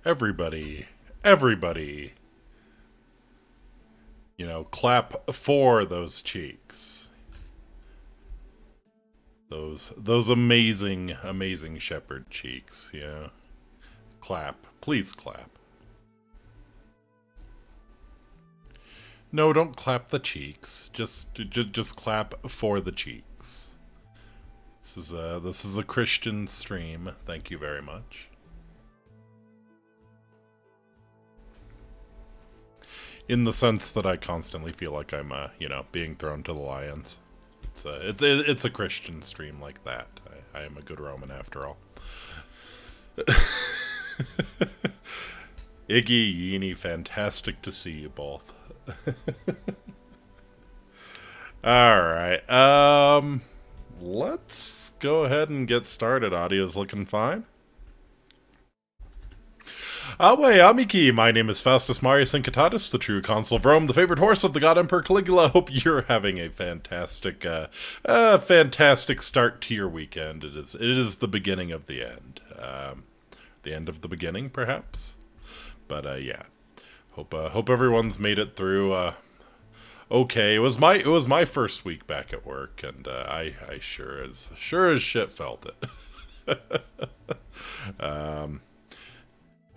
Everybody, everybody, clap for those cheeks. Those amazing, amazing shepherd cheeks, Clap. Please clap. No, don't clap the cheeks. Just clap for the cheeks. This is a Christian stream. Thank you very much. In the sense that I constantly feel like I'm, being thrown to the lions. It's a Christian stream like that. I am a good Roman after all. Iggy, Yeenie, fantastic to see you both. Alright, let's go ahead and get started. Audio's looking fine. Awe Amiki, my name is Faustus Marius Incitatus, the true consul of Rome, the favorite horse of the god Emperor Caligula. Hope you're having a fantastic start to your weekend. It is the beginning of the end. The end of the beginning, perhaps? But, yeah. Hope everyone's made it through, okay. It was my first week back at work, and, I sure as shit felt it.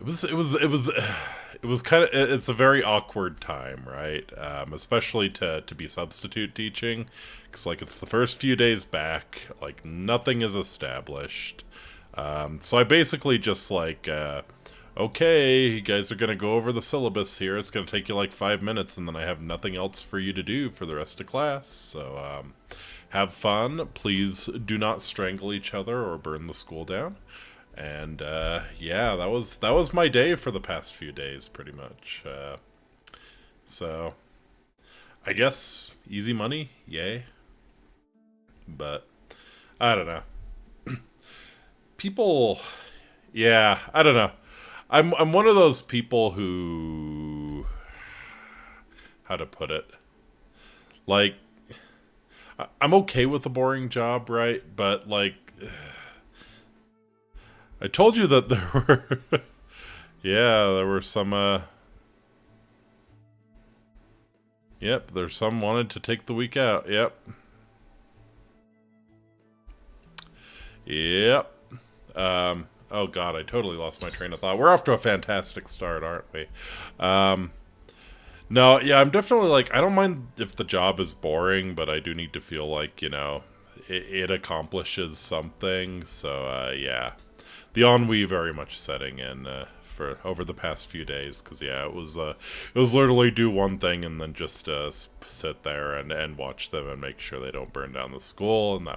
It was kind of, it's a very awkward time, right? Especially to be substitute teaching, because, it's the first few days back, nothing is established. So I basically just, okay, you guys are going to go over the syllabus here. It's going to take you 5 minutes, and then I have nothing else for you to do for the rest of class. So, have fun. Please do not strangle each other or burn the school down. And, yeah, that was my day for the past few days, pretty much. So, I guess easy money, yay. But, I don't know. People, yeah, I don't know. I'm one of those people who, how to put it, I'm okay with a boring job, right? But, I told you that there were, yeah, there were some, yep, there's some wanted to take the week out, yep. Yep. Oh god, I totally lost my train of thought. We're off to a fantastic start, aren't we? No, yeah, I'm definitely I don't mind if the job is boring, but I do need to feel it accomplishes something, so, yeah. The ennui very much setting in, for over the past few days, because, yeah, it was literally do one thing and then just, sit there and watch them and make sure they don't burn down the school, and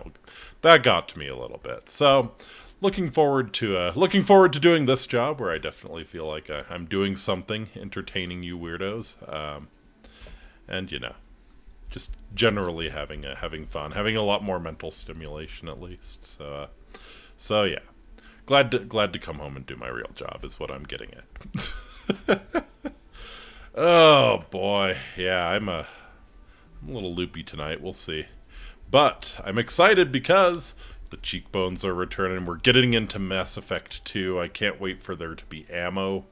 that got to me a little bit. So, looking forward to doing this job, where I definitely feel like I'm doing something, entertaining you weirdos, and just generally having fun, having a lot more mental stimulation at least. So yeah, glad to come home and do my real job is what I'm getting at. Oh boy, yeah, I'm a little loopy tonight. We'll see, but I'm excited because the Cheekbones are returning. We're getting into Mass Effect 2. I can't wait for there to be ammo.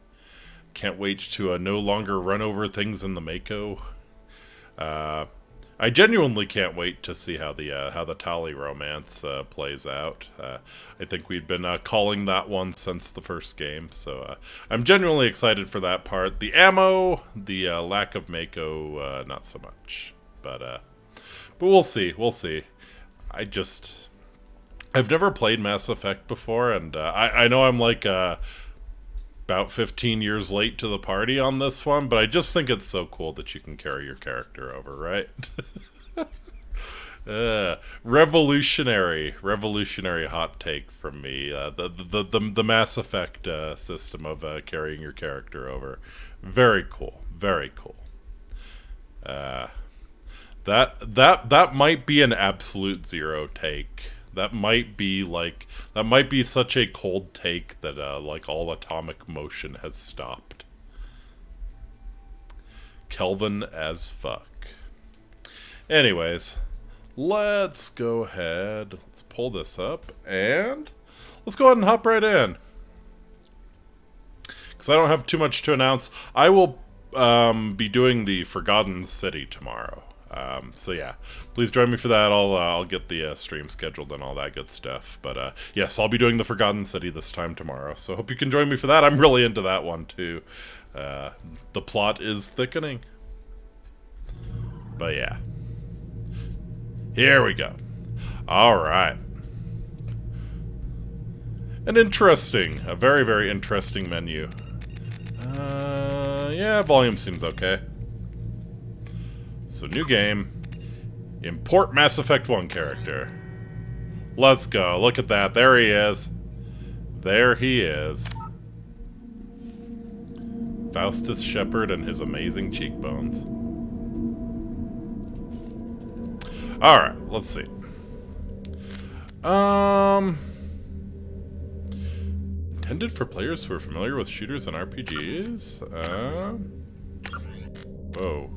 Can't wait to no longer run over things in the Mako. I genuinely can't wait to see how the Tali romance plays out. I think we'd been calling that one since the first game, so I'm genuinely excited for that part. The ammo, the lack of Mako, not so much. But we'll see. We'll see. I've never played Mass Effect before, and I know I'm about 15 years late to the party on this one, but I just think it's so cool that you can carry your character over, right? Revolutionary hot take from me. The Mass Effect system of carrying your character over, very cool, very cool. That might be an absolute zero take. That might be such a cold take that all atomic motion has stopped. Kelvin as fuck. Anyways, let's go ahead. Let's pull this up and let's go ahead and hop right in. because I don't have too much to announce. I will be doing the Forgotten City tomorrow. So yeah, please join me for that. I'll get the stream scheduled and all that good stuff. But yes, I'll be doing the Forgotten City this time tomorrow. So hope you can join me for that. I'm really into that one too. The plot is thickening. But yeah. Here we go. Alright. A very, very interesting menu. Yeah, volume seems okay. So, new game. Import Mass Effect 1 character. Let's go. Look at that. There he is. There he is. Faustus Shepard and his amazing cheekbones. Alright, let's see. Intended for players who are familiar with shooters and RPGs? Whoa.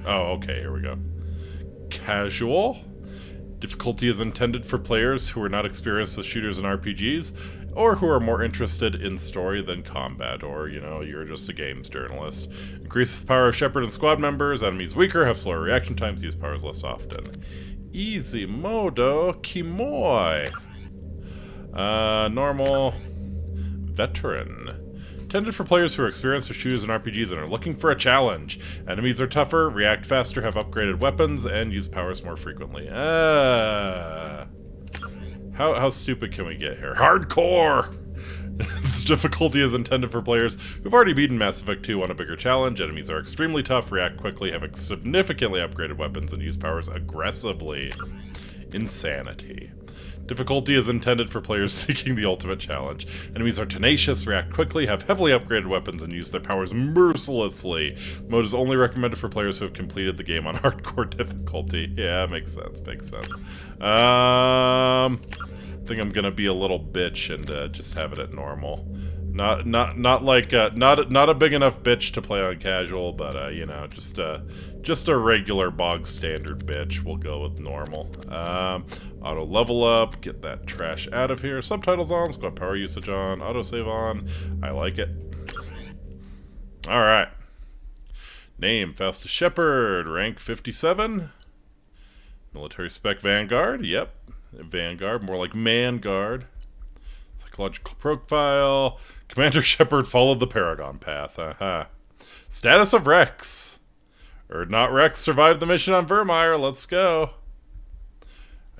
Oh, okay, here we go. Casual. Difficulty is intended for players who are not experienced with shooters and RPGs, or who are more interested in story than combat, or, you know, you're just a games journalist. Increases the power of Shepard and squad members. Enemies weaker, have slower reaction times, use powers less often. Easy modo kimoi. Normal. Veteran. Intended for players who are experienced with shooters and RPGs and are looking for a challenge. Enemies are tougher, react faster, have upgraded weapons, and use powers more frequently. How stupid can we get here? Hardcore! This difficulty is intended for players who've already beaten Mass Effect 2 on a bigger challenge. Enemies are extremely tough, react quickly, have significantly upgraded weapons, and use powers aggressively. Insanity. Difficulty is intended for players seeking the ultimate challenge. Enemies are tenacious, react quickly, have heavily upgraded weapons, and use their powers mercilessly. Mode is only recommended for players who have completed the game on hardcore difficulty. Yeah, makes sense. I think I'm gonna be a little bitch and just have it at normal. Not a big enough bitch to play on casual, but you know, just a regular bog standard bitch. We'll go with normal. Auto level up, get that trash out of here. Subtitles on, squad power usage on, autosave on. I like it. All right. Name Faustus Shepard, rank 57. Military spec Vanguard. Yep, Vanguard, more like Manguard. Psychological profile. Commander Shepard followed the Paragon path. Status of Rex. Or not Rex survived the mission on Vermeer. Let's go.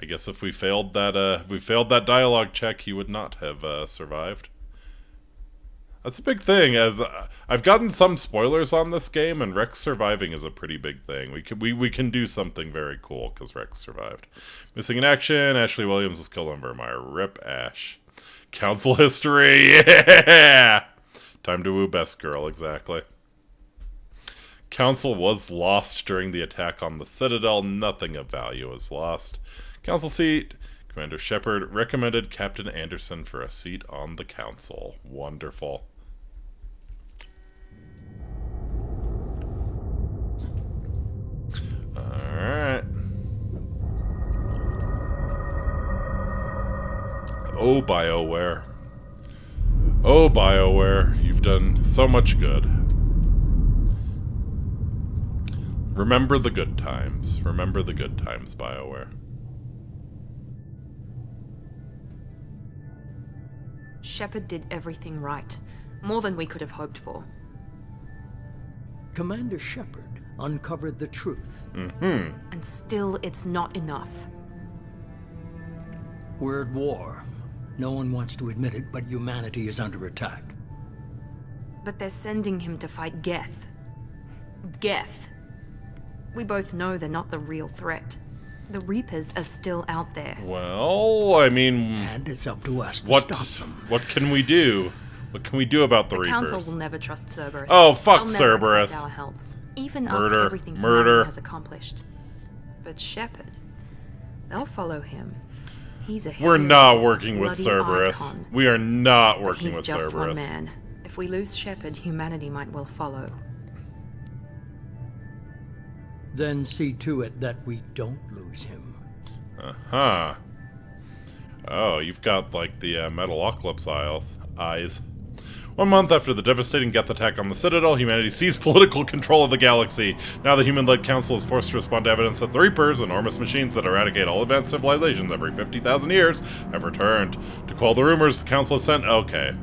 I guess if we failed that dialogue check, he would not have survived. That's a big thing, as I've gotten some spoilers on this game, and Rex surviving is a pretty big thing. We can do something very cool because Rex survived. Missing in action. Ashley Williams was killed on Vermeer. Rip Ash. Council history. Yeah. Time to woo best girl. Exactly. Council was lost during the attack on the Citadel. Nothing of value was lost. Council seat. Commander Shepard recommended Captain Anderson for a seat on the council. Wonderful. Alright. Oh, BioWare. Oh, BioWare. You've done so much good. Remember the good times. Remember the good times, BioWare. Shepard did everything right. More than we could have hoped for. Commander Shepard uncovered the truth. And still, it's not enough. We're at war. No one wants to admit it, but humanity is under attack. But they're sending him to fight Geth. Geth. We both know they're not the real threat. The Reapers are still out there. Well, I mean... And it's up to us to stop them. What can we do? What can we do about the Reapers? The Council will never trust Cerberus. Oh, fuck They'll Cerberus. never accept our help, even after everything humanity has accomplished. But Shepard, they'll follow him. He's a hero. We're not working with Bloody Cerberus. icon. We are not working He's with just Cerberus. one man. If we lose Shepard, humanity might well follow. Then see to it that we don't lose him. Uh-huh. Oh, you've got, like, the Metalocalypse eyes. 1 month after the devastating Geth attack on the Citadel, humanity seized political control of the galaxy. Now the human-led council is forced to respond to evidence that the Reapers, enormous machines that eradicate all advanced civilizations every 50,000 years, have returned. To quell the rumors, the council has sent... Okay.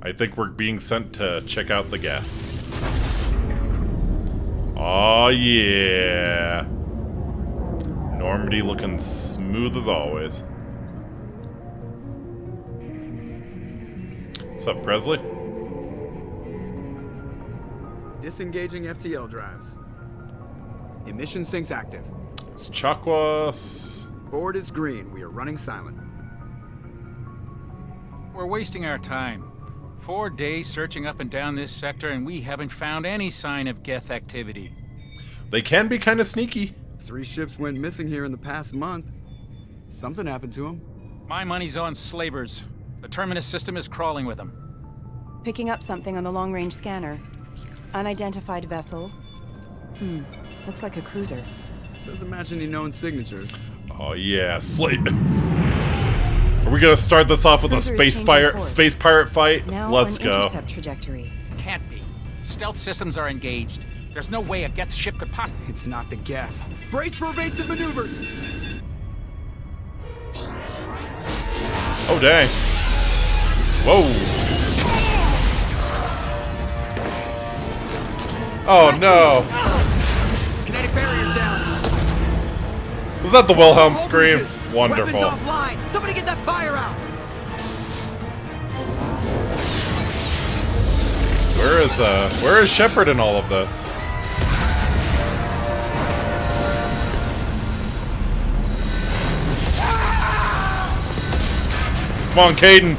I think we're being sent to check out the Geth. Oh yeah. Normandy looking smooth as always. What's up, Presley? Disengaging FTL drives. Emission sinks active. It's Chakwas. Board is green. We are running silent. We're wasting our time. 4 days searching up and down this sector, and we haven't found any sign of Geth activity. They can be kind of sneaky. 3 ships went missing here in the past month. Something happened to them. My money's on slavers. The Terminus system is crawling with them. Picking up something on the long-range scanner. Unidentified vessel. Looks like a cruiser. Doesn't match any known signatures. Oh yeah, slate. Are we gonna start this off with a space pirate fight? Now Let's on go. intercept trajectory. Can't be. Stealth systems are engaged. There's no way a Geth ship could possibly... It's not the Geth. Brace for evasive maneuvers! Oh dang. Whoa. Oh no. Kinetic barriers down. Was that the Wilhelm All scream? bridges. Wonderful. Weapons offline. Somebody get that fire out. Where is Shepard in all of this? Come on, Caden.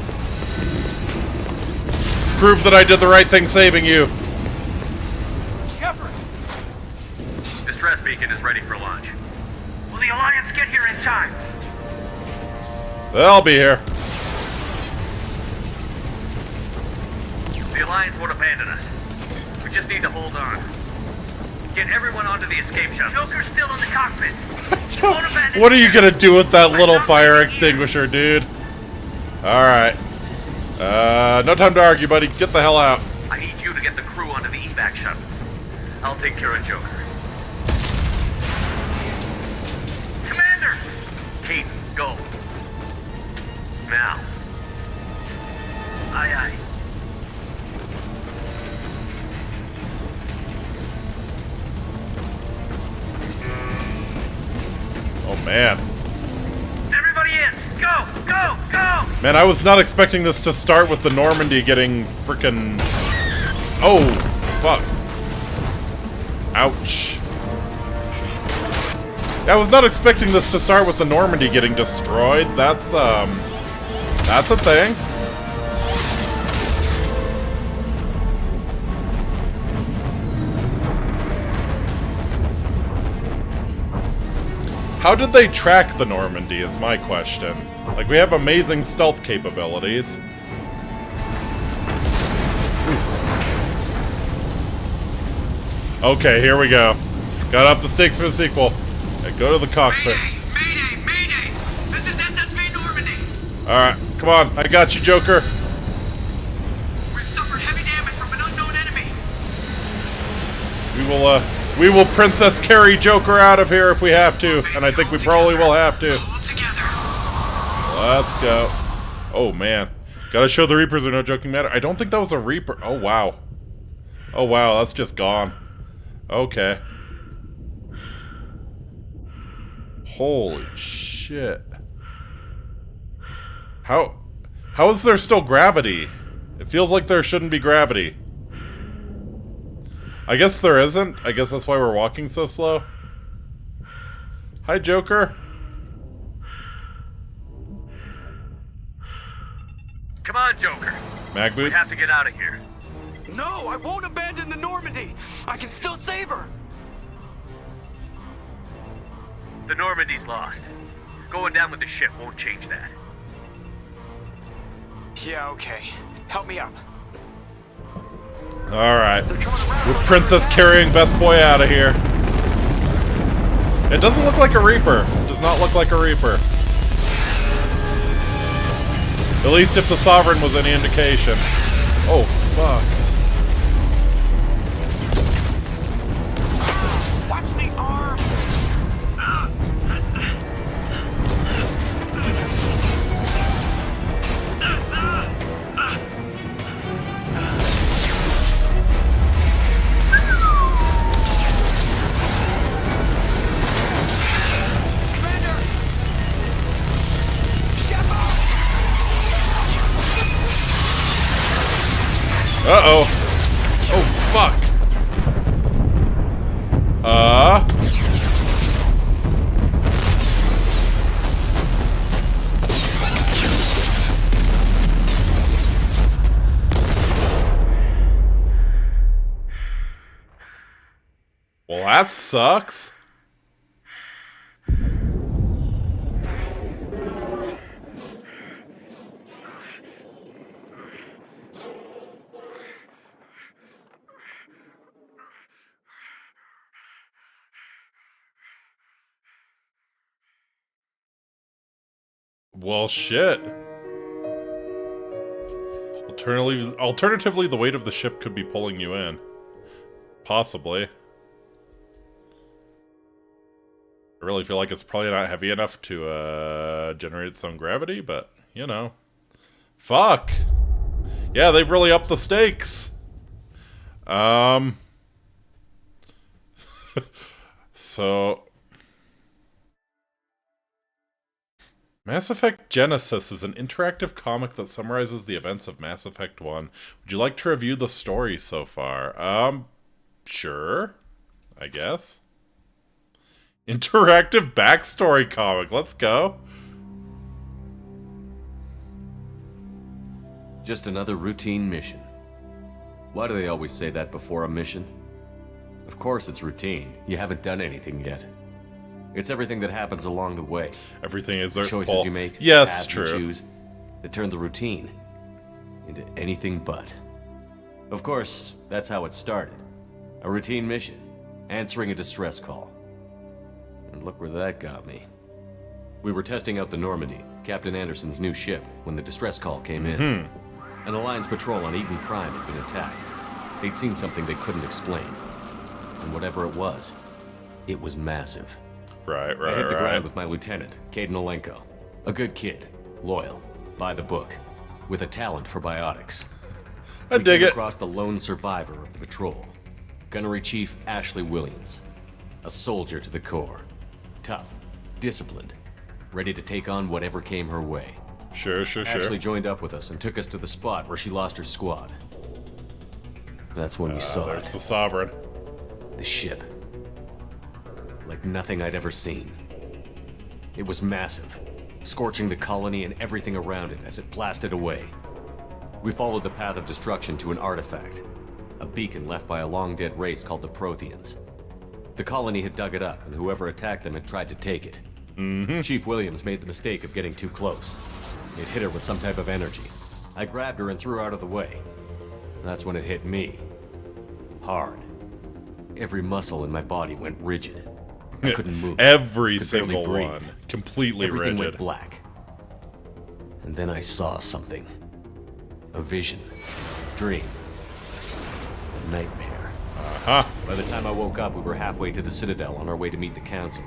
Prove that I did the right thing saving you. Shepard! Distress beacon is ready for launch. Will the Alliance get here in time? They'll be here. The Alliance won't abandon us. We just need to hold on. Get everyone onto the escape shuttle. Joker's still in the cockpit. Won't abandon What are you us. gonna do with that little fire extinguisher, dude? Alright. No time to argue, buddy. Get the hell out. I need you to get the crew onto the evac shuttle. I'll take care of Joker. Commander! Kate, go. Now. Aye, aye. Oh, man. Everybody in! Go! Go! Go! Man, I was not expecting this to start with the Normandy getting frickin'... Oh, fuck. Ouch. Yeah, I was not expecting this to start with the Normandy getting destroyed. That's a thing. How did they track the Normandy is my question. Like, we have amazing stealth capabilities. Okay, here we go. Got up the stakes for the sequel. Okay, go to the cockpit. Mayday! Mayday! This is SSV Normandy! Alright, come on. I got you, Joker. We've suffered heavy damage from an unknown enemy! We will Princess carry Joker out of here if we have to. And I think we probably will have to. Hold together! Let's go. Oh, man. Gotta show the Reapers are no joking matter. I don't think that was a Reaper. Oh, wow. Oh, wow. That's just gone. Okay. Holy shit. How is there still gravity? It feels like there shouldn't be gravity. I guess there isn't. I guess that's why we're walking so slow. Hi, Joker. Come on, Joker. Mag We boots. have to get out of here. No, I won't abandon the Normandy. I can still save her. The Normandy's lost. Going down with the ship won't change that. Yeah, okay. Help me up. Alright. With Princess carrying best boy out of here. It doesn't look like a Reaper. It does not look like a Reaper. At least if the Sovereign was any indication. Oh, fuck. Watch the arm! Uh-oh. Oh, fuck. Well, that sucks. Well, shit. Alternatively, the weight of the ship could be pulling you in. Possibly. I really feel like it's probably not heavy enough to generate its own gravity, but, you know. Fuck! Yeah, they've really upped the stakes! So... Mass Effect Genesis is an interactive comic that summarizes the events of Mass Effect 1. Would you like to review the story so far? Sure. I guess. Interactive backstory comic. Let's go. Just another routine mission. Why do they always say that before a mission? Of course it's routine. You haven't done anything yet. It's everything that happens along the way. Everything is their choices you make, yes, paths true. you choose, that turn the routine into anything but. Of course, that's how it started. A routine mission, answering a distress call. And look where that got me. We were testing out the Normandy, Captain Anderson's new ship, when the distress call came in. An Alliance patrol on Eden Prime had been attacked. They'd seen something they couldn't explain. And whatever it was massive. Right. I hit the ground with my lieutenant, Caden Olenko. A good kid, loyal, by the book, with a talent for biotics. I dig it. Across the lone survivor of the patrol, Gunnery Chief Ashley Williams. A soldier to the core. Tough, disciplined, ready to take on whatever came her way. Sure. Ashley joined up with us and took us to the spot where she lost her squad. That's when we saw there's it. the Sovereign. The ship. Like nothing I'd ever seen. It was massive, scorching the colony and everything around it as it blasted away. We followed the path of destruction to an artifact, a beacon left by a long-dead race called the Protheans. The colony had dug it up, and whoever attacked them had tried to take it. Chief Williams made the mistake of getting too close. It hit her with some type of energy. I grabbed her and threw her out of the way. That's when it hit me. Hard. Every muscle in my body went rigid. I couldn't move. Every could single barely breathe. one. Completely Everything rigid. went black. And then I saw something. A vision. Dream. A nightmare. By the time I woke up, we were halfway to the Citadel on our way to meet the Council.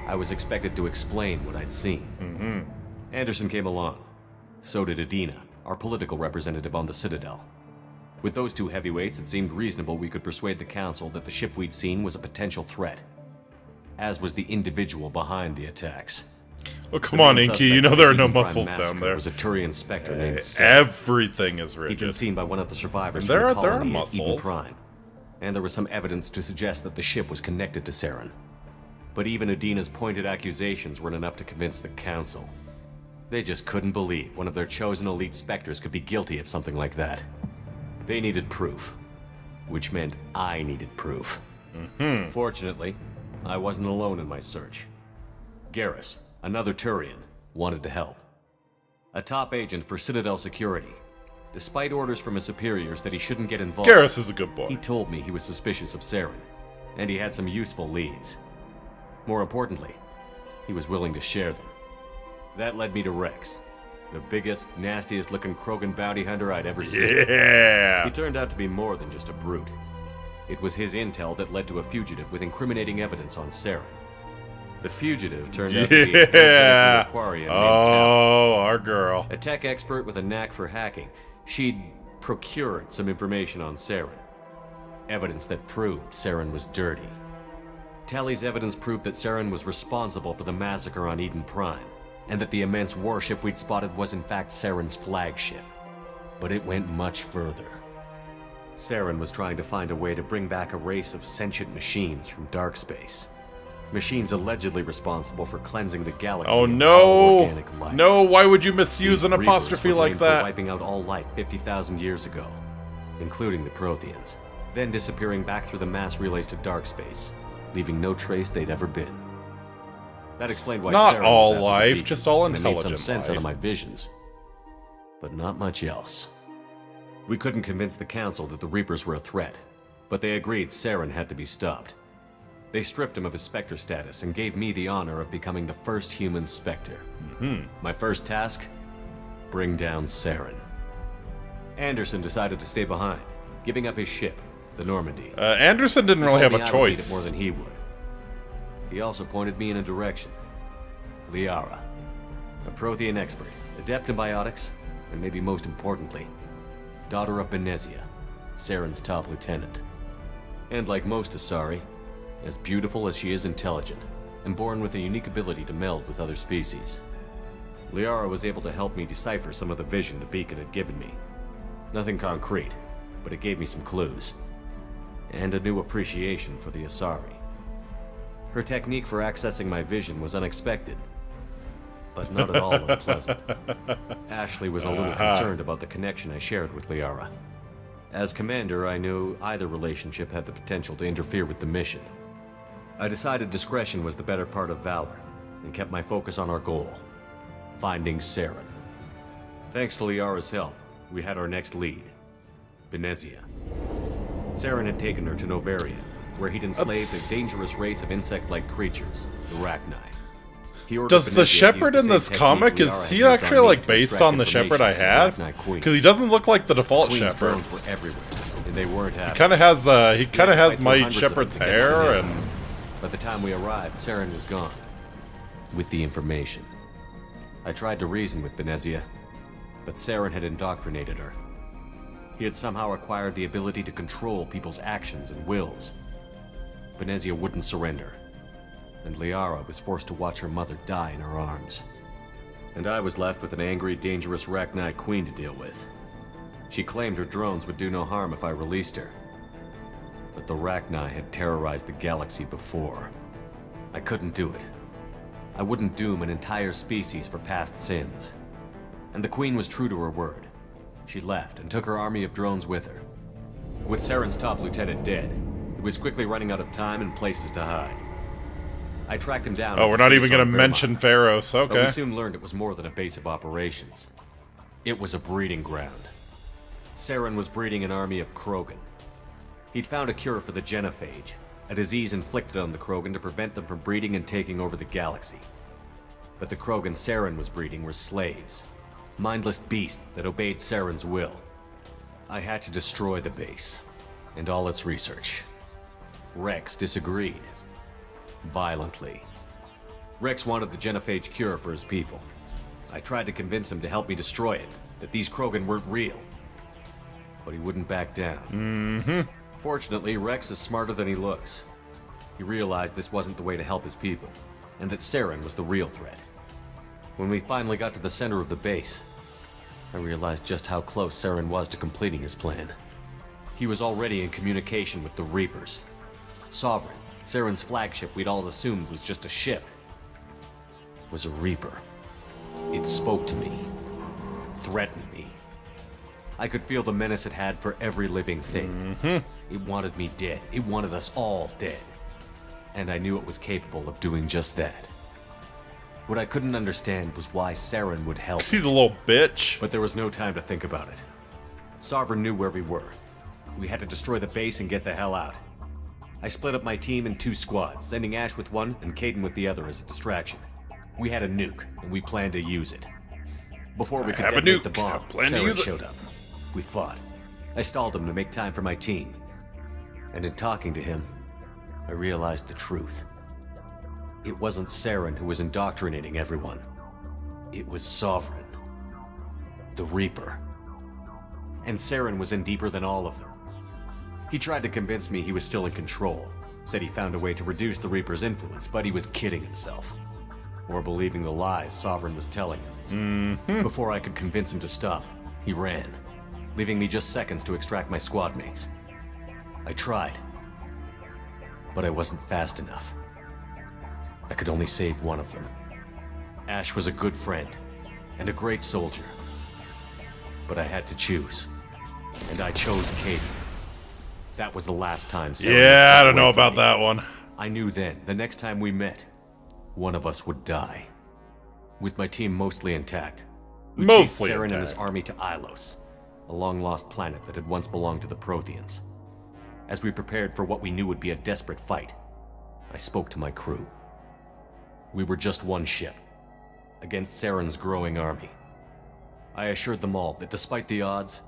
I was expected to explain what I'd seen. Anderson came along. So did Adina, our political representative on the Citadel. With those two heavyweights, it seemed reasonable we could persuade the Council that the ship we'd seen was a potential threat. As was the individual behind the attacks. Oh, come on, Inky. You know there are no muscles down there. Was a Turian Spectre named Seth. Everything is rigid. He'd been seen by one of the survivors And from the there are colony at Eden muscles. Prime. And there was some evidence to suggest that the ship was connected to Saren. But even Adina's pointed accusations weren't enough to convince the Council. They just couldn't believe one of their chosen elite Spectres could be guilty of something like that. They needed proof. Which meant I needed proof. Fortunately, I wasn't alone in my search. Garrus, another Turian, wanted to help. A top agent for Citadel Security. Despite orders from his superiors that he shouldn't get involved, Garrus is a good boy. he told me he was suspicious of Saren, and he had some useful leads. More importantly, he was willing to share them. That led me to Rex, The biggest, nastiest looking Krogan bounty hunter I'd ever seen. Yeah. He turned out to be more than just a brute. It was his intel that led to a fugitive with incriminating evidence on Saren. The fugitive turned out to be a Yeah. Aquarian named Tal. Oh, our girl. A tech expert with a knack for hacking. She'd procured some information on Saren. Evidence that proved Saren was dirty. Tally's evidence proved that Saren was responsible for the massacre on Eden Prime, and that the immense warship we'd spotted was in fact Saren's flagship. But it went much further. Saren was trying to find a way to bring back a race of sentient machines from dark space. Machines allegedly responsible for cleansing the galaxy Oh of all no! organic life. No, why would you misuse an These Reapers apostrophe were like blamed for that? wiping out all life 50,000 years ago, including the Protheans, then disappearing back through the mass relays to dark space, leaving no trace they'd ever been. That explained why Not Saren all was after the life, beacon, just all and it made some intelligent sense out of life. my visions, but not much else. We couldn't convince the Council that the Reapers were a threat, but they agreed Saren had to be stopped. They stripped him of his Spectre status and gave me the honor of becoming the first human Spectre. My first task? Bring down Saren. Anderson decided to stay behind, giving up his ship, the Normandy. Anderson didn't really have a He told me I would need it choice. more than he would. He also pointed me in a direction. Liara, a Prothean expert, adept in biotics, and maybe most importantly, daughter of Benezia, Saren's top lieutenant. And like most Asari, as beautiful as she is intelligent, and born with a unique ability to meld with other species. Liara was able to help me decipher some of the vision the beacon had given me. Nothing concrete, but it gave me some clues. And a new appreciation for the Asari. Her technique for accessing my vision was unexpected, but not at all unpleasant. Ashley was a little concerned about the connection I shared with Liara. As commander, I knew either relationship had the potential to interfere with the mission. I decided discretion was the better part of valor, and kept my focus on our goal, finding Saren. Thanks to Liara's help, we had our next lead, Benezia. Saren had taken her to Novaria, where he'd enslaved a dangerous race of insect-like creatures, the Rachni. He ordered Does the Benezia to Shepherd use in the this same comic, technique is Liara he had used on actually me like to based extract on the Shepherd I information have? from the Rachni Queen. Because he doesn't look like the default Queen's Shepherd. drones were everywhere, and they weren't happy. Kind of has he kind of We had to has fight through my hundreds of Shepherd's them to get to hair Benezia. and By the time we arrived, Saren was gone. With the information. I tried to reason with Benezia, but Saren had indoctrinated her. He had somehow acquired the ability to control people's actions and wills. Benezia wouldn't surrender, and Liara was forced to watch her mother die in her arms. And I was left with an angry, dangerous Rachni Queen to deal with. She claimed her drones would do no harm if I released her. But the Rachni had terrorized the galaxy before. I couldn't do it. I wouldn't doom an entire species for past sins. And the Queen was true to her word. She left and took her army of drones with her. With Saren's top lieutenant dead, it was quickly running out of time and places to hide. I tracked him down. oh, we're not even gonna mention Pharos. But Okay. we soon learned it was more than a base of operations. It was a breeding ground. Saren was breeding an army of Krogan. He'd found a cure for the genophage, a disease inflicted on the Krogan to prevent them from breeding and taking over the galaxy. But the Krogan Saren was breeding were slaves, mindless beasts that obeyed Saren's will. I had to destroy the base, and all its research. Rex disagreed. Violently. Rex wanted the genophage cure for his people. I tried to convince him to help me destroy it, that these Krogan weren't real. But he wouldn't back down. Fortunately, Rex is smarter than he looks. He realized this wasn't the way to help his people, and that Saren was the real threat. When we finally got to the center of the base, I realized just how close Saren was to completing his plan. He was already in communication with the Reapers. Sovereign, Saren's flagship we'd all assumed was just a ship, was a Reaper. It spoke to me, threatened me. I could feel the menace it had for every living thing. It wanted me dead. It wanted us all dead. And I knew it was capable of doing just that. What I couldn't understand was why Saren would help. He's a little bitch. But there was no time to think about it. Sovereign knew where we were. We had to destroy the base and get the hell out. I split up my team in 2 squads, sending Ash with one and Caden with the other as a distraction. We had a nuke, and we planned to use it. Before we could have a detonate the nuke. bomb, Have plan to Saren use it. showed up. We fought. I stalled him to make time for my team. And in talking to him, I realized the truth. It wasn't Saren who was indoctrinating everyone. It was Sovereign. The Reaper. And Saren was in deeper than all of them. He tried to convince me he was still in control. Said he found a way to reduce the Reaper's influence, but he was kidding himself. Or believing the lies Sovereign was telling him. Before I could convince him to stop, he ran, leaving me just seconds to extract my squad mates. I tried, but I wasn't fast enough. I could only save one of them. Ash was a good friend and a great soldier, but I had to choose, and I chose Kaden. That was the last time. Yeah, I don't know about that one. I knew then, the next time we met, one of us would die. With my team mostly intact, we chased Mostly Saren and his intact. army to Llerose, a long-lost planet that had once belonged to the Protheans. As we prepared for what we knew would be a desperate fight, I spoke to my crew. We were just one ship, against Saren's growing army. I assured them all that despite the odds,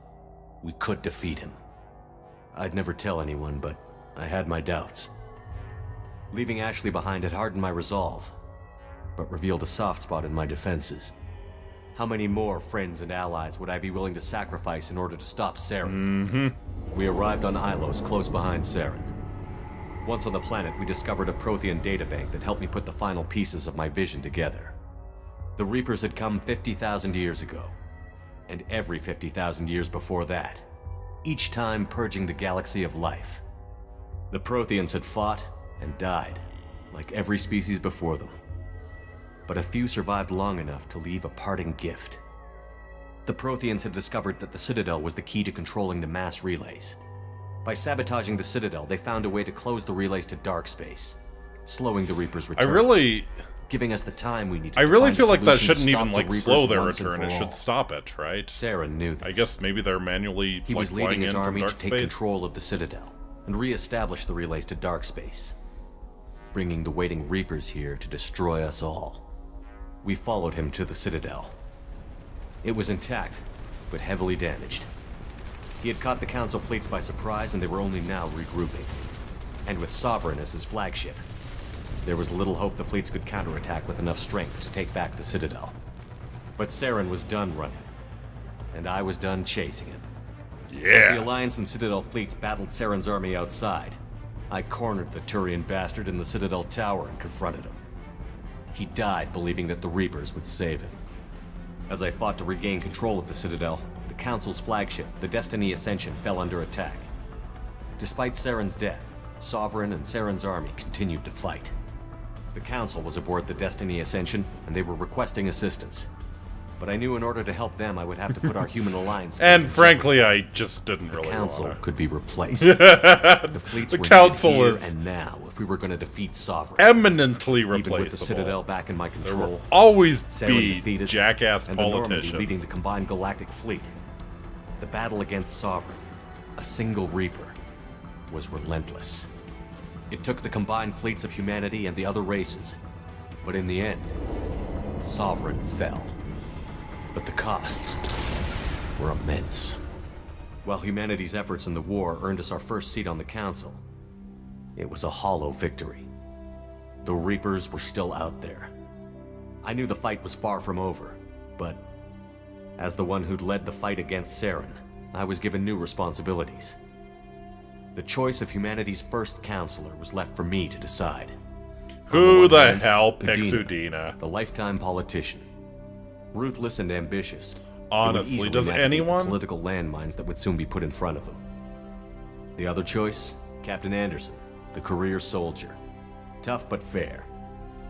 we could defeat him. I'd never tell anyone, but I had my doubts. Leaving Ashley behind had hardened my resolve, but revealed a soft spot in my defenses. How many more friends and allies would I be willing to sacrifice in order to stop Saren? We arrived on Llerose, close behind Saren. Once on the planet, we discovered a Prothean databank that helped me put the final pieces of my vision together. The Reapers had come 50,000 years ago, and every 50,000 years before that, each time purging the galaxy of life. The Protheans had fought and died, like every species before them. But a few survived long enough to leave a parting gift. The Protheans had discovered that the Citadel was the key to controlling the mass relays. By sabotaging the Citadel, they found a way to close the relays to dark space, slowing the Reapers' return. Giving us the time we needed. I to really find a feel like that solution to shouldn't stop even the like Reapers slow their once and return. for It should all. stop it, right? Saren knew this. I guess maybe they're manually He was flying leading his in from army to dark take space. control of the Citadel and re-establish the relays to dark space, bringing the waiting Reapers here to destroy us all. We followed him to the Citadel. It was intact, but heavily damaged. He had caught the Council fleets by surprise, and they were only now regrouping. And with Sovereign as his flagship, there was little hope the fleets could counterattack with enough strength to take back the Citadel. But Saren was done running, and I was done chasing him. Yeah. The Alliance and Citadel fleets battled Saren's army outside. I cornered the Turian bastard in the Citadel tower and confronted him. He died believing that the Reapers would save him. As I fought to regain control of the Citadel, the Council's flagship, the Destiny Ascension, fell under attack. Despite Saren's death, Sovereign and Saren's army continued to fight. The Council was aboard the Destiny Ascension, and they were requesting assistance. But I knew in order to help them, I would have to put our human alliance... And frankly, I just didn't the really Council want to. could be replaced. The fleets The were Council needed here is and now if we were going to defeat Sovereign. Eminently Even with the replaceable. Citadel back in my There control, will always Saren be defeated, jackass and the Normandy politicians. leading the combined galactic fleet. The battle against Sovereign, a single Reaper, was relentless. It took the combined fleets of humanity and the other races, but in the end, Sovereign fell. But the costs were immense. While humanity's efforts in the war earned us our first seat on the Council, it was a hollow victory. The Reapers were still out there. I knew the fight was far from over, but as the one who'd led the fight against Saren, I was given new responsibilities. The choice of humanity's first counselor was left for me to decide. Who On the one hand, hell picks Udina? the lifetime politician. Ruthless and ambitious. he would Honestly, easily does navigate the anyone? political landmines that would soon be put in front of him. The other choice, Captain Anderson, the career soldier. Tough but fair,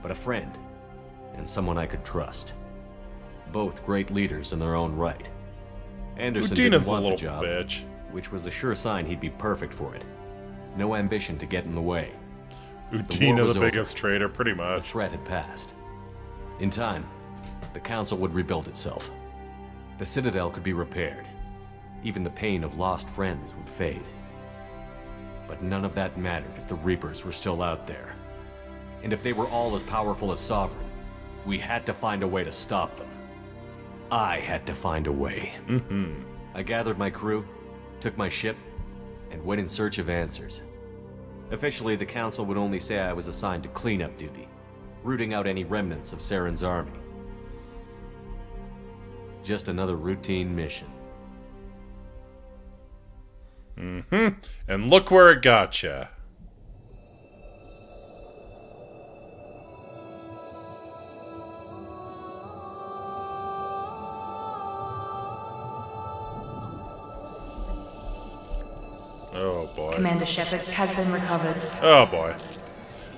but a friend, and someone I could trust. Both great leaders in their own right. Anderson Udina's didn't a want the little job, bitch. which was a sure sign he'd be perfect for it. No ambition to get in the way. Udina, was the over. biggest traitor, pretty The much. threat had passed. In time, the Council would rebuild itself. The Citadel could be repaired. Even the pain of lost friends would fade. But none of that mattered if the Reapers were still out there. And if they were all as powerful as Sovereign, we had to find a way to stop them. I had to find a way. I gathered my crew, took my ship, and went in search of answers. Officially, the Council would only say I was assigned to cleanup duty, rooting out any remnants of Saren's army. Just another routine mission. And look where it got ya. Oh boy. Commander Shepard has been recovered. Oh boy.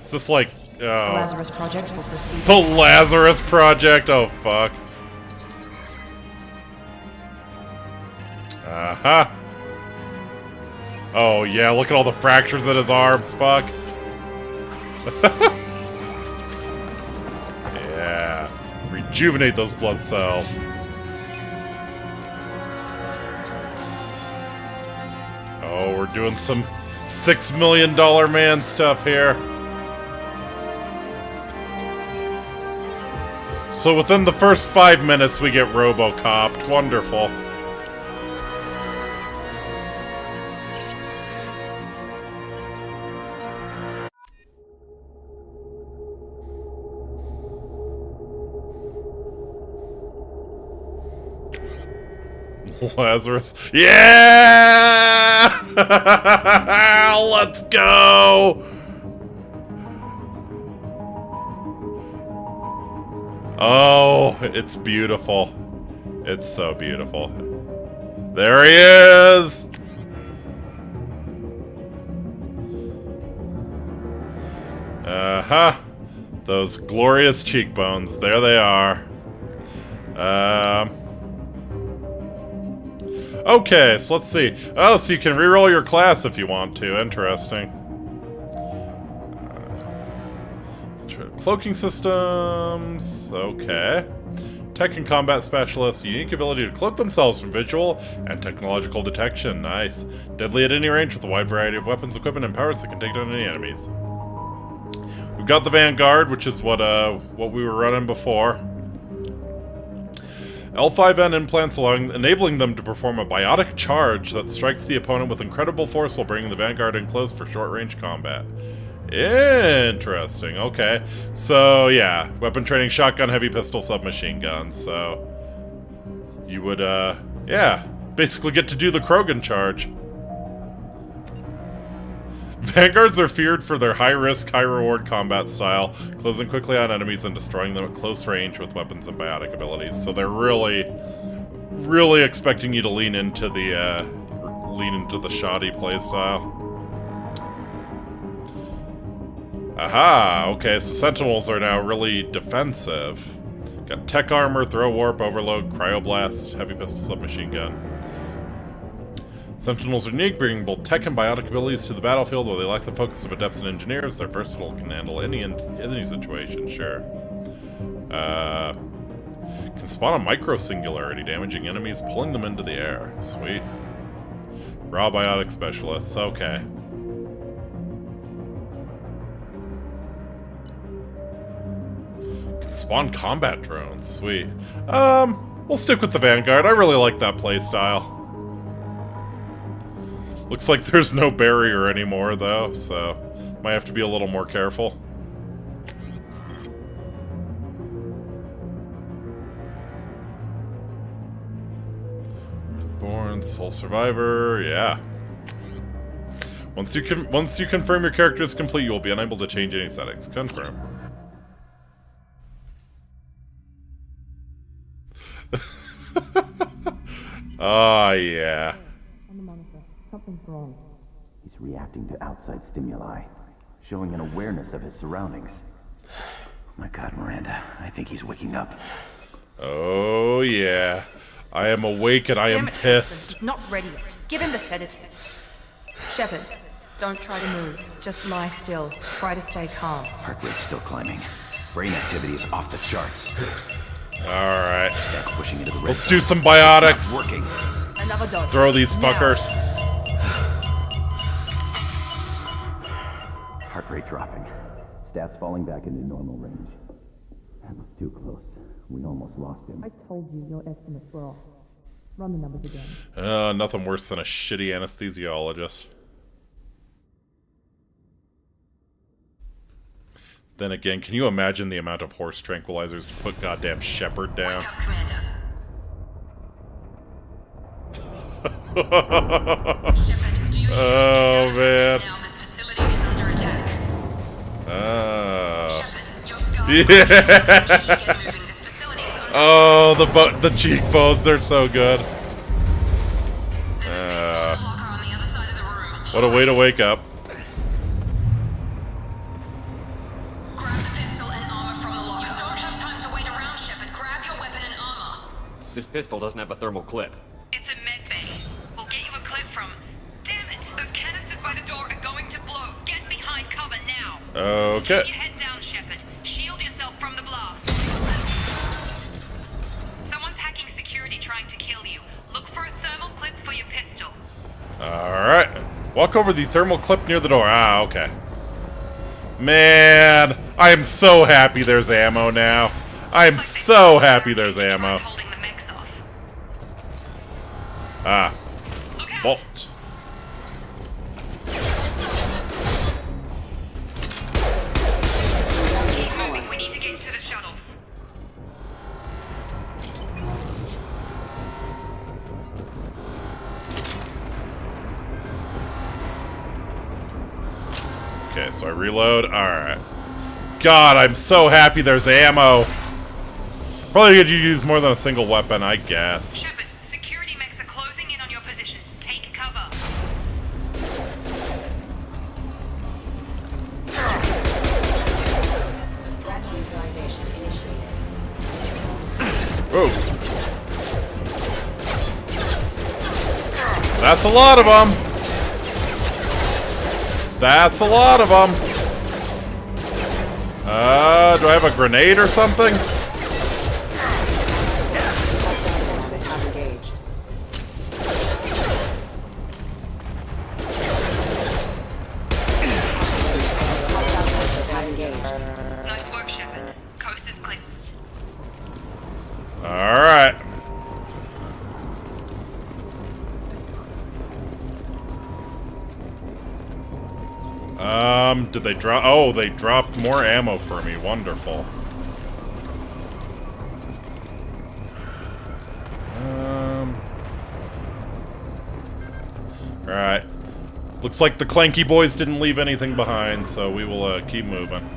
Is this like The Lazarus Project will proceed. the Lazarus Project? Oh fuck. Uh-huh. Oh yeah, look at all the fractures in his arms, fuck. Yeah. Rejuvenate those blood cells. Oh, we're doing some $6 million man stuff here. So within the first 5 minutes we get RoboCopped. Wonderful. Lazarus. Yeah! Let's go! Oh, it's beautiful. It's so beautiful. There he is! Uh-huh. Those glorious cheekbones. There they are. Okay, so let's see. Oh, so you can reroll your class if you want to. Interesting. Cloaking systems. Okay. Tech and combat specialists. Unique ability to cloak themselves from visual and technological detection. Nice. Deadly at any range with a wide variety of weapons, equipment, and powers that can take down any enemies. We've got the Vanguard, which is what we were running before. L5N implants enabling them to perform a biotic charge that strikes the opponent with incredible force while bringing the Vanguard in close for short-range combat. Interesting, okay. So, yeah, weapon training, shotgun, heavy pistol, submachine gun, so... You would, yeah, basically get to do the Krogan charge. Vanguards are feared for their high-risk, high-reward combat style, closing quickly on enemies and destroying them at close range with weapons and biotic abilities. So they're really, really expecting you to lean into the shoddy playstyle. Aha! Okay, so Sentinels are now really defensive. Got tech armor, throw warp, overload, cryoblast, heavy pistol, submachine gun. Sentinels are unique, bringing both tech and biotic abilities to the battlefield. While they lack the focus of adepts and engineers, they're versatile and can handle any situation, sure. Can spawn a micro-singularity, damaging enemies, pulling them into the air. Sweet. Raw biotic specialists, okay. Can spawn combat drones, sweet. We'll stick with the Vanguard. I really like that playstyle. Looks like there's no barrier anymore, though, so might have to be a little more careful. Earthborn, Sole Survivor, yeah. Once you confirm your character is complete, you will be unable to change any settings. Confirm. Oh, yeah. Something's wrong. He's reacting to outside stimuli, showing an awareness of his surroundings. Oh my God, Miranda, I think he's waking up. Oh yeah, I am awake and I am pissed. He's not ready yet. Give him the sedative. Shepard, don't try to move. Just lie still. Try to stay calm. Heart rate's still climbing. Brain activity is off the charts. All right, Stats pushing into the red let's zone. do some biotics. It's not working. Another dose. Throw these Now. fuckers. Heart rate dropping. Stats falling back into normal range. That was too close. We almost lost him. I told you your estimates were off. Run the numbers again. Nothing worse than a shitty anesthesiologist. Then again, can you imagine the amount of horse tranquilizers to put goddamn Shepard down? Wake up, Commander. Shepard, do you hear me? Oh, man. Now this facility is under attack. Oh. Shepard, your scars Yeah. get moving. This facility is under Oh, the cheekbones, they're so good. There's a pistol in the locker on the other side of the room. What a way to wake up. Grab the pistol and armor from the locker. You don't have time to wait around, Shepard. Grab your weapon and armor. This pistol doesn't have a thermal clip. It's a med bay. We'll get you a clip from... Damn it! Those canisters by the door are going to blow. Get behind cover now. Okay. Keep your head down, Shepard. Shield yourself from the blast. Someone's hacking security trying to kill you. Look for a thermal clip for your pistol. Alright. Walk over the thermal clip near the door. Ah, okay. Man, I am so happy there's ammo now. I am so happy there's ammo. Holding the mechs off. Ah. Look out. Vault. Keep moving. We need to get to the shuttles. Okay, so I reload. Alright. God, I'm so happy there's ammo. Probably could you use more than a single weapon, I guess. Shepard, security mechs are closing in on your position. Take cover. Whoa. That's a lot of them. That's a lot of them. Do I have a grenade or something? Nice work, Shepard. Coast is clear. Alright. Did they drop? Oh, they dropped more ammo for me. Wonderful. Alright. Looks like the Clanky boys didn't leave anything behind, so we will keep moving.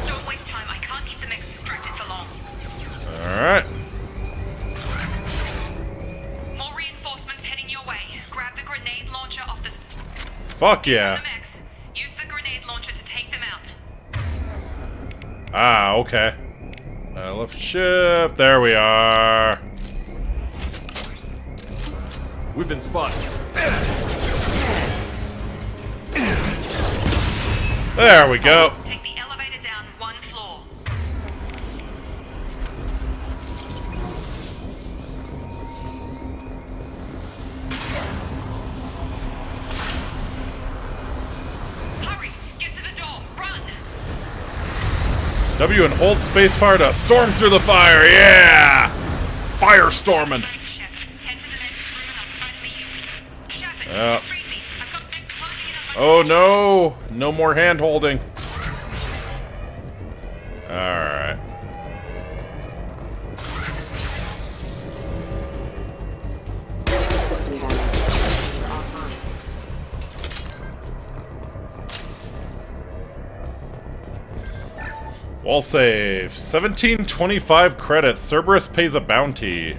Don't waste time. I can't keep the mechs distracted for long. Alright. More reinforcements heading your way. Grab the grenade launcher off the... Fuck yeah. The mechs. Use the grenade launcher to take them out. Ah, okay. Left shift. There we are. We've been spotted. There we go. Take the elevator down one floor. Hurry! Get to the door! Run! W and hold spacebar to storm through the fire. Yeah! Firestorming. Head to the next room and I'll try to meet you. Shepard, Yeah. freed me. I've got mechs closing in on my Oh position. no! No more hand holding. Alright. Wall save. 1725 credits. Cerberus pays a bounty.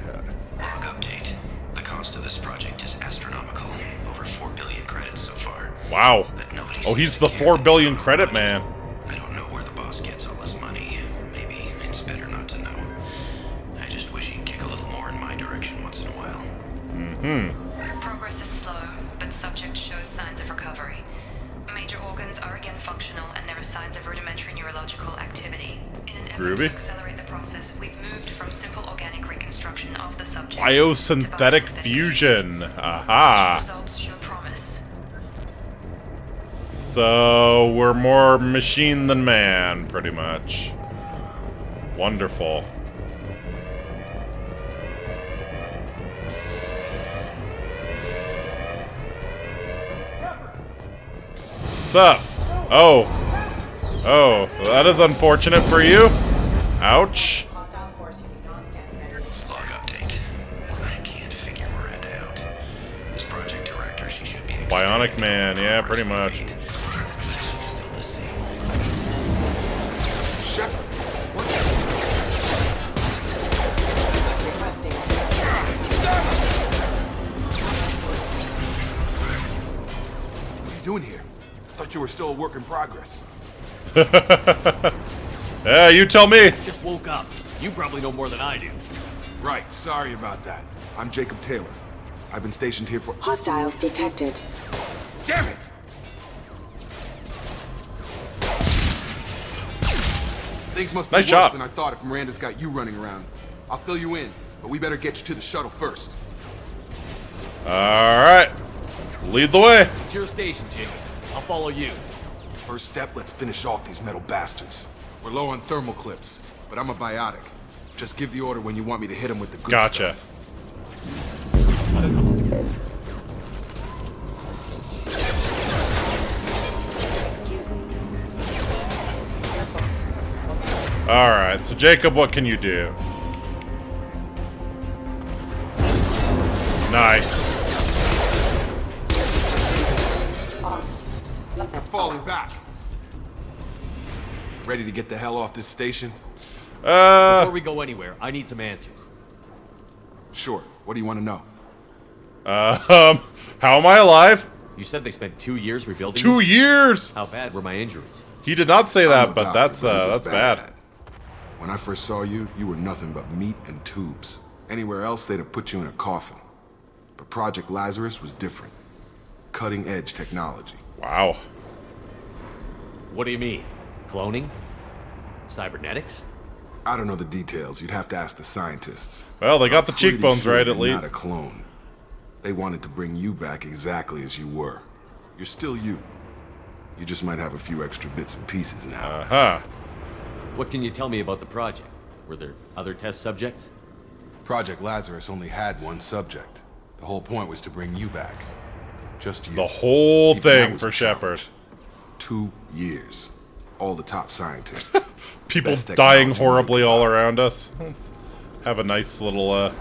Log update. The cost of this project is astronomical. Over 4 billion credits so far. Wow. But nobody Oh, seems he's to the care 4 that billion we're on credit money. man. I don't know where the boss gets all this money. Maybe it's better not to know. I just wish he'd kick a little more in my direction once in a while. Progress is slow, but subject shows signs of recovery. Major organs are again functional, and there are signs of rudimentary neurological activity. In an effort Groovy. to accelerate the process, we've moved from simple organic reconstruction of the subject Biosynthetic to fusion. Aha. results show promise. So we're more machine than man, pretty much. Wonderful. What's up? Oh. Oh, that is unfortunate for you. Ouch. Log update. I can't figure Miranda out. As project director, she should be Bionic Man, yeah, pretty much. still the same. Shepard, what? What are you doing here? Thought you were still a work in progress. Yeah, you tell me. Just woke up. You probably know more than I do. Right, sorry about that. I'm Jacob Taylor. I've been stationed here for— Hostiles detected. Damn it! Things must be Nice worse job. than I thought if Miranda's got you running around. I'll fill you in, but we better get you to the shuttle first. Alright. Lead the way. It's your station, Jacob. I'll follow you. First step, let's finish off these metal bastards. We're low on thermal clips, but I'm a biotic. Just give the order when you want me to hit them with the good Gotcha. stuff. Alright, so Jacob, what can you do? Nice. We're falling back. Ready to get the hell off this station? Before we go anywhere, I need some answers. Sure. What do you want to know? How am I alive? You said they spent 2 years rebuilding 2 me? years! How bad were my injuries? He did not say I'm that, no but doctor, that's it was bad. When I first saw you, you were nothing but meat and tubes. Anywhere else, they'd have put you in a coffin. But Project Lazarus was different. Cutting-edge technology. Wow. What do you mean? Cloning? Cybernetics? I don't know the details. You'd have to ask the scientists. Well, they got the Pretty cheekbones sure right at you're least. not a clone. They wanted to bring you back exactly as you were. You're still you. You just might have a few extra bits and pieces now. Uh-huh. What can you tell me about the project? Were there other test subjects? Project Lazarus only had one subject. The whole point was to bring you back. Just you. The whole Even that thing was for a Shepard. challenge. 2 years. All the top scientists. People Best dying technology horribly all around us. Have a nice little,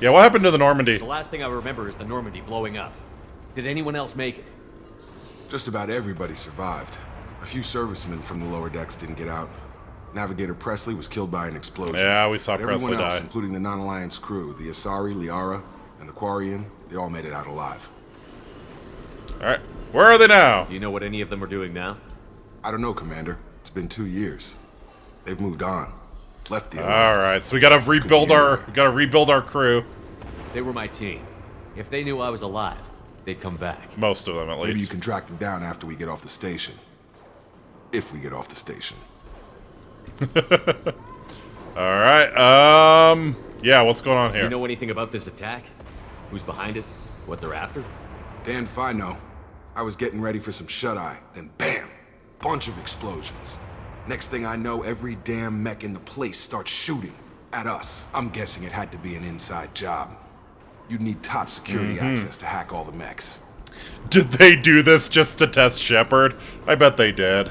Yeah, what happened to the Normandy? The last thing I remember is the Normandy blowing up. Did anyone else make it? Just about everybody survived. A few servicemen from the lower decks didn't get out. Navigator Presley was killed by an explosion. Yeah, we saw But Presley everyone else, die. including the non-Alliance crew, the Asari, Liara, and the Quarian, they all made it out alive. Alright, where are they now? Do you know what any of them are doing now? I don't know, Commander. It's been 2 years. They've moved on. Left the Alliance. Alright, so we gotta rebuild our crew. They were my team. If they knew I was alive, they'd come back. Most of them, at least. Maybe you can track them down after we get off the station. If we get off the station. Alright, yeah, what's going on Do here? you know anything about this attack? Who's behind it? What they're after? Damned if I know. I was getting ready for some shut-eye, then bam! Bunch of explosions. Next thing I know, every damn mech in the place starts shooting at us. I'm guessing it had to be an inside job. You'd need top security access to hack all the mechs. Did they do this just to test Shepard? I bet they did.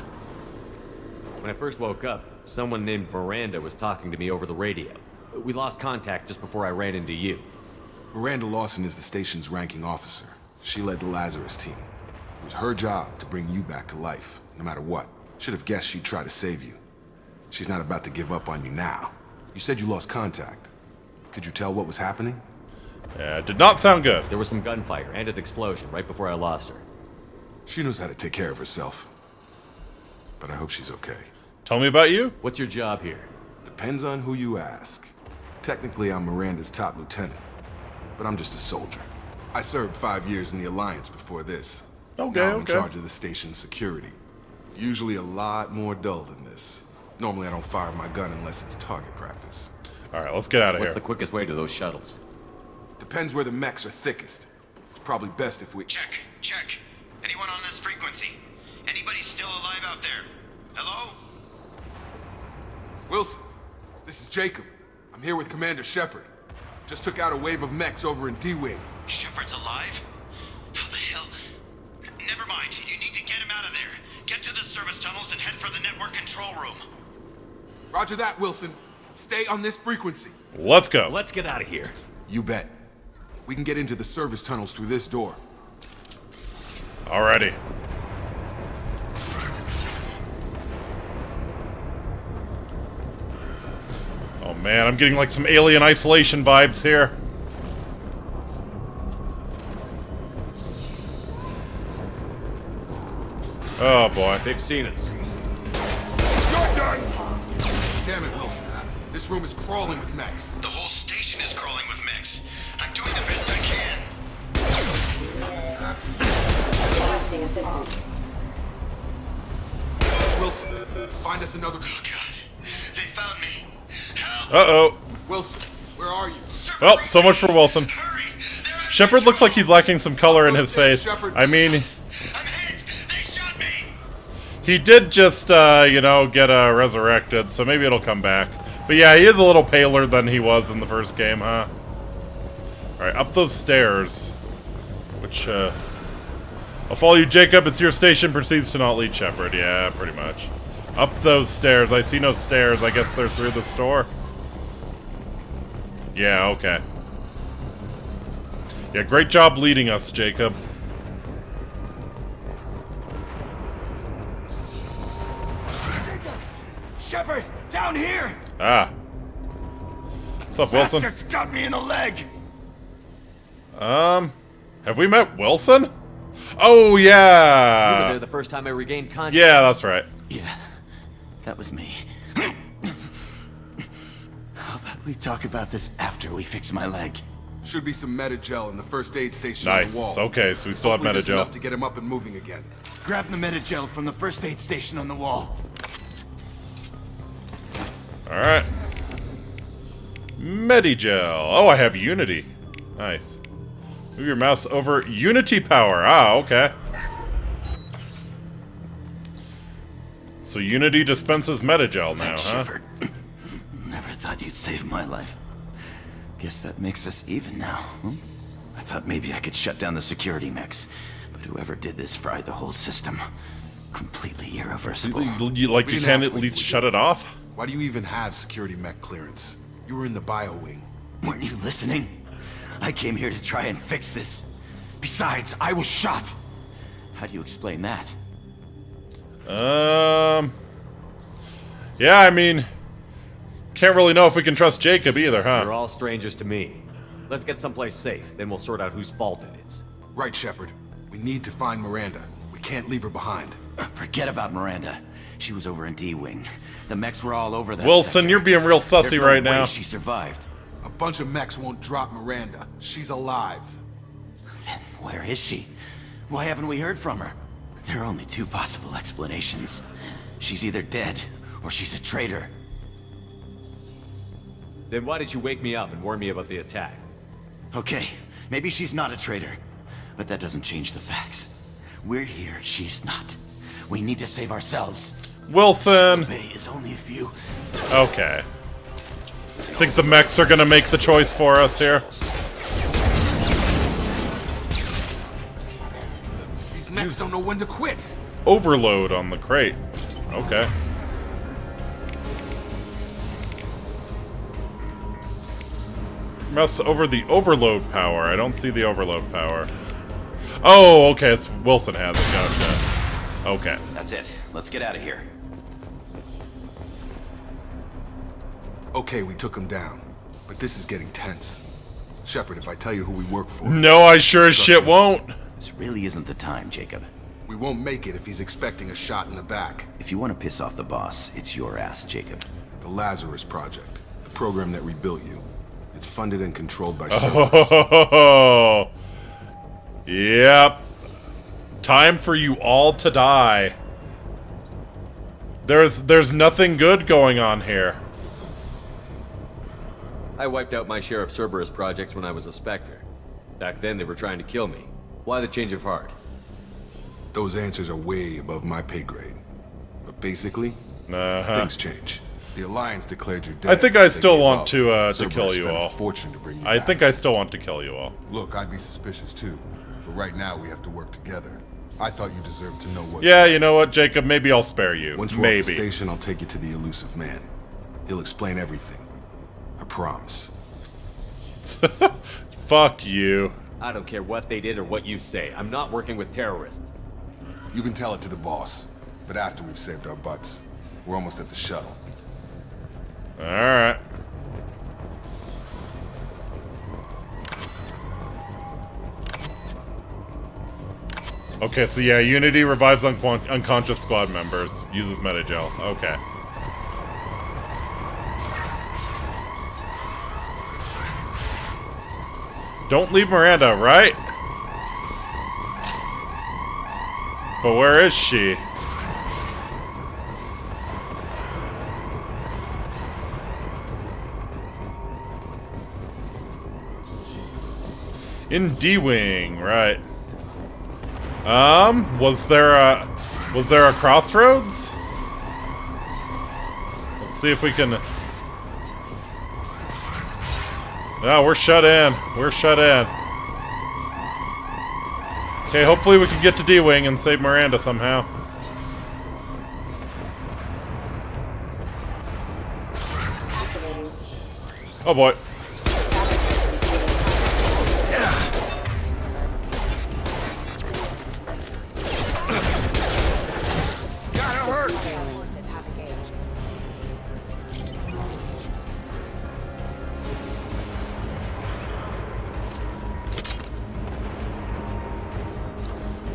When I first woke up, someone named Miranda was talking to me over the radio. We lost contact just before I ran into you. Miranda Lawson is the station's ranking officer. She led the Lazarus team. It was her job to bring you back to life, no matter what. Should have guessed she'd try to save you. She's not about to give up on you now. You said you lost contact. Could you tell what was happening? Yeah, it did not sound good. There was some gunfire and an explosion right before I lost her. She knows how to take care of herself. But I hope she's okay. Tell me about you. What's your job here? Depends on who you ask. Technically, I'm Miranda's top lieutenant. But I'm just a soldier. I served 5 years in the Alliance before this. Okay, Now I'm in okay. charge of the station's security. Usually a lot more dull than this. Normally I don't fire my gun unless it's target practice. Alright, let's get out of What's here. the quickest way to those shuttles? Depends where the mechs are thickest. It's probably best if we— Check. Anyone on this frequency? Anybody still alive out there? Hello? Wilson, this is Jacob. I'm here with Commander Shepard. Just took out a wave of mechs over in D-Wing. Shepard's alive? How the hell? Never mind. You need to get him out of there. Get to the service tunnels and head for the network control room. Roger that, Wilson. Stay on this frequency. Let's go. Let's get out of here. You bet. We can get into the service tunnels through this door. Alrighty. Oh man, I'm getting like some Alien Isolation vibes here. Oh boy. They've seen us. You're done! Damn it, Wilson. This room is crawling with mechs. The whole station is crawling with mechs. I'm doing the best I can. Requesting assistance. Wilson, find us another... Oh god. They found me. Help! Uh-oh. Wilson, where are you? Well, so much for Wilson. Shepard looks like he's lacking some color in his face. I mean... He did just, you know, get resurrected, so maybe it'll come back. But yeah, he is a little paler than he was in the first game, huh? Alright, up those stairs. Which, I'll follow you, Jacob. It's your station. Proceeds to not lead Shepard. Yeah, pretty much. Up those stairs. I see no stairs. I guess they're through the store. Yeah, okay. Yeah, great job leading us, Jacob. Shepard, down here! Ah. What's up, Wilson? Bastard's got me in the leg! Have we met Wilson? Oh, yeah! You were there the first time I regained consciousness. Yeah, that's right. Yeah, that was me. How about we talk about this after we fix my leg? Should be some Medi-gel in the first aid station Nice. on the wall. Okay, so we still have Hopefully there's Medi-gel. enough to get him up and moving again. Grab the Medi-gel from the first aid station on the wall. Alright. Medi-gel. Oh, I have Unity. Nice. Move your mouse over Unity power. Ah, okay. So Unity dispenses Medi-gel now, Thanks, huh? Shepard. Never thought you'd save my life. Guess that makes us even now, huh? I thought maybe I could shut down the security mechs, but whoever did this fried the whole system. Completely irreversible. Like you can't at least shut it off? Why do you even have security mech clearance? You were in the bio wing. Weren't you listening? I came here to try and fix this. Besides, I was shot. How do you explain that? Yeah, I mean... Can't really know if we can trust Jacob either, huh? They're all strangers to me. Let's get someplace safe, then we'll sort out whose fault it is. Right, Shepard. We need to find Miranda. We can't leave her behind. Forget about Miranda. She was over in D-Wing. The mechs were all over that Wilson, sector. you're being real sussy There's no right way now. She survived. A bunch of mechs won't drop Miranda. She's alive. Then where is she? Why haven't we heard from her? There are only two possible explanations. She's either dead, or she's a traitor. Then why did you wake me up and warn me about the attack? Okay, maybe she's not a traitor, but that doesn't change the facts. We're here, she's not. We need to save ourselves. Wilson! Bay is only a few. Okay. I think the mechs are gonna make the choice for us here. These mechs don't know when to quit. Overload on the crate. Okay. Mouse over the overload power. I don't see the overload power. Oh, okay. It's Wilson has it. Gotcha. Okay. That's it. Let's get out of here. Okay, we took him down. But this is getting tense. Shepard, if I tell you who we work for... No, I sure as shit won't. This really isn't the time, Jacob. We won't make it if he's expecting a shot in the back. If you want to piss off the boss, it's your ass, Jacob. The Lazarus Project. The program that rebuilt you. It's funded and controlled by Cerberus. Oh, yep. Time for you all to die. There's nothing good going on here. I wiped out my share of Cerberus projects when I was a Spectre. Back then they were trying to kill me. Why the change of heart? Those answers are way above my pay grade. But basically, things change. The Alliance declared you dead. I think I They still gave want up. to Cerberus kill you spent a all. fortune to bring you I back. think I still want to kill you all. Look, I'd be suspicious too. But right now, we have to work together. I thought you deserved to know what's Yeah, you know what, Jacob? Maybe I'll spare you. Once we're off the Maybe. station, I'll take you to the elusive man. He'll explain everything. I promise. Fuck you. I don't care what they did or what you say. I'm not working with terrorists. You can tell it to the boss. But after we've saved our butts, we're almost at the shuttle. Alright. Okay, so yeah, Unity revives unconscious squad members. Uses metagel. Okay. Don't leave Miranda, right? But where is she? In D-Wing, right. Was there a crossroads? Let's see if we can... No, we're shut in. We're shut in. Okay, hopefully we can get to D-Wing and save Miranda somehow. Oh boy.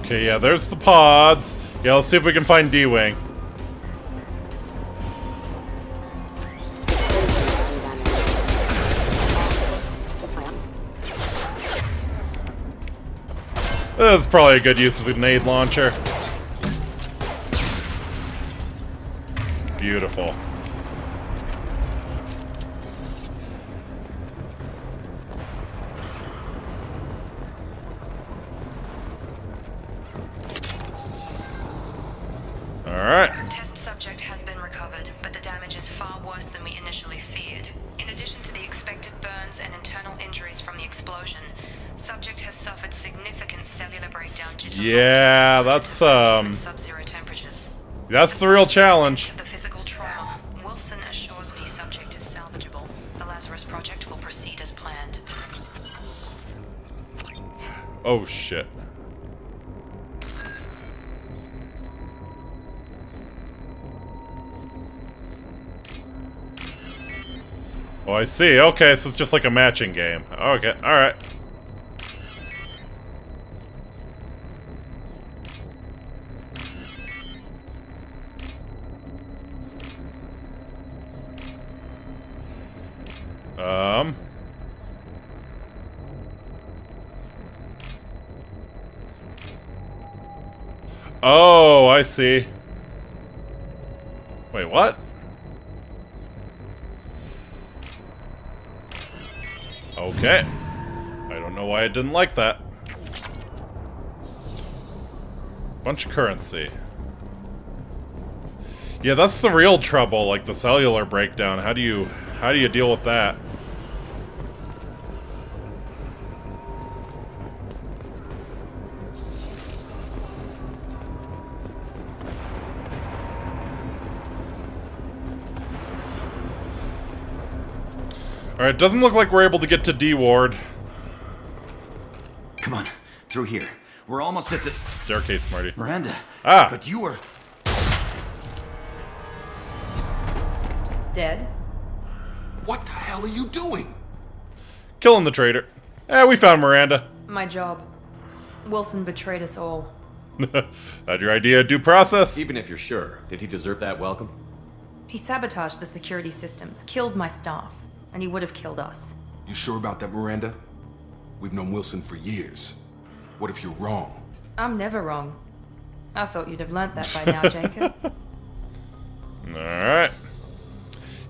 Okay, yeah, there's the pods. Yeah, let's see if we can find D-Wing. This is probably a good use of the grenade launcher. Beautiful. Alright. Test subject has been recovered, but the damage is far worse than we initially feared. In addition to the expected burns and internal injuries from the explosion, subject has suffered significant cellular breakdown due to Yeah, that's sub-zero temperatures. that's the real challenge. The physical trauma. Wilson assures me subject is salvageable. The Lazarus project will proceed as planned. Oh shit. Oh, I see. Okay, so it's just like a matching game. Okay, alright. Oh, I see. Wait, what? Okay. I don't know why I didn't like that. Bunch of currency. Yeah, that's the real trouble, like the cellular breakdown. How do you deal with that? Alright, doesn't look like we're able to get to D Ward. Come on, through here. We're almost at the staircase, Marty. Miranda. Ah! But you were... Dead? What the hell are you doing? Killing the traitor. Eh, we found Miranda. My job. Wilson betrayed us all. That your idea of due process? Even if you're sure, did he deserve that welcome? He sabotaged the security systems, killed my staff, and he would have killed us. You sure about that, Miranda? We've known Wilson for years. What if you're wrong? I'm never wrong. I thought you'd have learnt that by now, Jacob. Alright.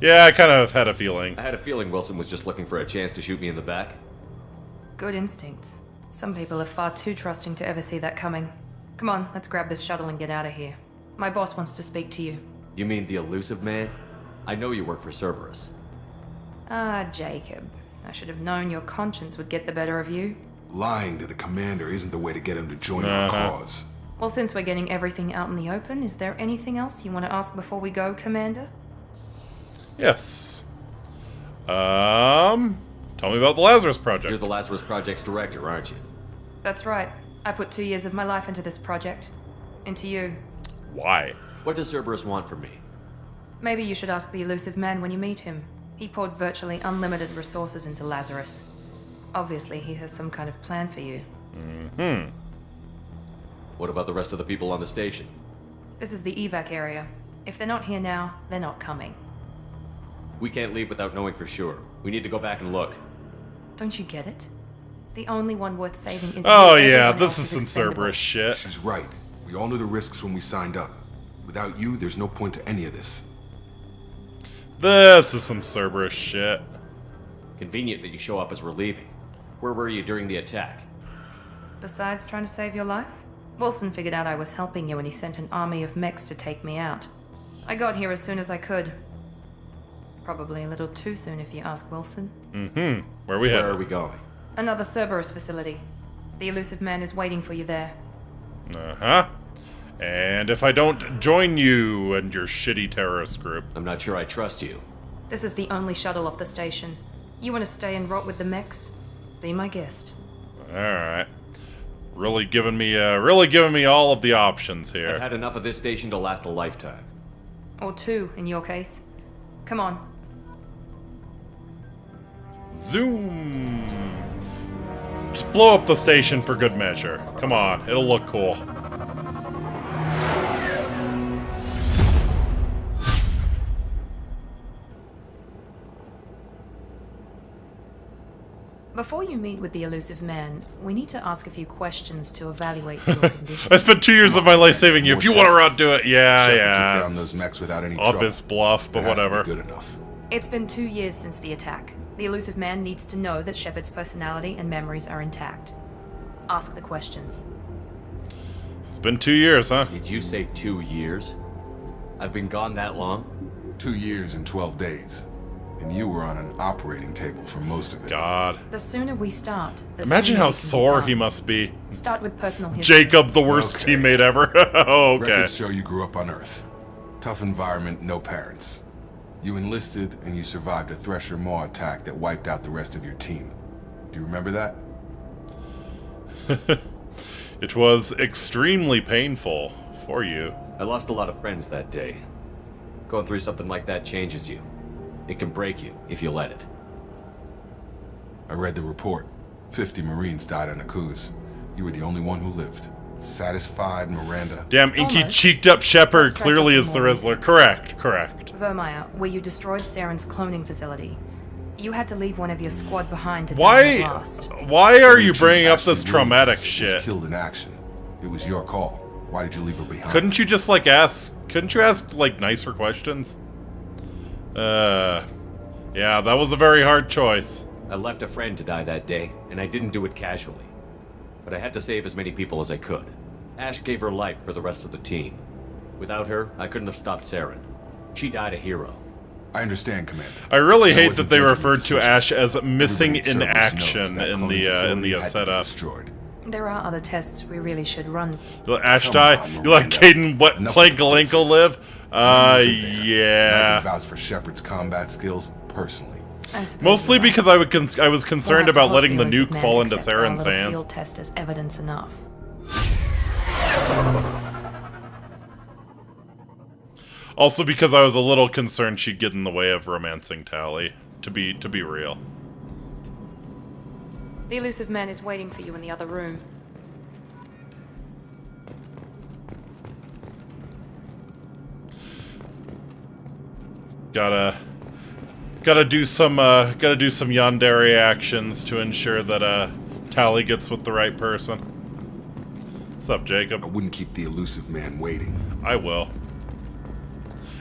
Yeah, I kind of had a feeling. I had a feeling Wilson was just looking for a chance to shoot me in the back. Good instincts. Some people are far too trusting to ever see that coming. Come on, let's grab this shuttle and get out of here. My boss wants to speak to you. You mean the elusive man? I know you work for Cerberus. Ah, Jacob. I should have known your conscience would get the better of you. Lying to the commander isn't the way to get him to join our cause. Well, since we're getting everything out in the open, is there anything else you want to ask before we go, Commander? Yes. Tell me about the Lazarus Project. You're the Lazarus Project's director, aren't you? That's right. I put 2 years of my life into this project. Into you. Why? What does Cerberus want from me? Maybe you should ask the elusive man when you meet him. He poured virtually unlimited resources into Lazarus. Obviously, he has some kind of plan for you. Mm-hmm. What about the rest of the people on the station? This is the evac area. If they're not here now, they're not coming. We can't leave without knowing for sure. We need to go back and look. Don't you get it? The only one worth saving is Oh you. yeah, Everyone this else is some expendable. Cerberus shit. She's right. We all knew the risks when we signed up. Without you, there's no point to any of this. This is some Cerberus shit. Convenient that you show up as we're leaving. Where were you during the attack? Besides trying to save your life, Wilson figured out I was helping you and he sent an army of mechs to take me out. I got here as soon as I could. Probably a little too soon if you ask Wilson. Mm-hmm. Where are we going? Another Cerberus facility. The elusive man is waiting for you there. Uh-huh. And if I don't join you and your shitty terrorist group... I'm not sure I trust you. This is the only shuttle off the station. You want to stay and rot with the mechs? Be my guest. Alright. Really giving me all of the options here. I've had enough of this station to last a lifetime. Or 2, in your case. Come on. Zoom! Just blow up the station for good measure. Come on, it'll look cool. Before you meet with the elusive man, we need to ask a few questions to evaluate your condition. I spent 2 years of my life saving you. If you want to run, do it. Yeah, Shepard yeah. took down those mechs without any Obvious trouble. bluff, but It has to be whatever. good enough. It's been 2 years since the attack. The elusive man needs to know that Shepard's personality and memories are intact. Ask the questions. It's been 2 years, huh? Did you say 2 years? I've been gone that long? 2 years and 12 days. And you were on an operating table for most of it. God. The sooner we start, the Imagine sooner how we can be sore done. he must be. Start with personal history. Jacob, the worst teammate ever. Oh, okay. Records show you grew up on Earth. Tough environment, no parents. You enlisted and you survived a Thresher Maw attack that wiped out the rest of your team. Do you remember that? It was extremely painful for you. I lost a lot of friends that day. Going through something like that changes you. It can break you if you let it. I read the report. 50 Marines died on a cruise. You were the only one who lived. Satisfied, Miranda? Damn, inky Almost. cheeked up Shepard Let's try clearly is something the more Rizzler. Correct, correct. Vermeer, where you destroyed Saren's cloning facility. You had to leave one of your squad behind to die Why in the blast. are you Chief bringing up Ashley this traumatic Williams shit? was killed in action. It was your call. Why did you leave her behind? Couldn't you just couldn't you ask like nicer questions? Yeah, that was a very hard choice. I left a friend to die that day, and I didn't do it casually. But I had to save as many people as I could. Ash gave her life for the rest of the team. Without her, I couldn't have stopped Saren. She died a hero. I understand, Commander. I really That hate wasn't that they judgment referred to decision. Ash as missing Everybody at in Cerberus knows action that in cloning the facility had to be setup. destroyed. There are other tests we really should run. You let Ash Come die? on, You let Miranda. Caden what Enough Plank of Galenko nonsense. live? I can Yeah. vouch for Shepard's combat skills personally. I suppose Mostly you're right. because I was We'll concerned have to about hope letting the elusive nuke man fall into accepts our Saren's little hands. field test as evidence enough. Also because I was a little concerned she'd get in the way of romancing Tally. To be real. The elusive man is waiting for you in the other room. Gotta do some yandere actions to ensure that Tally gets with the right person. What's up, Jacob? I wouldn't keep the elusive man waiting. I will.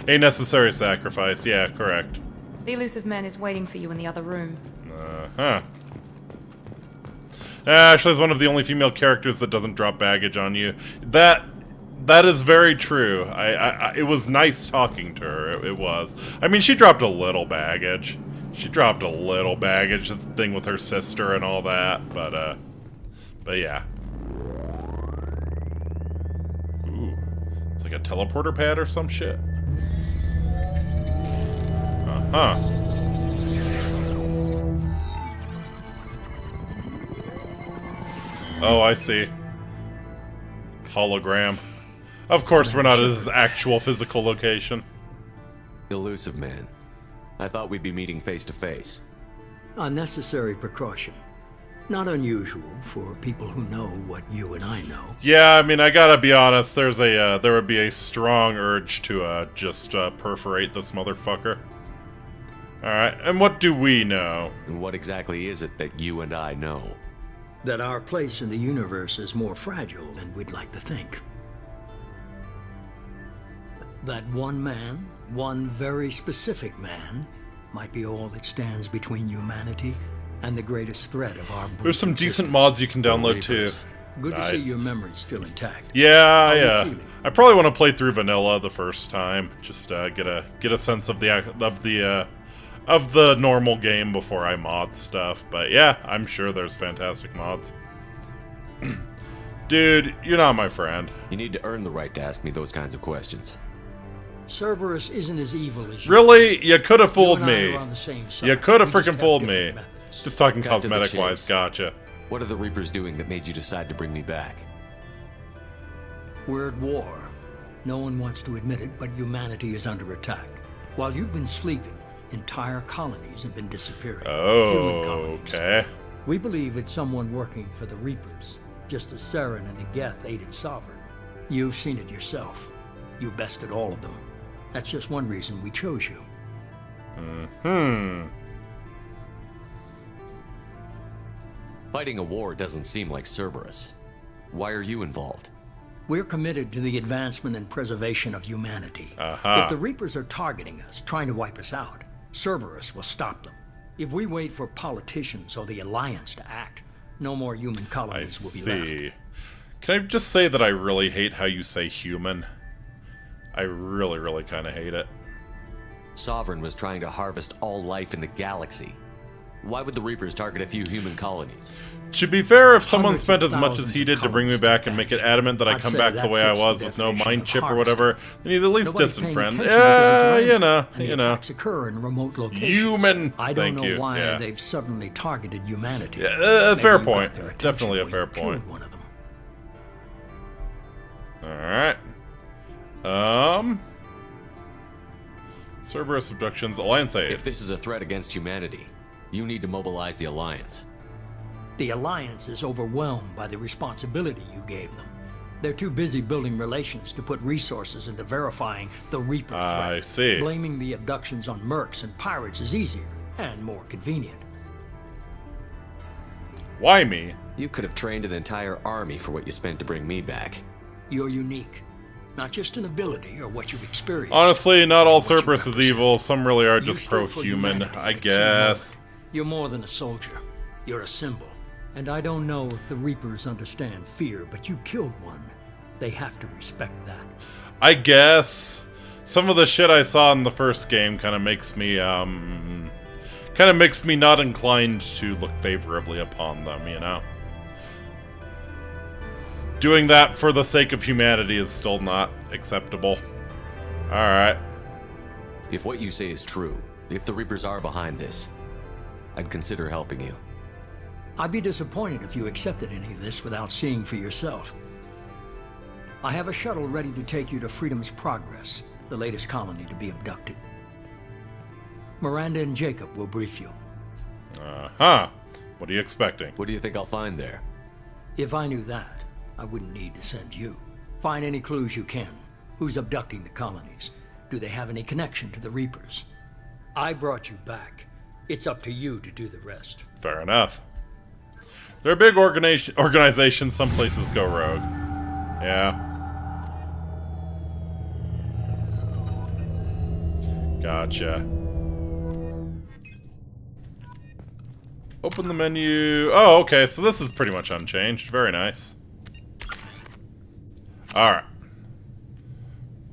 A necessary sacrifice, yeah, correct. The elusive man is waiting for you in the other room. Huh. Ashley is one of the only female characters that doesn't drop baggage on you. That is very true. It was nice talking to her. It was. I mean, she dropped a little baggage. She dropped a little baggage, the thing with her sister and all that, but yeah. Ooh. It's like a teleporter pad or some shit. Uh-huh. Oh, I see. Hologram. Of course, we're not at his actual physical location. Elusive man. I thought we'd be meeting face to face. A necessary precaution. Not unusual for people who know what you and I know. Yeah, I mean, I gotta be honest. There would be a strong urge to just perforate this motherfucker. All right, and what do we know? And what exactly is it that you and I know? That our place in the universe is more fragile than we'd like to think. That one man, one very specific man, might be all that stands between humanity and the greatest threat of our There's some decent mods you can download too. Good to see your memory's still intact. Yeah. I probably want to play through vanilla the first time, just get a sense of the normal game before I mod stuff. But yeah, I'm sure there's fantastic mods. Dude, you're not my friend. You need to earn the right to ask me those kinds of questions. Cerberus isn't as evil as you. Really? You could have fooled me. You could have freaking freaking fooled me. Just talking cosmetic-wise, gotcha. What are the Reapers doing that made you decide to bring me back? We're at war. No one wants to admit it, but humanity is under attack. While you've been sleeping, entire colonies have been disappearing. Oh, okay. We believe it's someone working for the Reapers, just as Saren and the Geth aided Sovereign. You've seen it yourself. You bested all of them. That's just one reason we chose you. Fighting a war doesn't seem like Cerberus. Why are you involved? We're committed to the advancement and preservation of humanity. If the Reapers are targeting us, trying to wipe us out, Cerberus will stop them. If we wait for politicians or the Alliance to act, no more human colonies will be left. Can I just say that I really hate how you say human? I really, really kind of hate it. Sovereign was trying to harvest all life in the galaxy. Why would the Reapers target a few human colonies? To be fair, if someone spent as much as he did to bring me back and make it adamant that I come back the way I was with no mind chip or whatever, then he's at least distant friend. Yeah, you know. Occur in remote locations. Human. I don't know why they've suddenly targeted humanity. Yeah, fair point. Definitely a fair point. One of them. Alright. Cerberus abductions, Alliance aid. If this is a threat against humanity, you need to mobilize the Alliance. The Alliance is overwhelmed by the responsibility you gave them. They're too busy building relations to put resources into verifying the Reaper threat. I see. Blaming the abductions on mercs and pirates is easier and more convenient. Why me? You could have trained an entire army for what you spent to bring me back. You're unique. Not just in ability or what you've experienced. Honestly, not all Cerberus is evil. Some really are just pro-human, I guess. You're more than a soldier. You're a symbol. And I don't know if the Reapers understand fear, but you killed one. They have to respect that. I guess some of the shit I saw in the first game kind of makes me not inclined to look favorably upon them, you know? Doing that for the sake of humanity is still not acceptable. Alright. If what you say is true, if the Reapers are behind this, I'd consider helping you. I'd be disappointed if you accepted any of this without seeing for yourself. I have a shuttle ready to take you to Freedom's Progress, the latest colony to be abducted. Miranda and Jacob will brief you. Uh-huh. What are you expecting? What do you think I'll find there? If I knew that, I wouldn't need to send you. Find any clues you can. Who's abducting the colonies? Do they have any connection to the Reapers? I brought you back. It's up to you to do the rest. Fair enough. They're a big organization. Some places go rogue. Yeah. Gotcha. Open the menu. Oh, okay, so this is pretty much unchanged. Very nice. Alright.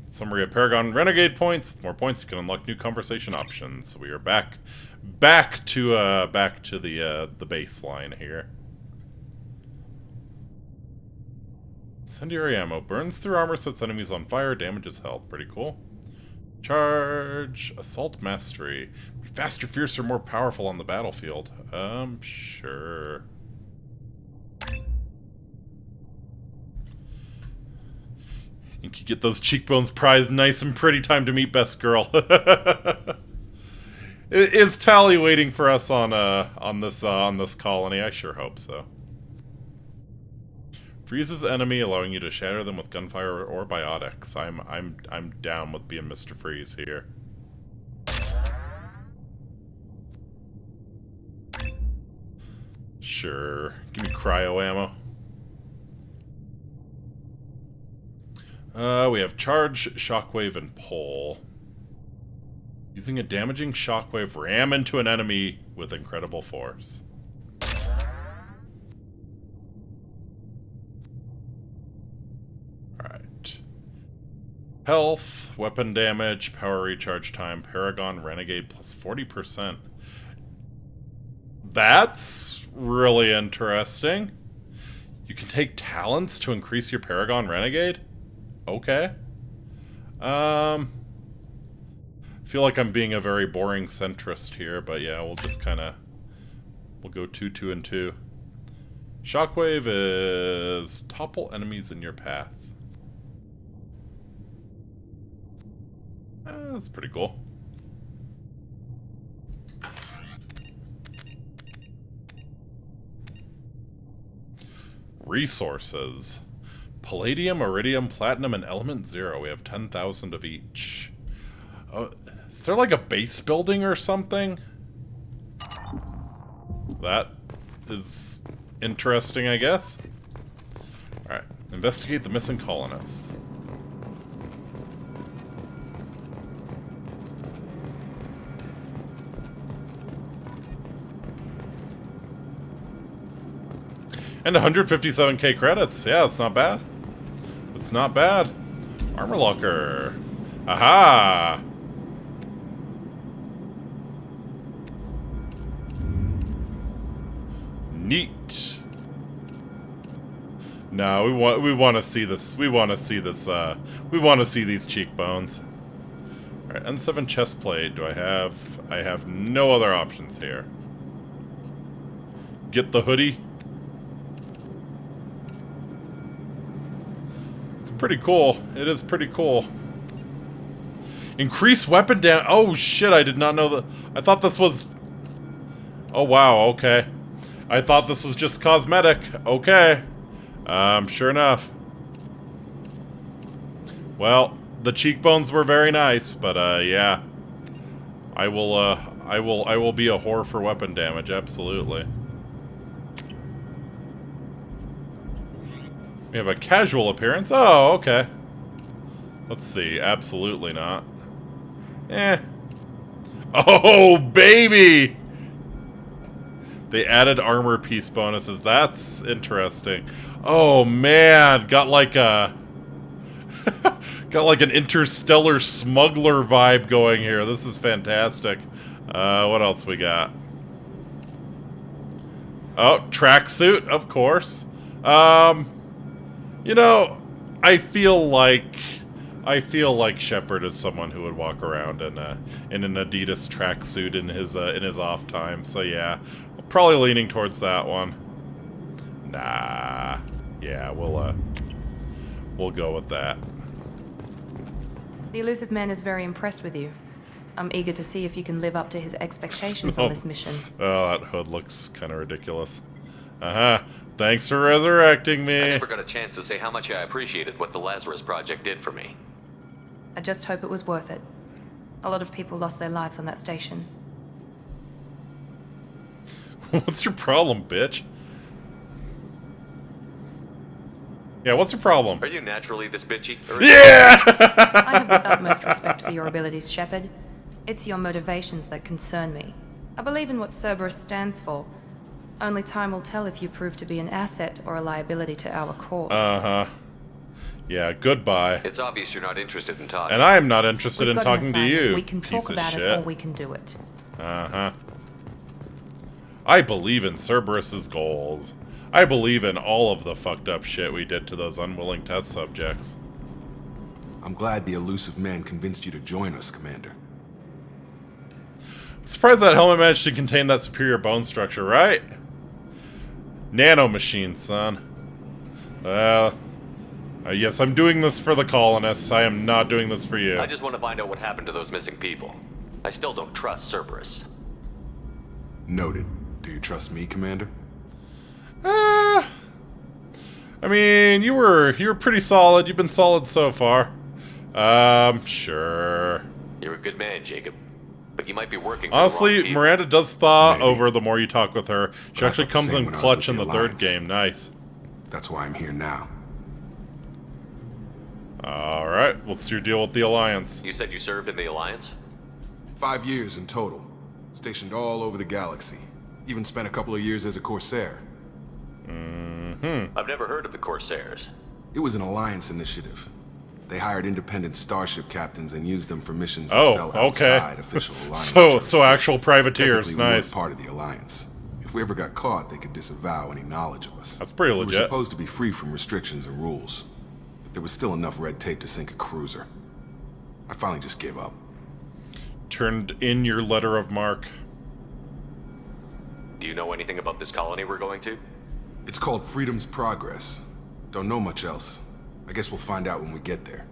Summary of Paragon Renegade points. With more points, you can unlock new conversation options. So we are back to the baseline here. Incendiary ammo. Burns through armor, sets enemies on fire, damages health. Pretty cool. Charge. Assault Mastery. Be faster, fiercer, more powerful on the battlefield. Sure. You can get those cheekbones prized nice and pretty. Time to meet best girl. Is Tally waiting for us on this colony? I sure hope so. Freezes enemy, allowing you to shatter them with gunfire or biotics. I'm down with being Mr. Freeze here. Sure. Give me cryo ammo. We have Charge, Shockwave, and Pull. Using a damaging shockwave, ram into an enemy with incredible force. Alright. Health, weapon damage, power recharge time, Paragon, Renegade, plus 40%. That's really interesting. You can take talents to increase your Paragon Renegade? Okay. Feel like I'm being a very boring centrist here, but yeah, we'll just we'll go 2, 2, and 2. Shockwave is topple enemies in your path. That's pretty cool. Resources. Palladium, iridium, platinum, and element 0. We have 10,000 of each. Is there like a base building or something? That is interesting, I guess. Alright. Investigate the missing colonists. And 157k credits. Yeah, it's not bad. It's not bad. Armor locker. Aha! Neat. No, we want to see this. We want to see this. We want to see these cheekbones. All right, N7 chest plate. Do I have? I have no other options here. Get the hoodie. It's pretty cool. It is pretty cool. Increase weapon damage. Oh shit! I did not know that. I thought this was. Oh wow. Okay. I thought this was just cosmetic. Okay. Sure enough. Well, the cheekbones were very nice, but yeah. I will be a whore for weapon damage, absolutely. We have a casual appearance. Oh, okay. Let's see. Absolutely not. Eh. Oh, baby! They added armor piece bonuses. That's interesting. Oh man, got like a got like an interstellar smuggler vibe going here. This is fantastic. What else we got? Oh, tracksuit, of course. You know, I feel like Shepard is someone who would walk around in an Adidas tracksuit in his off time. So yeah. Probably leaning towards that one. Nah. Yeah, we'll go with that. The elusive man is very impressed with you. I'm eager to see if you can live up to his expectations on this mission. Oh, that hood looks kind of ridiculous. Thanks for resurrecting me. I never got a chance to say how much I appreciated what the Lazarus Project did for me. I just hope it was worth it. A lot of people lost their lives on that station. What's your problem, bitch? Yeah, what's your problem? Are you naturally this bitchy? Yeah! I have the utmost respect for your abilities, Shepard. It's your motivations that concern me. I believe in what Cerberus stands for, Only time will tell if you prove to be an asset or a liability to our cause. Uh-huh. Yeah, goodbye. It's obvious you're not interested in talking. And I am not interested We've in got an talking to assignment. you, We can piece talk of about shit. it or we can do it. Uh-huh. I believe in Cerberus's goals. I believe in all of the fucked up shit we did to those unwilling test subjects. I'm glad the elusive man convinced you to join us, Commander. I'm surprised that helmet managed to contain that superior bone structure, right? Nanomachine, son. Yes, I'm doing this for the colonists. I am not doing this for you. I just want to find out what happened to those missing people. I still don't trust Cerberus. Noted. Do you trust me, Commander? I mean, you were pretty solid. You've been solid so far. Sure. You're a good man, Jacob. But you might be working for Honestly, the wrong people. Miranda does thaw over the more you talk with her. She But I actually thought the comes same in when I was clutch with in the the third Alliance. game. Nice. That's why I'm here now. Alright, what's your deal with the Alliance? You said you served in the Alliance? 5 years in total. Stationed all over the galaxy. Even spent a couple of years as a Corsair. I've never heard of the Corsairs. It was an Alliance initiative. They hired independent starship captains and used them for missions that Oh, fell okay. outside official Alliance So jurisdiction. actual privateers, Technically, we weren't nice. part of the Alliance. If we ever got caught, they could disavow any knowledge of us. That's pretty We were legit. supposed to be free from restrictions and rules. But there was still enough red tape to sink a cruiser. I finally just gave up. Turned in your letter of marque. Do you know anything about this colony we're going to? It's called Freedom's Progress. Don't know much else. I guess we'll find out when we get there.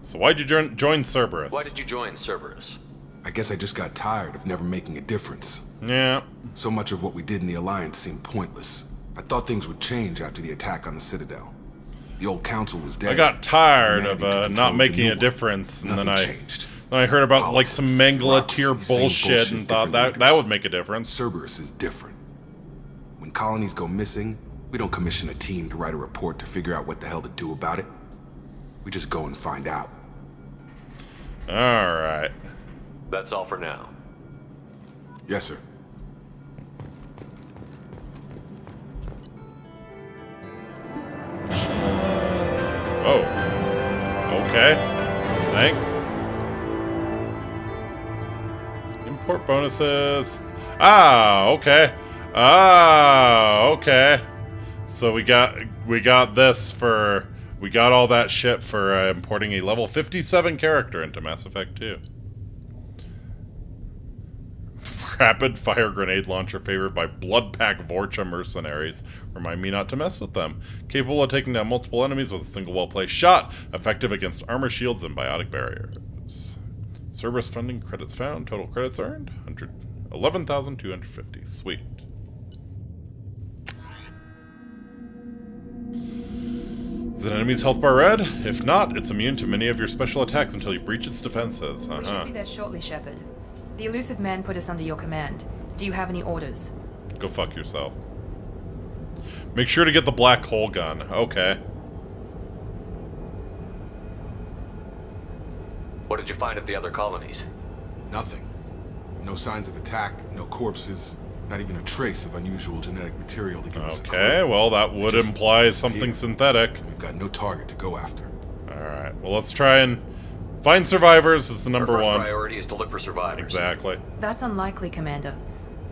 So why'd you join Cerberus? Why did you join Cerberus? I guess I just got tired of never making a difference. Yeah. So much of what we did in the Alliance seemed pointless. I thought things would change after the attack on the Citadel. The old council was dead. I got tired Humanity of took control not of the making new a one. difference, and Nothing then changed. I heard about like Politics, some Mangala tier bureaucracy, same bullshit and thought different that leaders. would make a difference. Cerberus is different. When colonies go missing, we don't commission a team to write a report to figure out what the hell to do about it. We just go and find out. Alright. That's all for now. Yes, sir. Oh. Okay. Thanks. Import bonuses. Ah, okay. Ah, okay. So we got this for... We got all that shit for importing a level 57 character into Mass Effect 2. Rapid fire grenade launcher favored by Bloodpack Vorcha mercenaries. Remind me not to mess with them. Capable of taking down multiple enemies with a single well-placed shot. Effective against armor shields and biotic barriers. Cerberus funding credits found. Total credits earned 11,250. Sweet. Is an enemy's health bar red? If not, it's immune to many of your special attacks until you breach its defenses. We should be there shortly, Shepard. The elusive man put us under your command. Do you have any orders? Go fuck yourself. Make sure to get the black hole gun. Okay. What did you find at the other colonies? Nothing. No signs of attack, no corpses, not even a trace of unusual genetic material to give us a clue. Okay, well that would Just imply disappeared. something synthetic. We've got no target to go after. Alright, well let's try and find survivors is the number Our first one. priority is to look for survivors. Exactly. That's unlikely, Commander.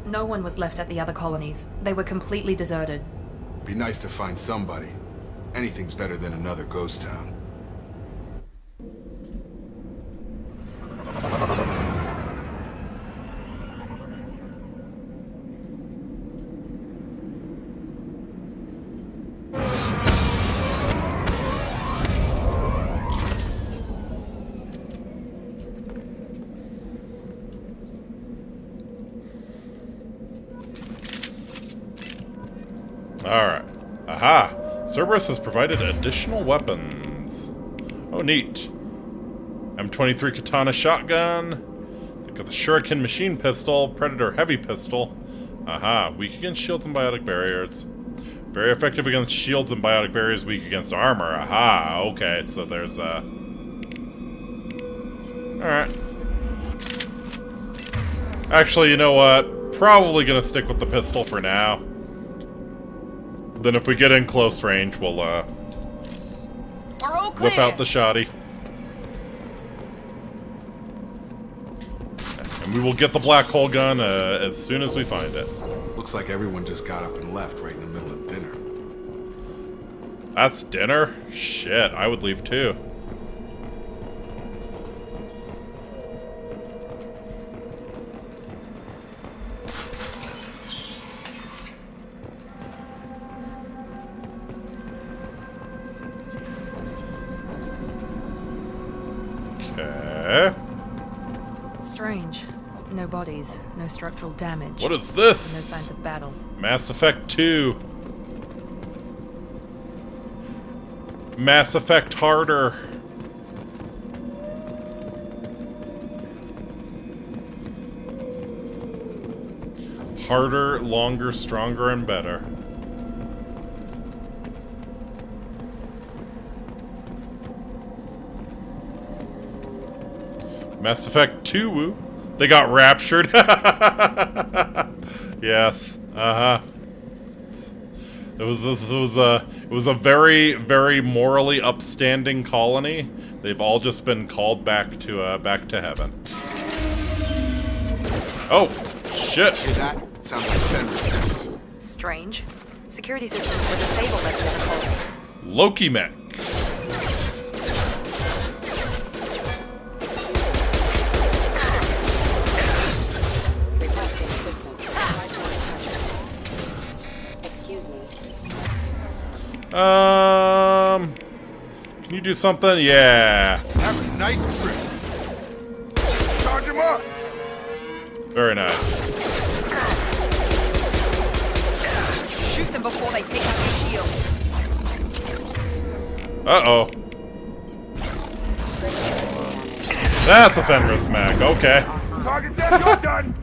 No one was left at the other colonies. They were completely deserted. Be nice to find somebody. Anything's better than another ghost town. Alright. Aha! Cerberus has provided additional weapons. Oh, neat. M23 Katana shotgun. They've got the Shuriken machine pistol, Predator heavy pistol. Aha. Weak against shields and biotic barriers. Very effective against shields and biotic barriers, weak against armor. Aha. Okay, so there's Alright. Actually, you know what? probably gonna stick with the pistol for now. Then if we get in close range, we'll whip out the shotty. And we will get the black hole gun as soon as we find it. Looks like everyone just got up and left right in the middle of dinner. That's dinner? Shit, I would leave too. Okay. Strange. No bodies, no structural damage. What is this? No signs of battle. Mass Effect 2. Mass Effect harder. Harder, longer, stronger, and better. Mass Effect 2, woo. They got raptured. Yes. Uh-huh. It was a very, very morally upstanding colony. They've all just been called back to heaven. Oh, shit. Hear that? Sounds like Fenris. Strange. Security systems were disabled at the other colonies. Loki mech. Can you do something? Yeah. Have a nice trip. Charge him up. Very nice. Shoot them before they take out your shield. Uh-oh. That's a Fenris mech. Okay. Target dead, you're done.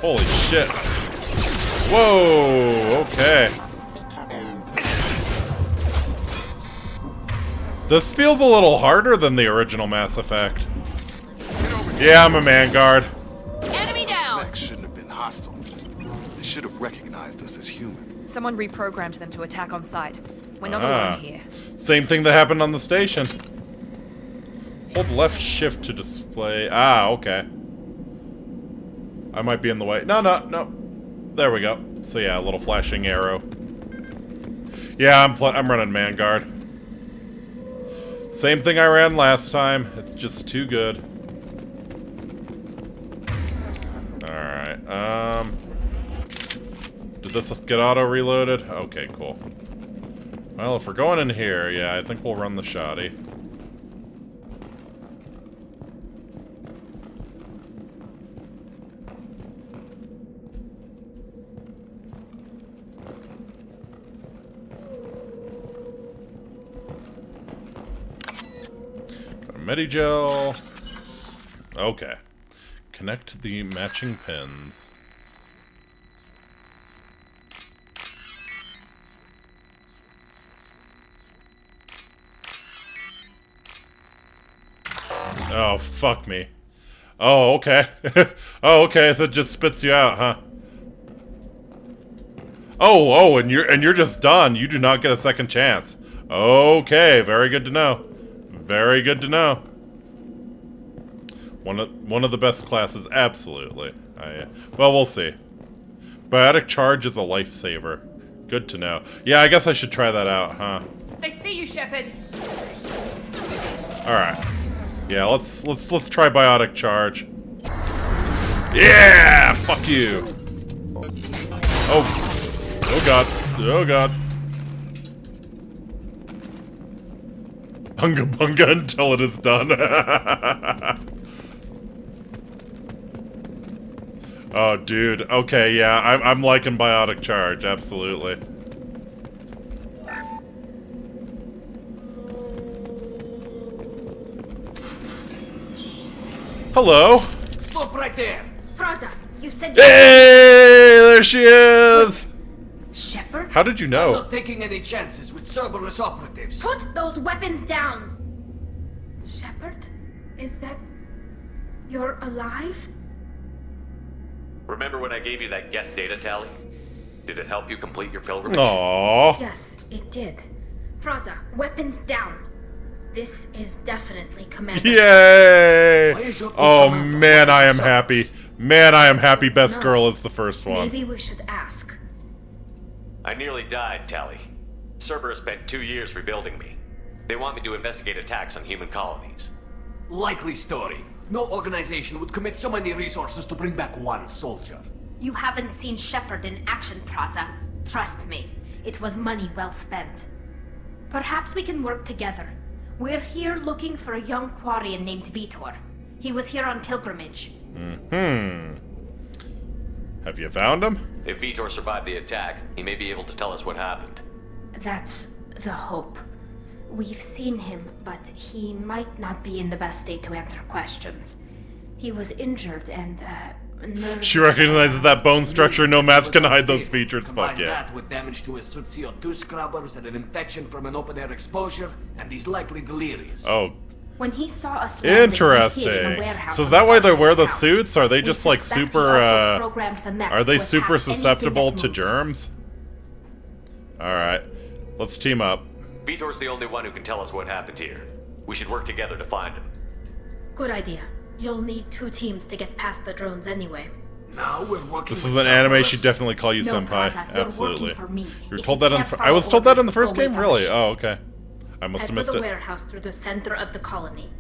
Holy shit. Whoa, okay. This feels a little harder than the original Mass Effect. Yeah, I'm a man guard. Enemy down! Mechs shouldn't have been hostile. They should have recognized us as human. Someone reprogrammed them to attack on sight. We're not alone here. Same thing that happened on the station. Hold left shift to display. Ah, okay. I might be in the way. No. There we go. So yeah, a little flashing arrow. Yeah, I'm running man guard. Same thing I ran last time. It's just too good. Alright, did this get auto-reloaded? Okay, cool. Well, if we're going in here, yeah, I think we'll run the shoddy. Medigel. Okay. Connect the matching pins. Oh, fuck me. Oh, okay. Oh, okay, so it just spits you out, huh? Oh, and you're just done. You do not get a second chance. Okay, very good to know. Very good to know. One of the best classes, absolutely. Well, we'll see. Biotic charge is a lifesaver. Good to know. Yeah, I guess I should try that out, huh? They see you, Shepard. All right. Yeah, let's try biotic charge. Yeah, fuck you. Oh god. Oh god. Bunga bunga until it is done. Oh, dude. Okay, yeah, I'm liking biotic charge, absolutely. Hello. Stop right there. Fraza, you said. Hey, there she is. Shepard? How did you know? I'm not taking any chances with Cerberus operatives. Put those weapons down. Shepard, Is that... You're alive? Remember when I gave you that get data tally? Did it help you complete your pilgrimage? Aww. Yes, it did. Praza, weapons down. This is definitely Commander. Yay! Oh man, I am happy. Man, I am happy Best Girl is the first one. Maybe we should ask. I nearly died, Tally. Cerberus spent 2 years rebuilding me. They want me to investigate attacks on human colonies. Likely story. No organization would commit so many resources to bring back one soldier. You haven't seen Shepard in action, Praza. Trust me, it was money well spent. Perhaps we can work together. We're here looking for a young Quarian named Vitor. He was here on pilgrimage. Have you found him? If Vitor survived the attack, he may be able to tell us what happened. That's the hope. We've seen him, but he might not be in the best state to answer questions. He was injured and, nervous. She recognizes that bone structure. Nomads can hide those features. Fuck yeah. That with damage to his suit CO2 scrubbers and an infection from an open-air exposure, and he's likely delirious. Oh. When he saw us interesting. So is that why they wear the suits? Are they just like super, are they super susceptible to germs? Alright. Let's team up. Vitor's the only one who can tell us what happened here. We should work together to find him. Good idea. You'll need 2 teams to get past the drones anyway. Now we're working. This is an anime she'd definitely call you senpai. Absolutely. You were told that I was told that in the first game? Really? Oh, okay. I must have missed it. Head for the warehouse through the center of the colony.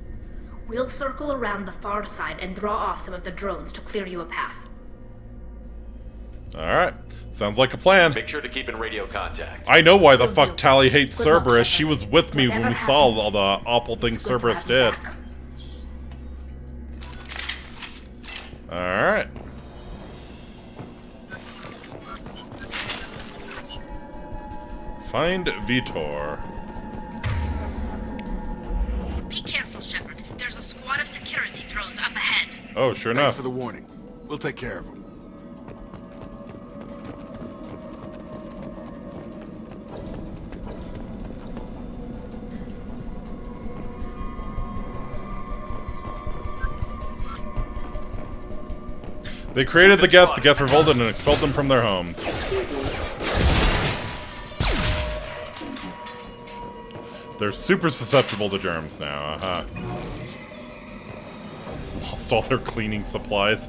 We'll circle around the far side and draw off some of the drones to clear you a path. Alright. Sounds like a plan. Make sure to keep in radio contact. I know why the fuck Tally hates Cerberus. She was with me when we saw all the awful things Cerberus did. Alright. Find Vitor. Be careful, Shepard. There's a squad of security drones up ahead. Oh, sure enough. Thanks for the warning. We'll take care of them. They created the Geth revolted and expelled them from their homes. They're super susceptible to germs now, Lost all their cleaning supplies.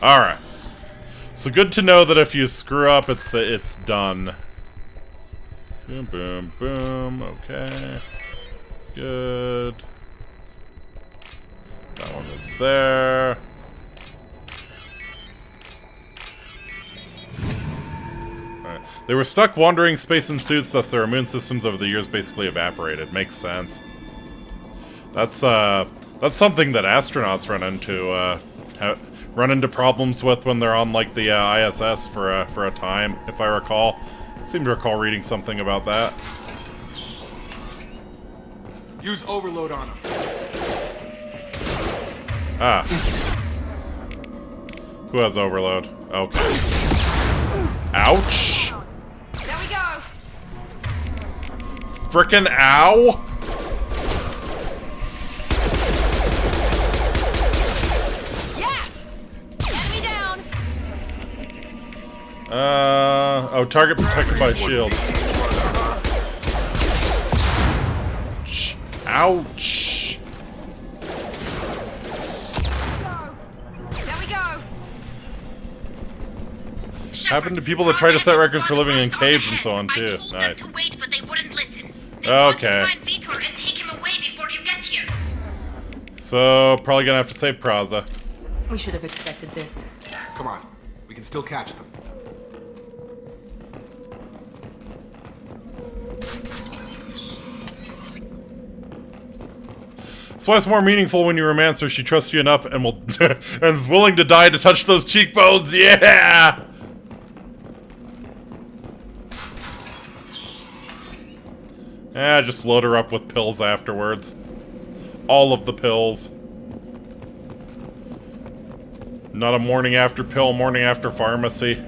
Alright. So good to know that if you screw up, it's done. Boom, boom, boom. Okay. Good. That one is there. They were stuck wandering space in suits, thus their immune systems over the years basically evaporated. Makes sense. That's something that astronauts run into problems with when they're on like the ISS for a time, if I recall. I seem to recall reading something about that. Use overload on him. Ah. Who has overload? Okay. Ouch! There we go! Frickin' ow! Yes! Enemy down! Oh, target protected by shield. Ouch! There we go! Happened to people that try to set records for living in caves and so on too. Nice. To wait, but they wouldn't listen. They okay. want to find Vitor and take him away before you get here. So probably gonna have to save Praza. We should have expected this. Come on, we can still catch them. That's why it's more meaningful when you romance her. She trusts you enough and will and is willing to die to touch those cheekbones. Yeah. Yeah, just load her up with pills afterwards. All of the pills. Not a morning after pill, morning after pharmacy.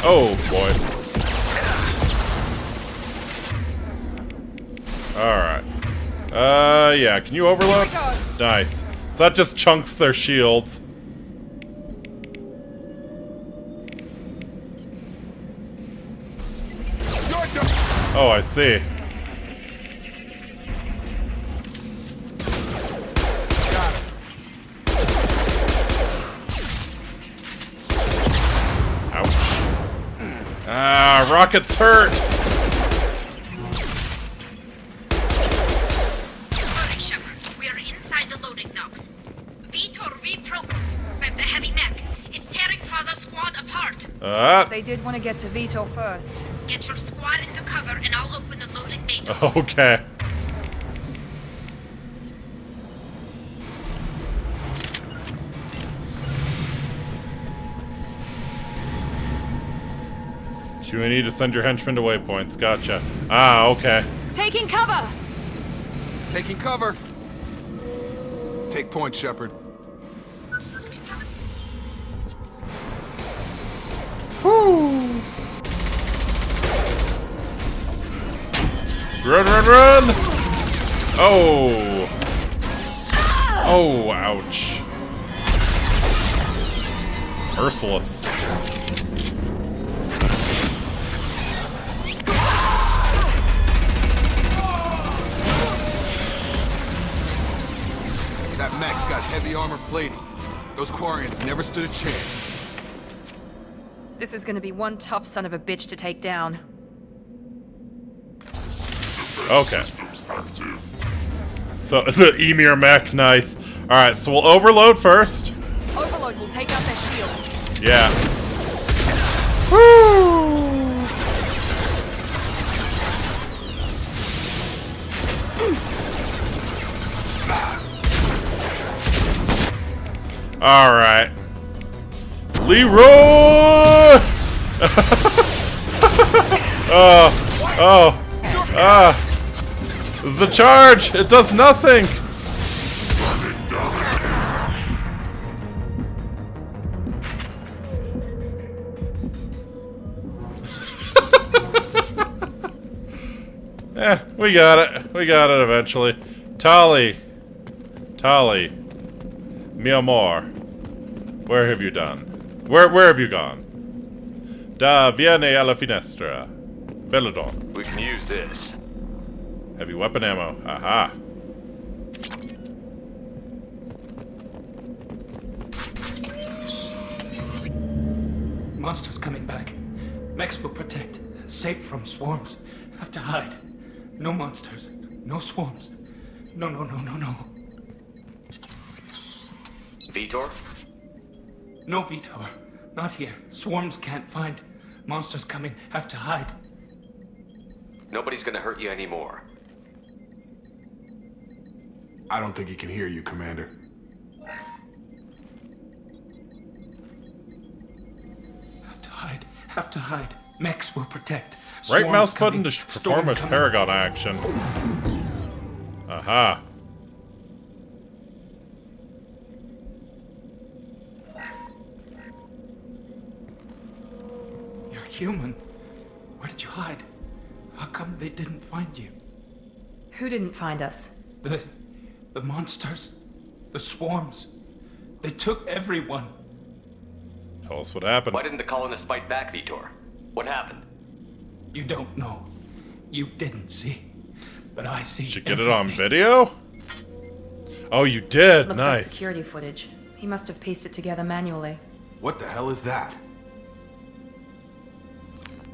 Oh boy. Alright. Yeah, can you overload? Nice. So that just chunks their shields. Oh, I see. Ouch. Ah, rockets hurt! Alright, Shepard. We are inside the loading docks. Vitor reprogrammed. Grab the heavy mech. It's tearing Praza's squad apart. They did want to get to Vitor first. Get your squad into cover and I'll open the loading bay door. Okay. You may need to send your henchmen to waypoints. Gotcha. Ah, okay. Taking cover! Taking cover. Take point, Shepard. Woo! Run, run, run! Oh! Oh, ouch. Merciless. That mech's got heavy armor plating. Those Quarians never stood a chance. This is gonna be one tough son of a bitch to take down. Okay. So, the Emir mech, nice. Alright, so we'll overload first. Overload will take out their shields. Yeah. Woo! Alright. Llerose! This is a charge! It does nothing! We got it. We got it eventually. Tali. Mi amor. Where have you done? Where have you gone? Da viene alla finestra. Belladon. We can use this. Heavy weapon ammo. Aha. Monsters coming back. Mechs will protect. Safe from swarms. Have to hide. No monsters. No swarms. No. Vitor? No, Vitor. Not here. Swarms can't find. Monsters coming. Have to hide. Nobody's gonna hurt you anymore. I don't think he can hear you, Commander. Have to hide. Mechs will protect. Right mouse button to perform a Paragon action. Aha. You're human. Where did you hide? How come they didn't find you? Who didn't find us? The monsters. The swarms. They took everyone. Tell us what happened. Why didn't the colonists fight back, Vitor? What happened? You don't know. You didn't see. But I see. Did you get it on video? Oh, you did. Looks nice. like security footage. He must have pieced it together manually. What the hell is that?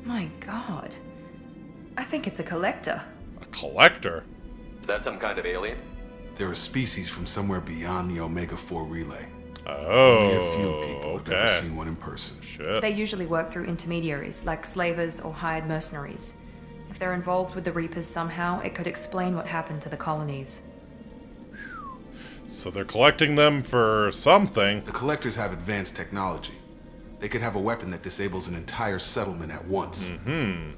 My god. I think it's a collector. A collector? Is that some kind of alien? They're a species from somewhere beyond the Omega-4 relay. Oh, only a few people have ever seen one in person. Shit. They usually work through intermediaries, like slavers or hired mercenaries. If they're involved with the Reapers somehow, it could explain what happened to the colonies. So they're collecting them for something. The collectors have advanced technology. They could have a weapon that disables an entire settlement at once. Mm-hmm.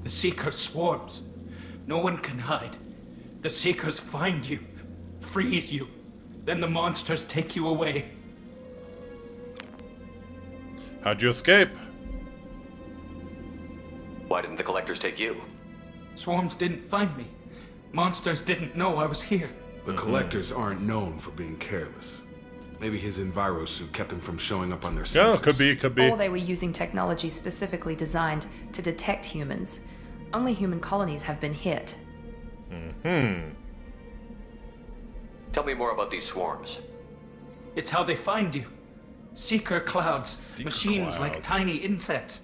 The Seeker swarms. No one can hide. The Seekers find you, freeze you, then the monsters take you away. How'd you escape? Why didn't the collectors take you? Swarms didn't find me. Monsters didn't know I was here. The collectors aren't known for being careless. Maybe his enviro suit kept him from showing up on their sensors. Yeah, could be. Or they were using technology specifically designed to detect humans. Only human colonies have been hit. Tell me more about these swarms. It's how they find you. Seeker clouds. Machines like tiny insects.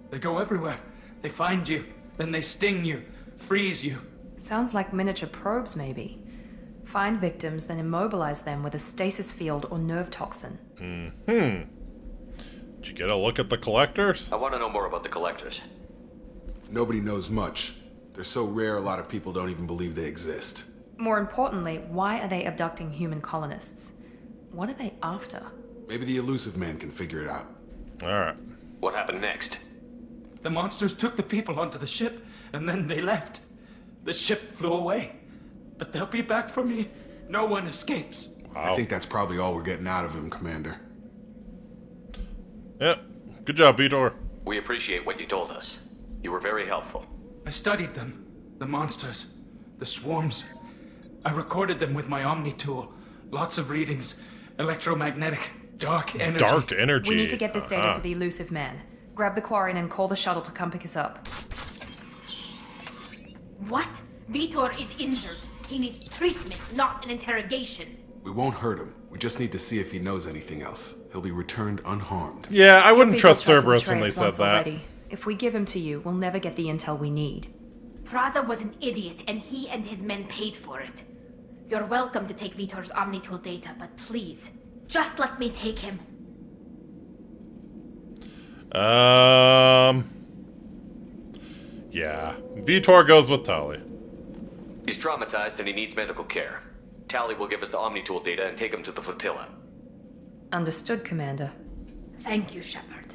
They go everywhere. They find you. Then they sting you. Freeze you. Sounds like miniature probes, maybe. Find victims, then immobilize them with a stasis field or nerve toxin. Did you get a look at the collectors? I want to know more about the collectors. Nobody knows much. They're so rare, a lot of people don't even believe they exist. More importantly, why are they abducting human colonists? What are they after? Maybe the elusive man can figure it out. Alright. What happened next? The monsters took the people onto the ship, and then they left. The ship flew away. But they'll be back for me. No one escapes. Wow. I think that's probably all we're getting out of him, Commander. Yep. Good job, Vitor. We appreciate what you told us. You were very helpful. I studied them. The monsters. The swarms. I recorded them with my Omni tool. Lots of readings. Electromagnetic. Dark energy. Dark energy. We need to get this data to the elusive man. Grab the Quarian and call the shuttle to come pick us up. What? Vitor is injured. He needs treatment, not an interrogation. We won't hurt him. We just need to see if he knows anything else. He'll be returned unharmed. Yeah, I wouldn't trust Cerberus when they said that. Already. If we give him to you, we'll never get the intel we need. Praza was an idiot, and he and his men paid for it. You're welcome to take Vitor's Omnitool data, but please, just let me take him. Yeah. Vitor goes with Tali. He's traumatized and he needs medical care. Tali will give us the Omnitool data and take him to the flotilla. Understood, Commander. Thank you, Shepard.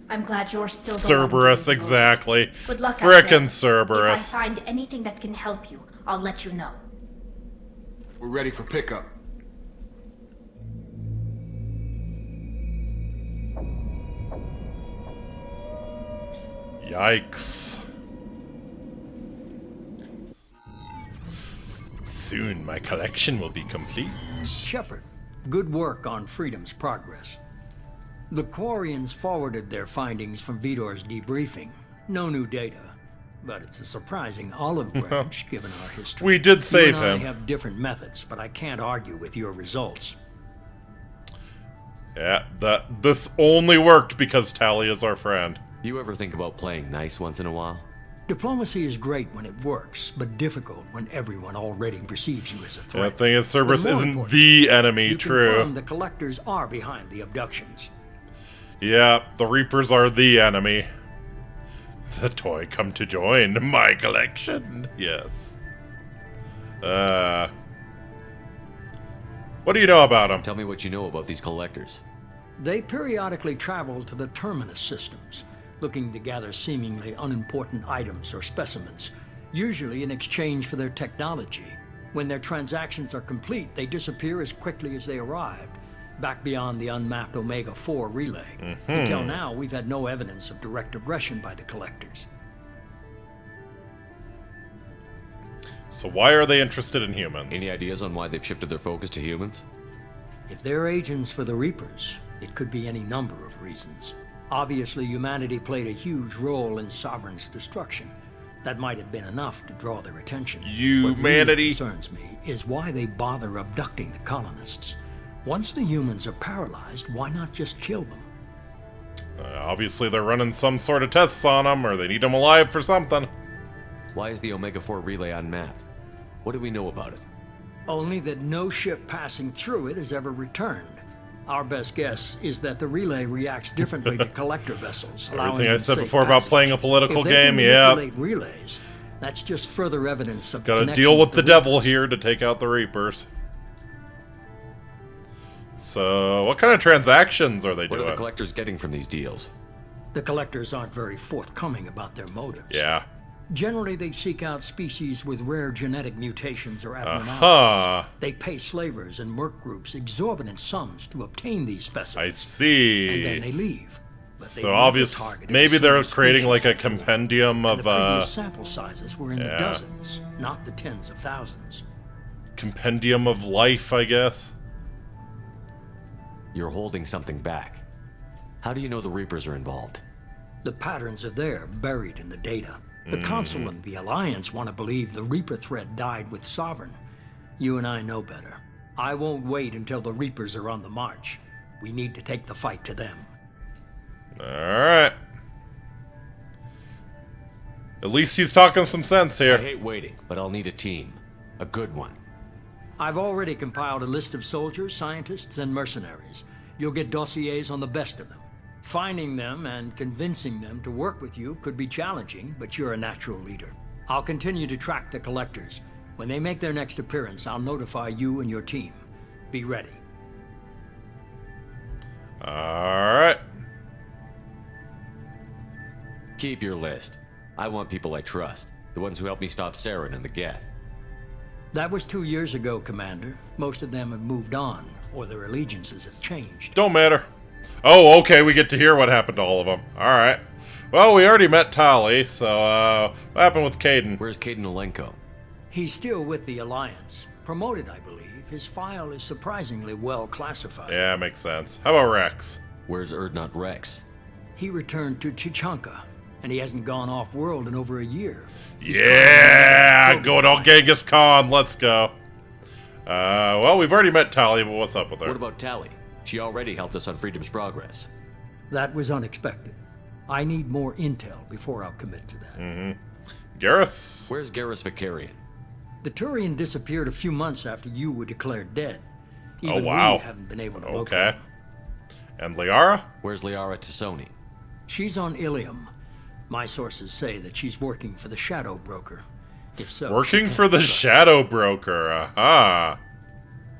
I'm glad you're still Cerberus, exactly. Good luck Frickin' Cerberus. If I find anything that can help you, I'll let you know. We're ready for pickup. Yikes. Soon my collection will be complete. Shepard, good work on Freedom's progress. The Quarians forwarded their findings from Vitor's debriefing. No new data, but it's a surprising olive branch given our history. We did save you and him. I have different methods, but I can't argue with your results. Yeah, this only worked because Tali is our friend. You ever think about playing nice once in a while? Diplomacy is great when it works, but difficult when everyone already perceives you as a threat. The thing is, Cerberus isn't the enemy, you true. confirm the collectors are behind the abductions. Yeah, the Reapers are the enemy. The toy come to join my collection. Yes. What do you know about them? Tell me what you know about these collectors. They periodically travel to the Terminus systems, looking to gather seemingly unimportant items or specimens, usually in exchange for their technology. When their transactions are complete, they disappear as quickly as they arrived, back beyond the unmapped Omega-4 relay. Until now, we've had no evidence of direct aggression by the collectors. So why are they interested in humans? Any ideas on why they've shifted their focus to humans? If they're agents for the Reapers, it could be any number of reasons. Obviously, humanity played a huge role in Sovereign's destruction. That might have been enough to draw their attention. Humanity? What really concerns me is why they bother abducting the colonists. Once the humans are paralyzed, why not just kill them? Obviously they're running some sort of tests on them, or they need them alive for something. Why is the Omega-4 relay unmapped? What do we know about it? Only that no ship passing through it has ever returned. Our best guess is that the relay reacts differently to collector vessels. Everything I said before about playing a political game, yeah. Relays, that's just further evidence of gotta deal with the devil here to take out the Reapers. So, what kind of transactions are they doing? What are the collectors getting from these deals? The collectors aren't very forthcoming about their motives. Yeah. Generally, they seek out species with rare genetic mutations or abnormalities. They pay slavers and merc groups exorbitant sums to obtain these specimens. I see. And then they leave. So obvious, maybe they're creating like a compendium of sample sizes were in the dozens, not the tens of thousands. Compendium of life, I guess. You're holding something back. How do you know the Reapers are involved? The patterns are there, buried in the data. The Council and the Alliance want to believe the Reaper threat died with Sovereign. You and I know better. I won't wait until the Reapers are on the march. We need to take the fight to them. Alright. At least he's talking some sense here. I hate waiting, but I'll need a team. A good one. I've already compiled a list of soldiers, scientists, and mercenaries. You'll get dossiers on the best of them. Finding them and convincing them to work with you could be challenging, but you're a natural leader. I'll continue to track the collectors. When they make their next appearance, I'll notify you and your team. Be ready. Alright. Keep your list. I want people I trust. The ones who helped me stop Saren and the Geth. That was 2 years ago, Commander. Most of them have moved on, or their allegiances have changed. Don't matter. Oh, okay, we get to hear what happened to all of them. Alright. Well, we already met Tali, so, what happened with Caden? Where's Caden Olenko? He's still with the Alliance. Promoted, I believe. His file is surprisingly well classified. Yeah, makes sense. How about Rex? Where's Erdnot Rex? He returned to Chichanka, and he hasn't gone off-world in over a year. Yeah! Going on Genghis Khan, let's go. Well, we've already met Tali, but what's up with her? What about Tali? She already helped us on Freedom's Progress. That was unexpected. I need more intel before I'll commit to that. Garrus? Where's Garrus Vicarian? The Turian disappeared a few months after you were declared dead. Even we haven't been able to locate him. And Liara? Where's Liara Tassoni? She's on Ilium. My sources say that she's working for the Shadow Broker. If so, working for the Shadow Broker, aha.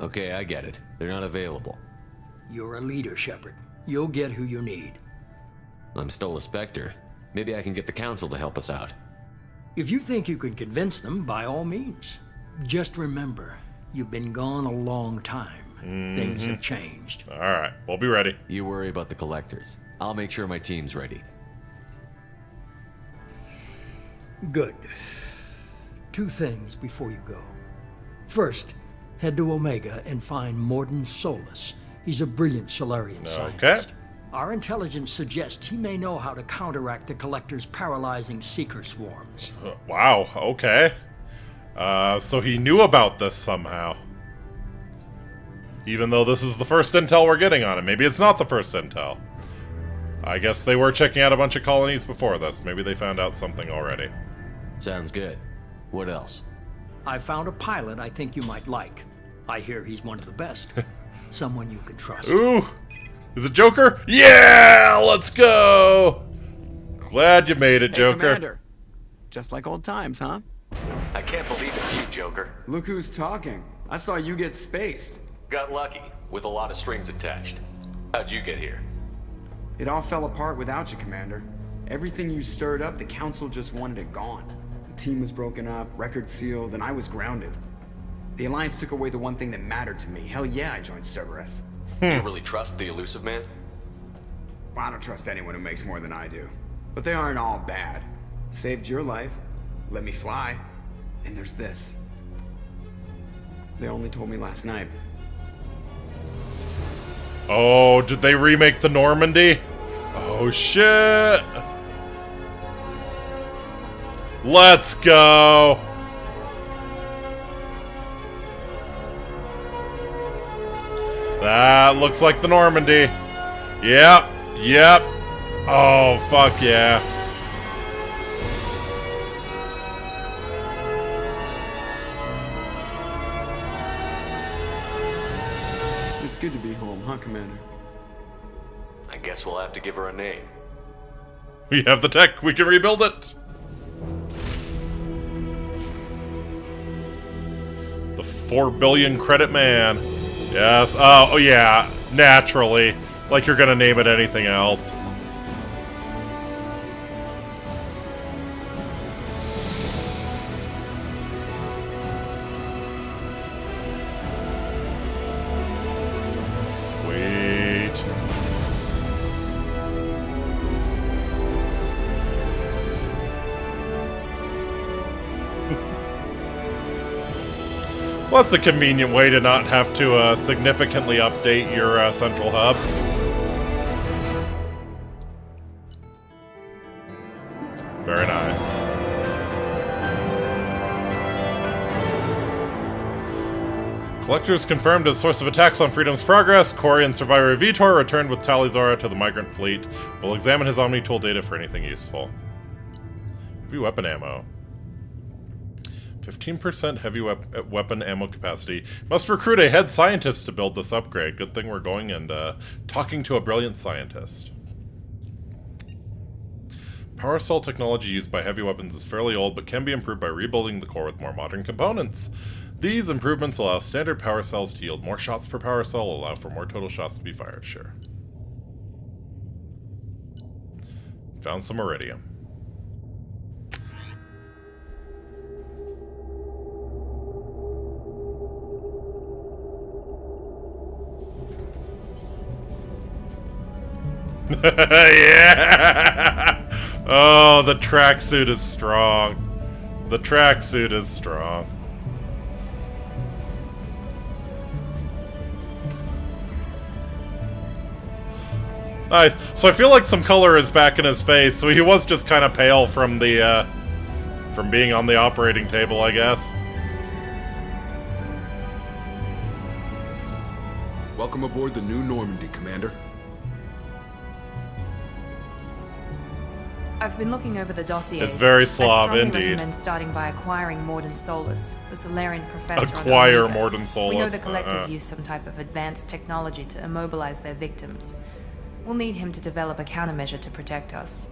Okay, I get it. They're not available. You're a leader, Shepard. You'll get who you need. I'm still a Spectre. Maybe I can get the Council to help us out. If you think you can convince them, by all means. Just remember, you've been gone a long time. Things have changed. Alright, we'll be ready. You worry about the collectors. I'll make sure my team's ready. Good. 2 things before you go. First, head to Omega and find Morden Solus. He's a brilliant Solarian scientist. Our intelligence suggests he may know how to counteract the Collector's paralyzing Seeker swarms. Wow, okay. So he knew about this somehow. Even though this is the first intel we're getting on it. Maybe it's not the first intel. I guess they were checking out a bunch of colonies before this. Maybe they found out something already. Sounds good. What else? I found a pilot I think you might like. I hear he's one of the best. Someone you can trust. Ooh! Is it Joker? Yeah! Let's go! Glad you made it, Joker. Hey, Commander. Just like old times, huh? I can't believe it's you, Joker. Look who's talking. I saw you get spaced. Got lucky, with a lot of strings attached. How'd you get here? It all fell apart without you, Commander. Everything you stirred up, the Council just wanted it gone. The team was broken up, record sealed, and I was grounded. The Alliance took away the one thing that mattered to me. Hell yeah, I joined Cerberus. You really trust the Elusive Man? Well, I don't trust anyone who makes more than I do. But they aren't all bad. Saved your life, let me fly, and there's this. They only told me last night. Oh, did they remake the Normandy? Oh, shit! Let's go! That looks like the Normandy. Yep, yep. Oh, fuck yeah. It's good to be home, huh, Commander? I guess we'll have to give her a name. We have the tech. We can rebuild it. The 4 billion credit man. Yes. Oh, yeah. Naturally. Like you're gonna name it anything else. Sweet. Well, that's a convenient way to not have to significantly update your central hub. Very nice. Collectors confirmed as source of attacks on Freedom's Progress. Quarian survivor Vitor returned with Talizora to the migrant fleet. We'll examine his Omni Tool data for anything useful. Heavy weapon ammo. 15% heavy weapon ammo capacity. Must recruit a head scientist to build this upgrade. Good thing we're going and talking to a brilliant scientist. Power cell technology used by heavy weapons is fairly old, but can be improved by rebuilding the core with more modern components. These improvements allow standard power cells to yield more shots per power cell, allow for more total shots to be fired, sure. Found some iridium. Yeah! Oh, the tracksuit is strong. The tracksuit is strong. Nice. So I feel like some color is back in his face, so he was just kind of pale from the, from being on the operating table, I guess. Welcome aboard the New Normandy, Commander. I've been looking over the dossiers. It's very Slav, I'd strongly indeed. recommend starting by acquiring Morden Solus, the Solarian professor. Acquire on Morden Solus. We know the collectors use some type of advanced technology to immobilize their victims. We'll need him to develop a countermeasure to protect us.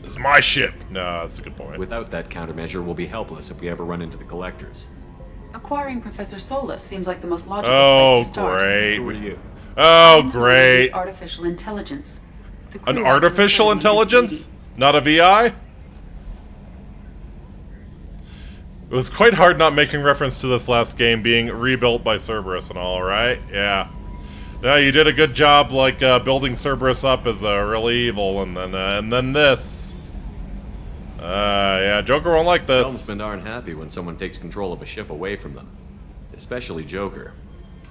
This is my ship. No, that's a good point. Without that countermeasure, we'll be helpless if we ever run into the collectors. Acquiring Professor Solus seems like the most logical place to start. Great. Who are you? Oh, great. Artificial intelligence. An artificial intelligence? Not a VI? It was quite hard not making reference to this last game being rebuilt by Cerberus and all, right? Yeah. No, you did a good job, like, building Cerberus up as really evil, and then this. Yeah, Joker won't like this. Helmsmen aren't happy when someone takes control of a ship away from them. Especially Joker.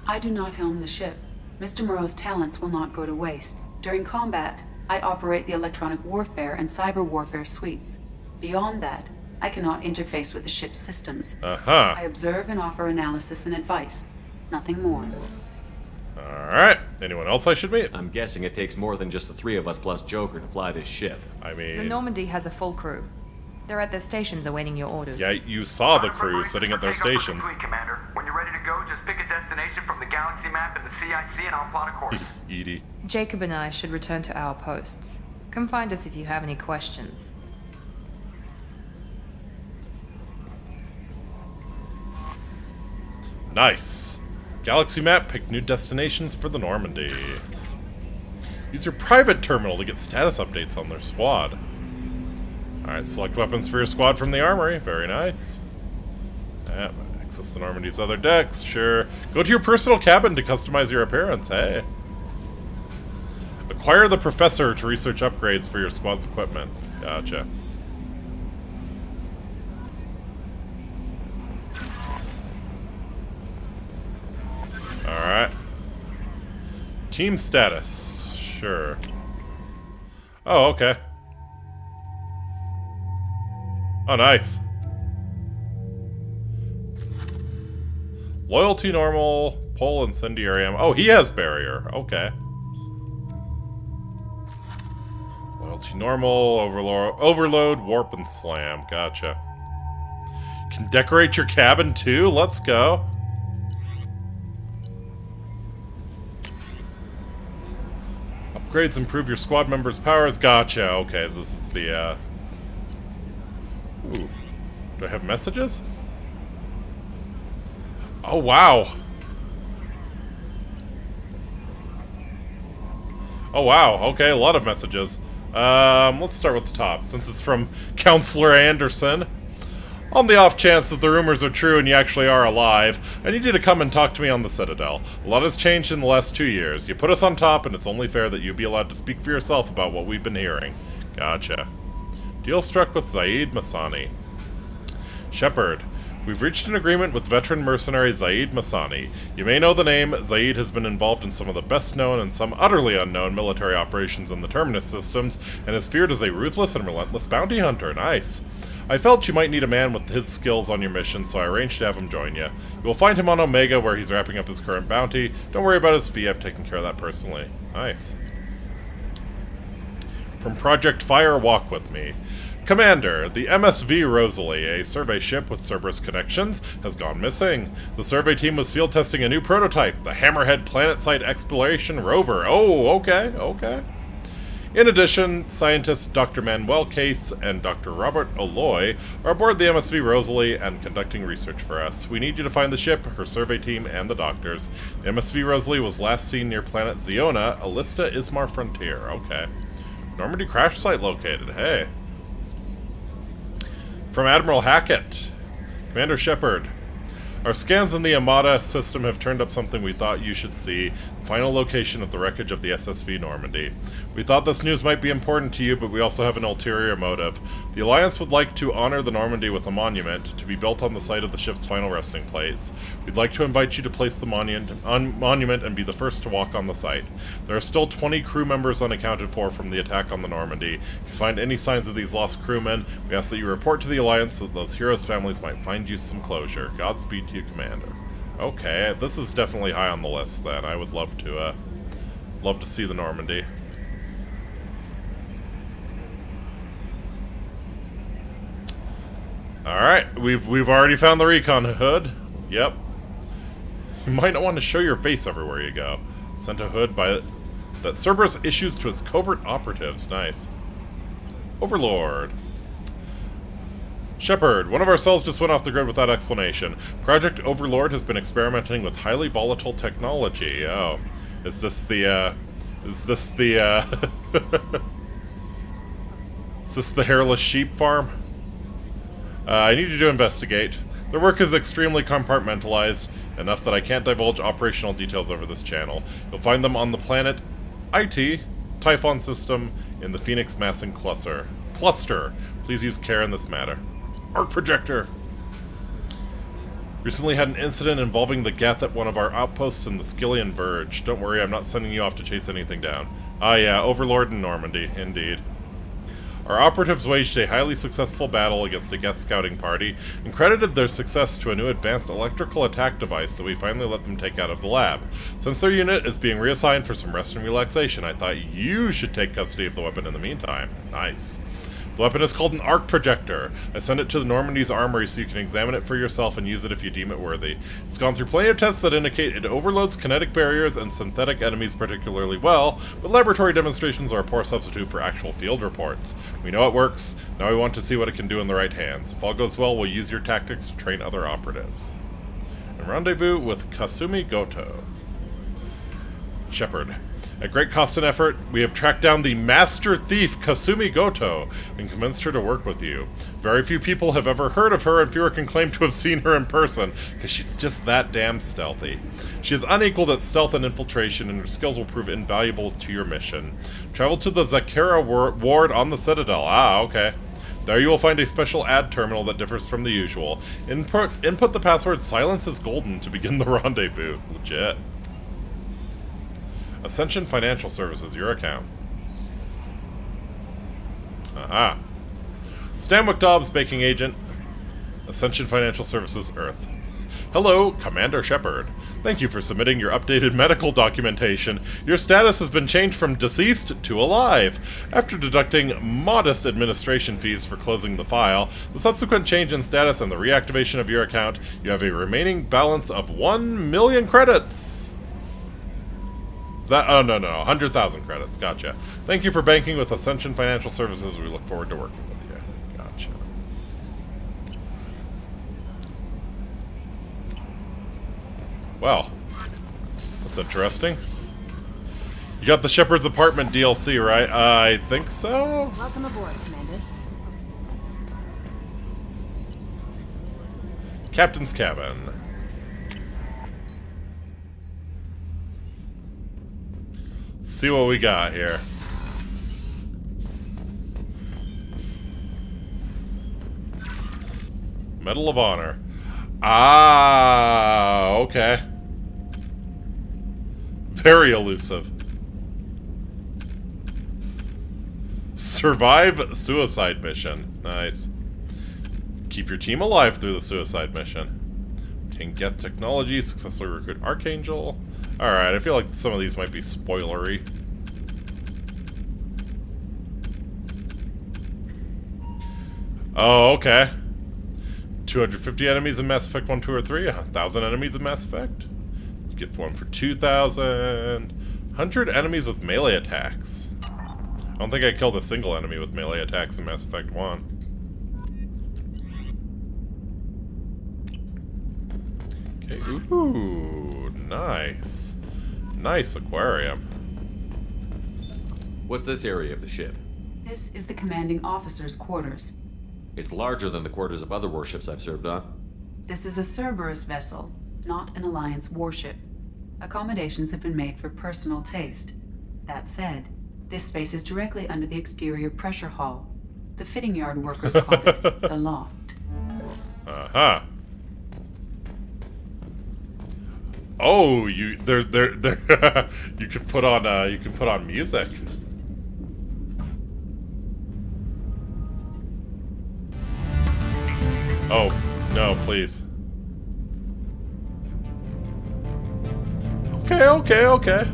I do not helm the ship. Mr. Moreau's talents will not go to waste. During combat, I operate the electronic warfare and cyber warfare suites. Beyond that, I cannot interface with the ship's systems. I observe and offer analysis and advice. Nothing more. Alright. Anyone else I should meet? I'm guessing it takes more than just the three of us plus Joker to fly this ship. I mean... The Normandy has a full crew. They're at their stations awaiting your orders. Yeah, you saw the crew sitting at their stations. Commander. When you're ready to go, just pick a destination from the galaxy map and the CIC and I'll plot a course. Edie. Jacob and I should return to our posts. Come find us if you have any questions. Nice. Galaxy map, pick new destinations for the Normandy. Use your private terminal to get status updates on their squad. Alright, select weapons for your squad from the armory. Very nice. Yeah, access the Normandy's other decks, sure. Go to your personal cabin to customize your appearance, hey. Acquire the Professor to research upgrades for your squad's equipment. Gotcha. Alright. Team status. Sure. Oh, okay. Oh, nice. Loyalty normal, pole incendiary ammo. Oh, he has barrier. Okay. Loyalty normal, overload, warp, and slam. Gotcha. Can decorate your cabin too? Let's go. Upgrades improve your squad members' powers. Gotcha. Okay, this is the, Ooh. Do I have messages? Oh, wow. Oh, wow. Okay, a lot of messages. Let's start with the top, since it's from Counselor Anderson. On the off chance that the rumors are true and you actually are alive, I need you to come and talk to me on the Citadel. A lot has changed in the last 2 years. You put us on top, and it's only fair that you be allowed to speak for yourself about what we've been hearing. Gotcha. Deal struck with Zaid Masani. Shepard. We've reached an agreement with veteran mercenary Zaid Masani. You may know the name. Zaid has been involved in some of the best known and some utterly unknown military operations in the Terminus systems, and is feared as a ruthless and relentless bounty hunter. Nice. I felt you might need a man with his skills on your mission, so I arranged to have him join you. You will find him on Omega, where he's wrapping up his current bounty. Don't worry about his fee, I've taken care of that personally. Nice. From Project Fire, walk with me. Commander, the MSV Rosalie, a survey ship with Cerberus connections, has gone missing. The survey team was field testing a new prototype, the Hammerhead Planet Site Exploration Rover. Oh, okay. In addition, scientists Dr. Manuel Case and Dr. Robert Aloy are aboard the MSV Rosalie and conducting research for us. We need you to find the ship, her survey team, and the doctors. The MSV Rosalie was last seen near planet Ziona, Alista Ismar Frontier. Okay. Normandy crash site located. Hey. From Admiral Hackett. Commander Shepard. Our scans in the Amada system have turned up something we thought you should see. The final location of the wreckage of the SSV Normandy. We thought this news might be important to you, but we also have an ulterior motive. The Alliance would like to honor the Normandy with a monument to be built on the site of the ship's final resting place. We'd like to invite you to place the monument and be the first to walk on the site. There are still 20 crew members unaccounted for from the attack on the Normandy. If you find any signs of these lost crewmen, we ask that you report to the Alliance so that those heroes' families might find you some closure. Godspeed to you, Commander. Okay, this is definitely high on the list then. I would love to see the Normandy. Alright, we've already found the recon hood. Yep. You might not want to show your face everywhere you go. Sent a hood by that Cerberus issues to its covert operatives. Nice. Overlord. Shepard, one of our cells just went off the grid without explanation. Project Overlord has been experimenting with highly volatile technology. Oh. Is this the Is this the hairless sheep farm? I need you to investigate. Their work is extremely compartmentalized, enough that I can't divulge operational details over this channel. You'll find them on the planet IT, Typhon system, in the Phoenix Massing Cluster. Please use care in this matter. Arc projector! Recently had an incident involving the Geth at one of our outposts in the Skillian Verge. Don't worry, I'm not sending you off to chase anything down. Ah yeah, Overlord in Normandy, indeed. Our operatives waged a highly successful battle against a Geth scouting party, and credited their success to a new advanced electrical attack device that we finally let them take out of the lab. Since their unit is being reassigned for some rest and relaxation, I thought you should take custody of the weapon in the meantime. Nice. The weapon is called an arc projector. I sent it to the Normandy's armory so you can examine it for yourself and use it if you deem it worthy. It's gone through plenty of tests that indicate it overloads kinetic barriers and synthetic enemies particularly well, but laboratory demonstrations are a poor substitute for actual field reports. We know it works, now we want to see what it can do in the right hands. If all goes well, we'll use your tactics to train other operatives. And rendezvous with Kasumi Goto. Shepard. At great cost and effort, we have tracked down the master thief Kasumi Goto and convinced her to work with you. Very few people have ever heard of her, and fewer can claim to have seen her in person, because she's just that damn stealthy. She is unequaled at stealth and infiltration, and her skills will prove invaluable to your mission. Travel to the Zakera ward on the Citadel. Ah, okay. There you will find a special ad terminal that differs from the usual. Input the password Silence is Golden to begin the rendezvous. Legit. Ascension Financial Services, your account. Aha. Stanwyck Dobbs, Baking Agent. Ascension Financial Services, Earth. Hello, Commander Shepard. Thank you for submitting your updated medical documentation. Your status has been changed from deceased to alive. After deducting modest administration fees for closing the file, the subsequent change in status and the reactivation of your account, you have a remaining balance of 1 million credits. Oh, no, 100,000 credits. Gotcha. Thank you for banking with Ascension Financial Services. We look forward to working with you. Gotcha. Well, that's interesting. You got the Shepherd's Apartment DLC, right? I think so? Welcome aboard, Commander. Captain's Cabin. See what we got here. Medal of Honor. Ah, okay. Very elusive. Survive suicide mission. Nice. Keep your team alive through the suicide mission. Obtain Geth technology. Successfully recruit Archangel. Alright, I feel like some of these might be spoilery. Oh, okay. 250 enemies in Mass Effect 1, 2, or 3. 1,000 enemies in Mass Effect. You get one for 2,000. 100 enemies with melee attacks. I don't think I killed a single enemy with melee attacks in Mass Effect 1. Okay, ooh, nice. Nice aquarium. What's this area of the ship? This is the commanding officer's quarters. It's larger than the quarters of other warships I've served on. This is a Cerberus vessel, not an Alliance warship. Accommodations have been made for personal taste. That said, this space is directly under the exterior pressure hull. The fitting yard workers call it the loft. Uh-huh. Oh, you you can put on music. Oh, no, please. Okay.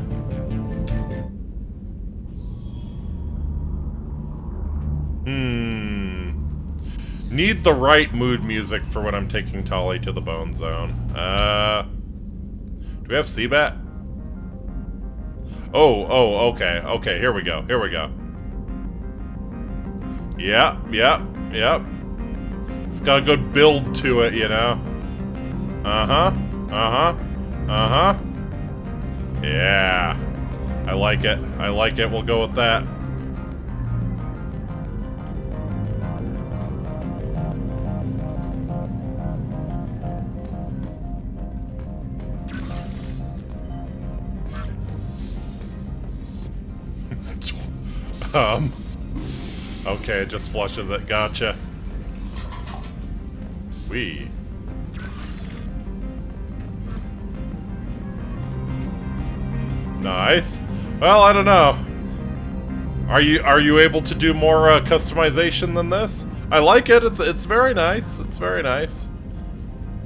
Need the right mood music for when I'm taking Tali to the Bone Zone. Do we have Seabat? Oh, okay, here we go. Yep. It's got a good build to it, you know? Uh-huh. Yeah. I like it. We'll go with that. Okay, it just flushes it. Gotcha. Nice. Well, I don't know. Are you able to do more customization than this? I like it. It's very nice.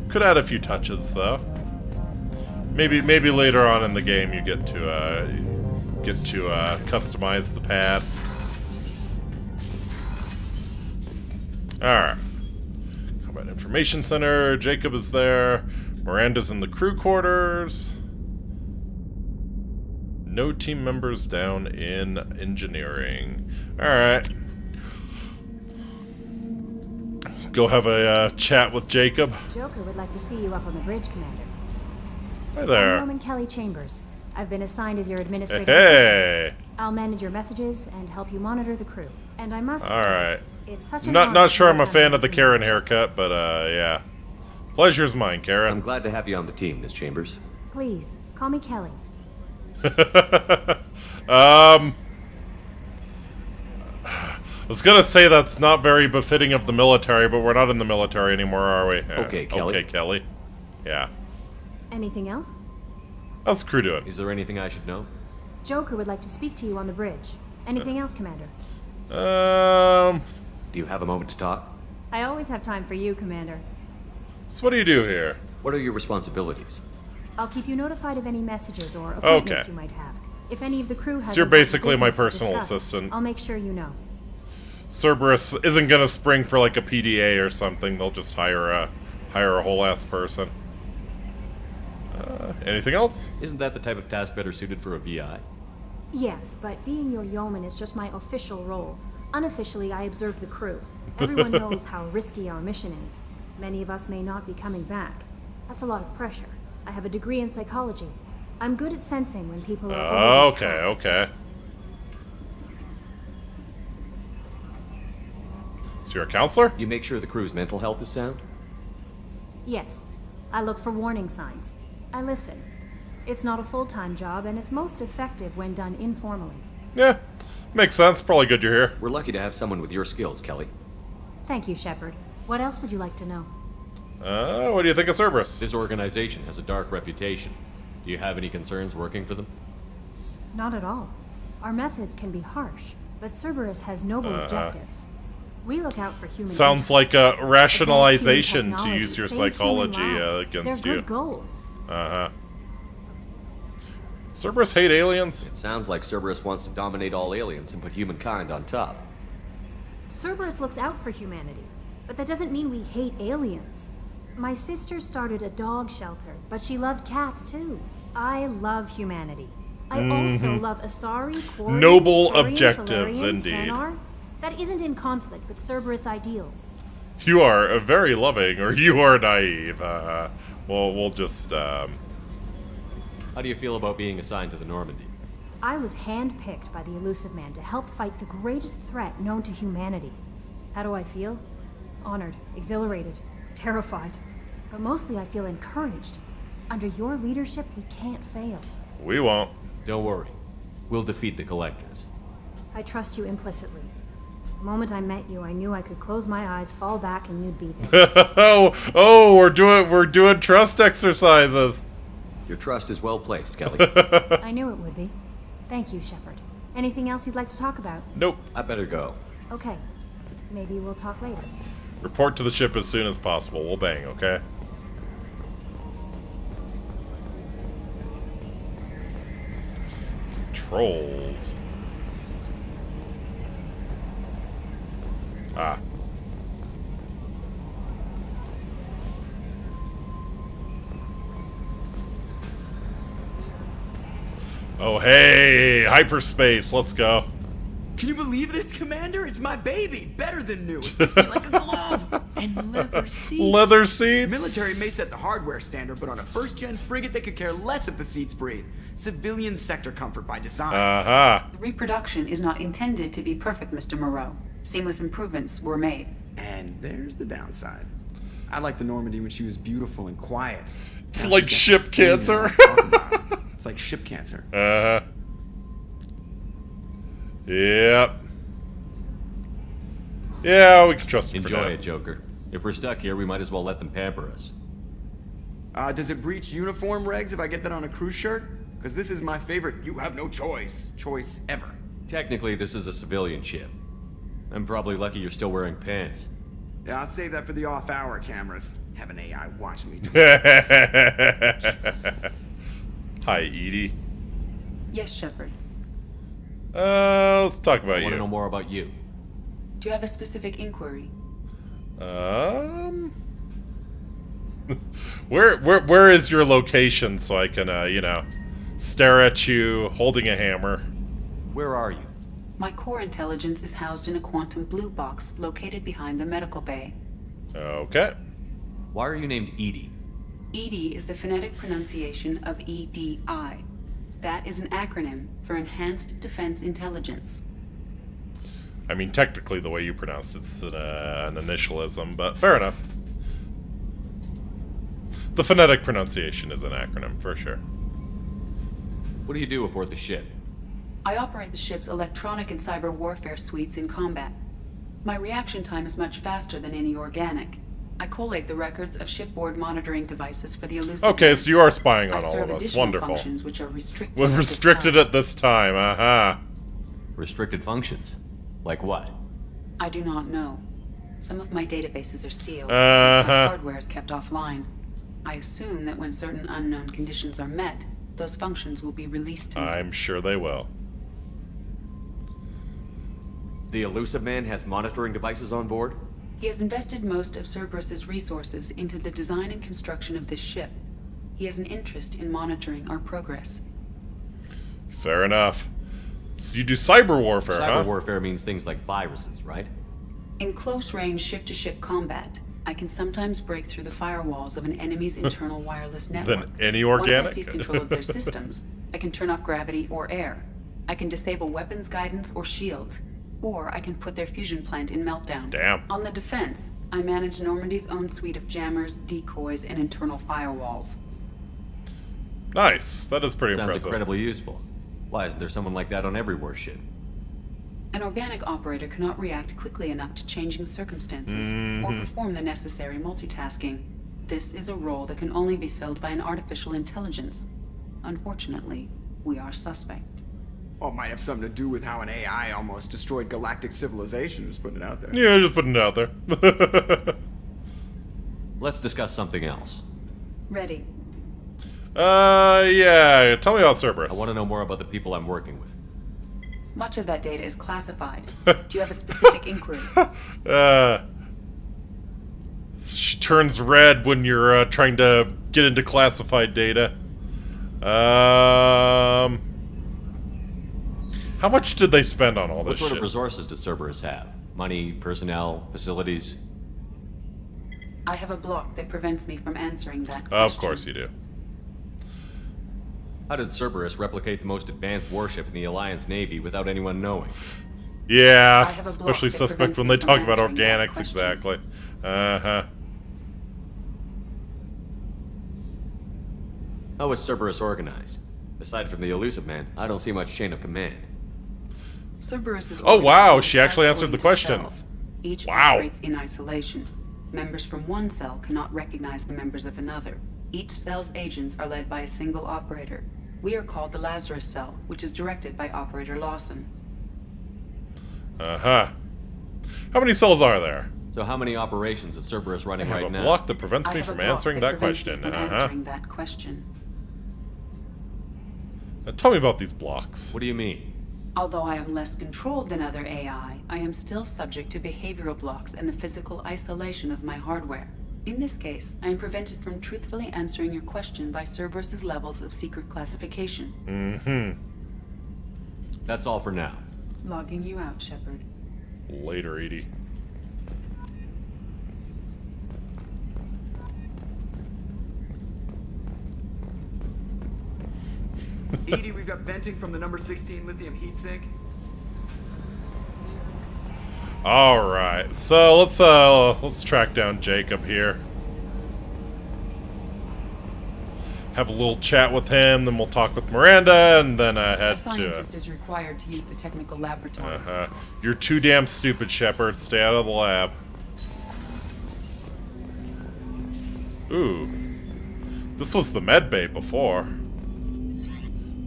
Could add a few touches though. Maybe later on in the game you get to customize the pad. Alright. Combat Information Center. Jacob is there. Miranda's in the crew quarters. No team members down in engineering. Alright. Go have a chat with Jacob. Joker would like to see you up on the bridge, Commander. Hi there. I'm Roman Kelly Chambers. I've been assigned as your administrative Hey. assistant. I'll manage your messages and help you monitor the crew. And I must Alright. say, it's such an Not sure I'm a fan of the Karen haircut, but yeah. Pleasure's mine, Karen. I'm glad to have you on the team, Miss Chambers. Please, call me Kelly. I was gonna say that's not very befitting of the military, but we're not in the military anymore, are we? Okay, Kelly. Okay, Kelly. Yeah. Anything else? How's the crew doing? Is there anything I should know? Joker would like to speak to you on the bridge. Anything else, Commander? Do you have a moment to talk? I always have time for you, Commander. So what do you do here? What are your responsibilities? I'll keep you notified of any messages or appointments Okay. you might have. If any of the crew has So you're basically my business to personal discuss, assistant. I'll make sure you know. Cerberus isn't gonna spring for like a PDA or something. They'll just hire a whole ass person. Anything else? Isn't that the type of task better suited for a VI? Yes, but being your yeoman is just my official role. Unofficially, I observe the crew. Everyone knows how risky our mission is. Many of us may not be coming back. That's a lot of pressure. I have a degree in psychology. I'm good at sensing when people are Okay. So you're a counselor? You make sure the crew's mental health is sound? Yes. I look for warning signs. I listen. It's not a full-time job, and it's most effective when done informally. Yeah, makes sense. Probably good you're here. We're lucky to have someone with your skills, Kelly. Thank you, Shepard. What else would you like to know? What do you think of Cerberus? This organization has a dark reputation. Do you have any concerns working for them? Not at all. Our methods can be harsh, but Cerberus has noble objectives. We look out for human Sounds like a interests, rationalization to technology, use your save human psychology lives. against They're you. good goals. Cerberus hate aliens? It sounds like Cerberus wants to dominate all aliens and put humankind on top. Cerberus looks out for humanity, but that doesn't mean we hate aliens. My sister started a dog shelter, but she loved cats too. I love humanity. I also love Asari, Quarian, Noble Turian, objectives, Salarian, indeed. Hanar. That isn't in conflict with Cerberus ideals. You are a very loving, or you are naive. We'll just, How do you feel about being assigned to the Normandy? I was handpicked by the Elusive Man to help fight the greatest threat known to humanity. How do I feel? Honored, exhilarated, terrified. But mostly I feel encouraged. Under your leadership, we can't fail. We won't. Don't worry. We'll defeat the Collectors. I trust you implicitly. The moment I met you, I knew I could close my eyes, fall back, and you'd be there. oh, we're doing trust exercises. Your trust is well placed, Kelly. I knew it would be. Thank you, Shepard. Anything else you'd like to talk about? Nope. I better go. Okay. Maybe we'll talk later. Report to the ship as soon as possible. We'll bang, okay? Controls. Ah. Oh, hey! Hyperspace, let's go. Can you believe this, Commander? It's my baby! Better than new! It fits me like a glove! And leather seats! Leather seats? Military may set the hardware standard, but on a first-gen frigate, they could care less if the seats breathe. Civilian sector comfort by design. The reproduction is not intended to be perfect, Mr. Moreau. Seamless improvements were made. And there's the downside. I liked the Normandy when she was beautiful and quiet. It's Now like she's got ship this thing that cancer. I talk about. It's like ship cancer. Yep. Yeah, we can trust him. Enjoy it, Joker. If we're stuck here, we might as well let them pamper us. Does it breach uniform regs if I get that on a cruise shirt? Because this is my favorite you have no choice ever. Technically, this is a civilian ship. I'm probably lucky you're still wearing pants. Yeah, I'll save that for the off-hour cameras. Have an AI watch me. Hi, Edie. Yes, Shepard. Let's talk about I you. want to know more about you. Do you have a specific inquiry? Where is your location so I can, stare at you holding a hammer? Where are you? My core intelligence is housed in a quantum blue box located behind the medical bay. Okay. Why are you named Edie? EDI is the phonetic pronunciation of EDI. That is an acronym for Enhanced Defense Intelligence. I mean, technically, the way you pronounced it's an initialism, but fair enough. The phonetic pronunciation is an acronym, for sure. What do you do aboard the ship? I operate the ship's electronic and cyber warfare suites in combat. My reaction time is much faster than any organic. I collate the records of shipboard monitoring devices for the Elusive. Okay, so you are spying on I all serve of us. additional Wonderful. functions which are restricted. We're restricted at this time. Restricted functions? Like what? I do not know. Some of my databases are sealed. Some of my hardware is kept offline. I assume that when certain unknown conditions are met, those functions will be released to me. I'm sure they will. The Elusive Man has monitoring devices on board? He has invested most of Cerberus's resources into the design and construction of this ship. He has an interest in monitoring our progress. Fair enough. So you do cyber warfare, huh? Cyber warfare means things like viruses, right? In close-range ship-to-ship combat, I can sometimes break through the firewalls of an enemy's internal wireless network. Than any organic? Once I seize control of their systems, I can turn off gravity or air. I can disable weapons guidance or shields. Or I can put their fusion plant in meltdown. Damn. On the defense, I manage Normandy's own suite of jammers, decoys, and internal firewalls. Nice. That is pretty Sounds impressive. incredibly useful. Why isn't there someone like that on every warship? An organic operator cannot react quickly enough to changing circumstances or perform the necessary multitasking. This is a role that can only be filled by an artificial intelligence. Unfortunately, we are suspect. Well, it might have something to do with how an AI almost destroyed galactic civilization. Just putting it out there. Yeah, just putting it out there. Let's discuss something else. Ready. Yeah. Tell me about Cerberus. I want to know more about the people I'm working with. Much of that data is classified. Do you have a specific inquiry? She turns red when you're trying to get into classified data. How much did they spend on all this What sort shit? of resources does Cerberus have? Money, personnel, facilities? I have a block that prevents me from answering that question. Of course you do. How did Cerberus replicate the most advanced warship in the Alliance Navy without anyone knowing? Yeah, I have a block especially that suspect prevents when me they from talk about answering that organics, question. exactly. Uh-huh. How is Cerberus organized? Aside from the elusive man, I don't see much chain of command. Cerberus is Oh, wow, organized she actually answered the question. cells. Each Wow. operates in isolation. Members from one cell cannot recognize the members of another. Each cell's agents are led by a single operator. We are called the Lazarus cell, which is directed by Operator Lawson. Uh-huh. How many cells are there? So how many operations is Cerberus running I have right a now? block that prevents I me have a from block answering that prevents me question. from Uh-huh. answering that question. Now tell me about these blocks. What do you mean? Although I am less controlled than other AI, I am still subject to behavioral blocks and the physical isolation of my hardware. In this case, I am prevented from truthfully answering your question by Cerberus's levels of secret classification. Mm-hmm. That's all for now. Logging you out, Shepard. Later, Edie. Edie, we've got venting from the number 16 lithium heatsink. All right, so let's track down Jacob here. Have a little chat with him, then we'll talk with Miranda, and then A head scientist is required to use the technical laboratory. You're too damn stupid, Shepard. Stay out of the lab. Ooh, this was the med bay before.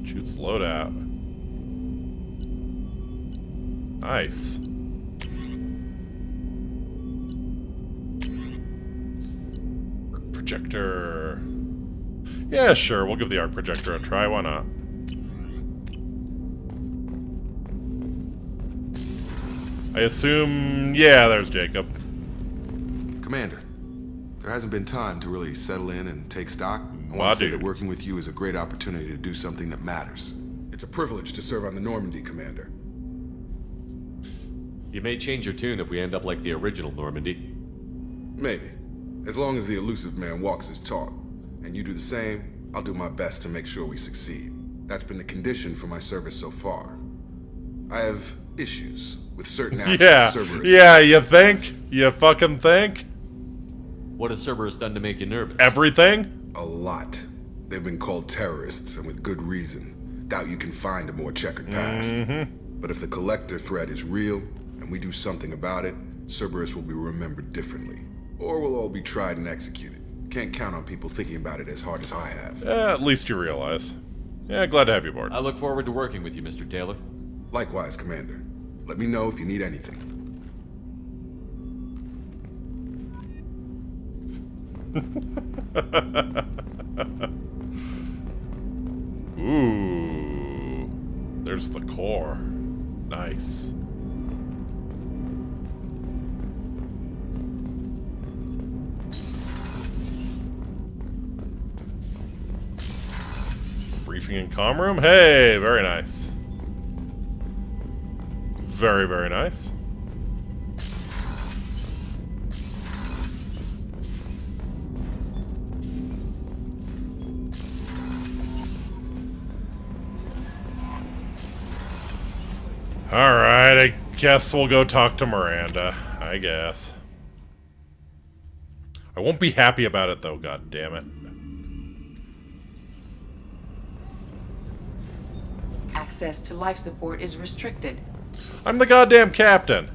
Shoots loadout. Nice. Projector. Yeah, sure. We'll give the arc projector a try. Why not? I assume... Yeah, there's Jacob. Commander, there hasn't been time to really settle in and take stock. I want to say that working with you is a great opportunity to do something that matters. It's a privilege to serve on the Normandy, Commander. You may change your tune if we end up like the original Normandy. Maybe. As long as the elusive man walks his talk, and you do the same, I'll do my best to make sure we succeed. That's been the condition for my service so far. I have issues with certain actions of Cerberus. Yeah, you think? You fucking think? What has Cerberus done to make you nervous? Everything? A lot. They've been called terrorists, and with good reason. Doubt you can find a more checkered past. But if the Collector threat is real, and we do something about it, Cerberus will be remembered differently. Or we'll all be tried and executed. Can't count on people thinking about it as hard as I have. At least you realize. Yeah, glad to have you aboard. I look forward to working with you, Mr. Taylor. Likewise, Commander. Let me know if you need anything. Ooh. There's the core. Nice. Briefing in comm room? Hey, very nice. Very, very nice. Alright, I guess we'll go talk to Miranda. I guess. I won't be happy about it though, god damn it. Access to life support is restricted. I'm the goddamn captain.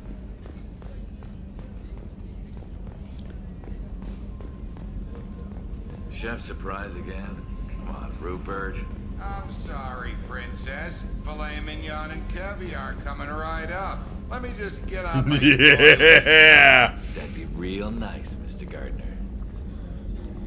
chef surprise again? Come on, Rupert. I'm sorry, Princess. Filet mignon and caviar coming right up. Let me just get on my Yeah! That'd be real nice, Mr. Gardner.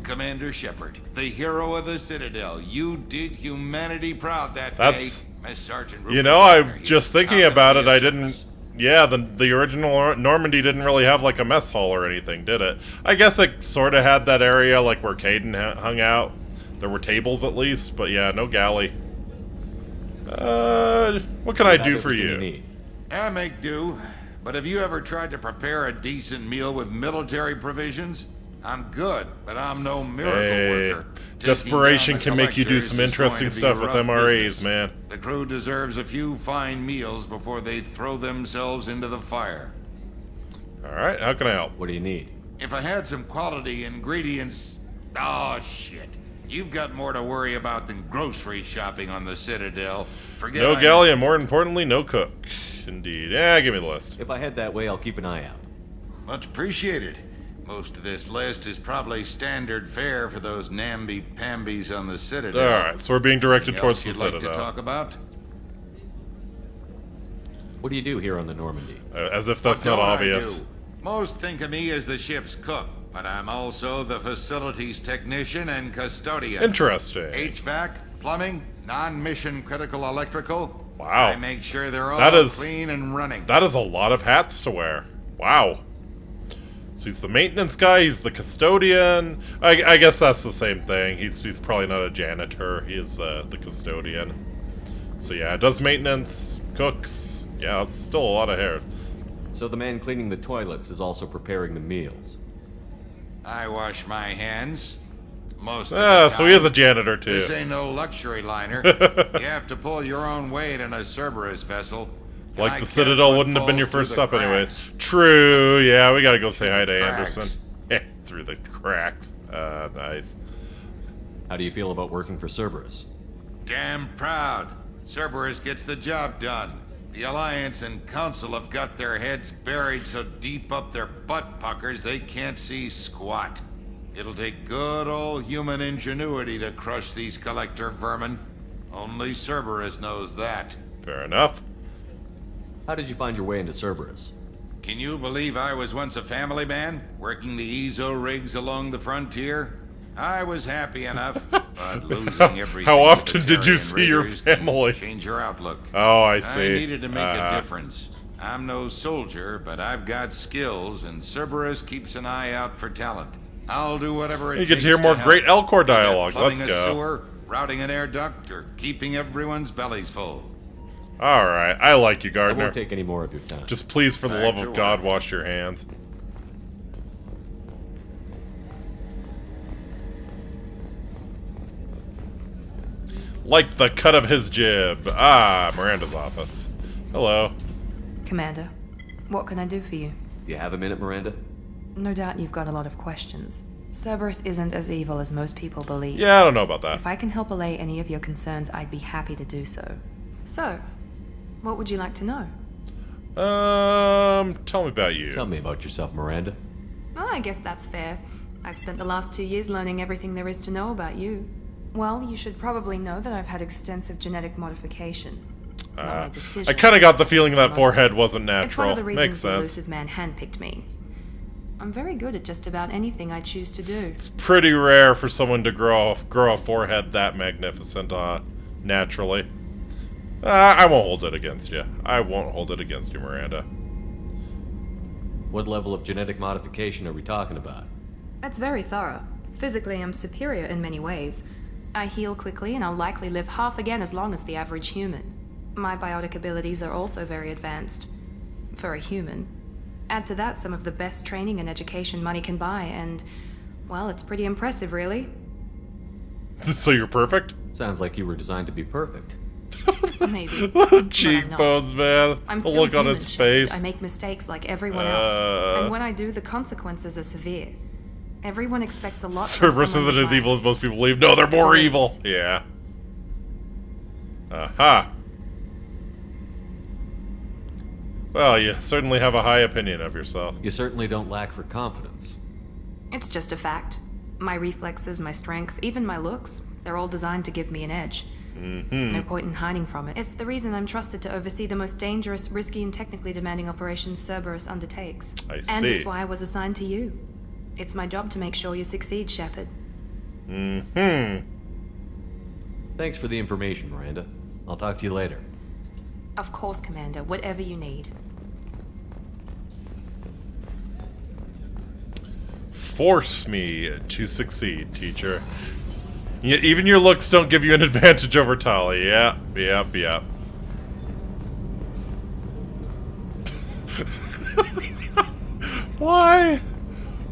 Commander Shepard, the hero of the Citadel. You did humanity proud that That's, day. Miss Sergeant you Rupert know, Gardner I'm here. just thinking How can about I it, be I of didn't... service? Yeah, the original Normandy didn't really have, like, a mess hall or anything, did it? I guess it sort of had that area, like, where Caden hung out. There were tables, at least, but yeah, no galley. What can I do for you? I make do, but have you ever tried to prepare a decent meal with military provisions? I'm good, but I'm no miracle worker. Desperation can make you do collectors some is interesting going to be stuff with rough MREs, business. man. The crew deserves a few fine meals before they throw themselves into the fire. Alright, how can I help? What do you need? If I had some quality ingredients... Oh, shit. You've got more to worry about than grocery shopping on the Citadel. Forget No I- galley, and more importantly, no cook. Indeed. Yeah, give me the list. If I head that way, I'll keep an eye out. Much appreciated. Most of this list is probably standard fare for those namby-pambies on the Citadel. Alright, so we're being directed Anything towards else the you'd like Citadel. to talk about? What do you do here on the Normandy? As if that's What not don't I obvious. do? Most think of me as the ship's cook, but I'm also the facilities technician and custodian. Interesting. HVAC, plumbing, non-mission critical electrical. Wow. I make sure they're all That is clean and running. That is a lot of hats to wear. Wow. So he's the maintenance guy, he's the custodian. I guess that's the same thing. He's probably not a janitor, he is the custodian. So yeah, does maintenance, cooks. Yeah, it's still a lot of hair. So the man cleaning the toilets is also preparing the meals. I wash my hands. Most of the time. So he is a janitor too. This ain't no luxury liner. You have to pull your own weight in a Cerberus vessel. And I Like the catch Citadel what wouldn't have been your falls first through the stop anyways. cracks. True, yeah, we gotta go say hi to Cracks. Anderson. Through the cracks. Nice. How do you feel about working for Cerberus? Damn proud. Cerberus gets the job done. The Alliance and Council have got their heads buried so deep up their butt puckers they can't see squat. It'll take good old human ingenuity to crush these collector vermin. Only Cerberus knows that. Fair enough. How did you find your way into Cerberus? Can you believe I was once a family man, working the EZO rigs along the frontier? I was happy enough, but losing everything. How often to the did you Terran see your raiders can family? Change your outlook. Oh, I see. I needed to make a difference. I'm no soldier, but I've got skills, and Cerberus keeps an eye out for talent. I'll do whatever it You takes get to hear more help. great Elcor Be that dialogue. plumbing Let's a go. sewer, routing an air duct, or keeping everyone's bellies full. Alright, I like you, I Gardner. won't take any more of your time. Just please, for the Back love to of God, work. wash your hands. Like the cut of his jib. Ah, Miranda's office. Hello. Commander, what can I do for you? You have a minute, Miranda? No doubt you've got a lot of questions. Cerberus isn't as evil as most people believe. Yeah, I don't know about that. If I can help allay any of your concerns, I'd be happy to do so. So, what would you like to know? Tell me about you. Tell me about yourself, Miranda. Oh, I guess that's fair. I've spent the last 2 years learning everything there is to know about you. Well, you should probably know that I've had extensive genetic modification. Not my decision. I kind of got the feeling that forehead wasn't natural. It's one of the Makes reasons the sense. elusive man handpicked me. I'm very good at just about anything I choose to do. It's pretty rare for someone to grow a forehead that magnificent, naturally. I won't hold it against you. I won't hold it against you, Miranda. What level of genetic modification are we talking about? That's very thorough. Physically, I'm superior in many ways. I heal quickly, and I'll likely live half again as long as the average human. My biotic abilities are also very advanced. For a human. Add to that some of the best training and education money can buy, and, well, it's pretty impressive, really. So you're perfect? Sounds like you were designed to be perfect. Maybe. but I'm not. Cheekbones, man. I'm The still look on human, its Shepard. face. I make mistakes like everyone else. And when I do, the consequences are severe. Everyone expects a lot from Cerberus someone isn't with as my evil as most people believe. No, they're more abilities. evil. Yeah. Aha. Well, you certainly have a high opinion of yourself. You certainly don't lack for confidence. It's just a fact. My reflexes, my strength, even my looks, they're all designed to give me an edge. No point in hiding from it. It's the reason I'm trusted to oversee the most dangerous, risky, and technically demanding operations Cerberus undertakes. I see. And it's why I was assigned to you. It's my job to make sure you succeed, Shepard. Thanks for the information, Miranda. I'll talk to you later. Of course, Commander. Whatever you need. Force me to succeed, teacher. Even your looks don't give you an advantage over Tali. Yep. Why?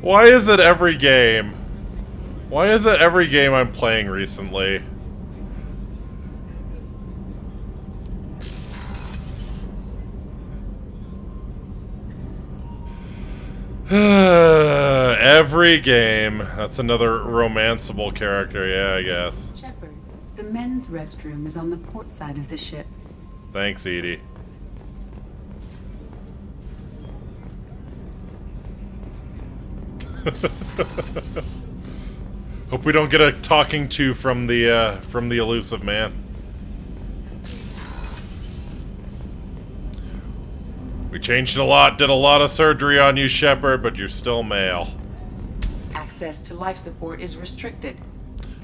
Why is it every game? Why is it every game I'm playing recently? Every game. That's another romanceable character, yeah, I guess. Shepard, the men's restroom is on the port side of the ship. Thanks, Edie. Hope we don't get a talking to from the elusive man. We changed a lot, did a lot of surgery on you, Shepard, but you're still male. Access to life support is restricted.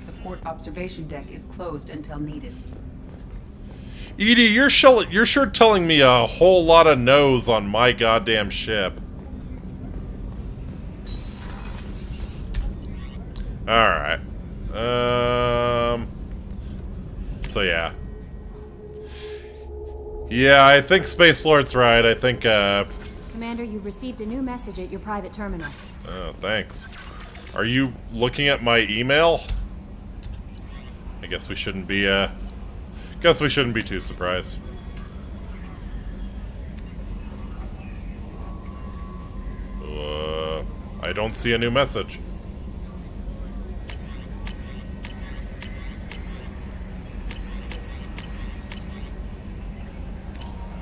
The port observation deck is closed until needed. Edie, you're sure telling me a whole lot of no's on my goddamn ship. Alright. So yeah. Yeah, I think Space Lord's right. I think, Commander, you've received a new message at your private terminal. Oh, thanks. Are you looking at my email? I guess we shouldn't be, too surprised. I don't see a new message.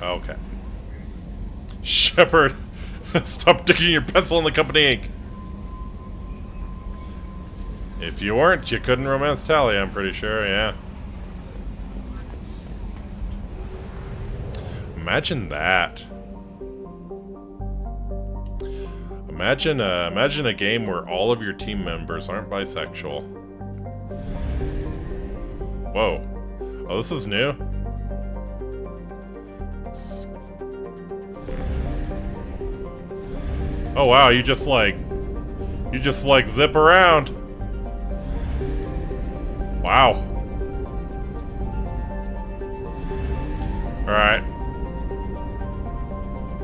Okay. Shepard, stop digging your pencil in the company ink. If you weren't, you couldn't romance Tali, I'm pretty sure, yeah. Imagine that. Imagine a game where all of your team members aren't bisexual. Whoa. Oh, this is new? Oh wow, you just like zip around. Wow. Alright.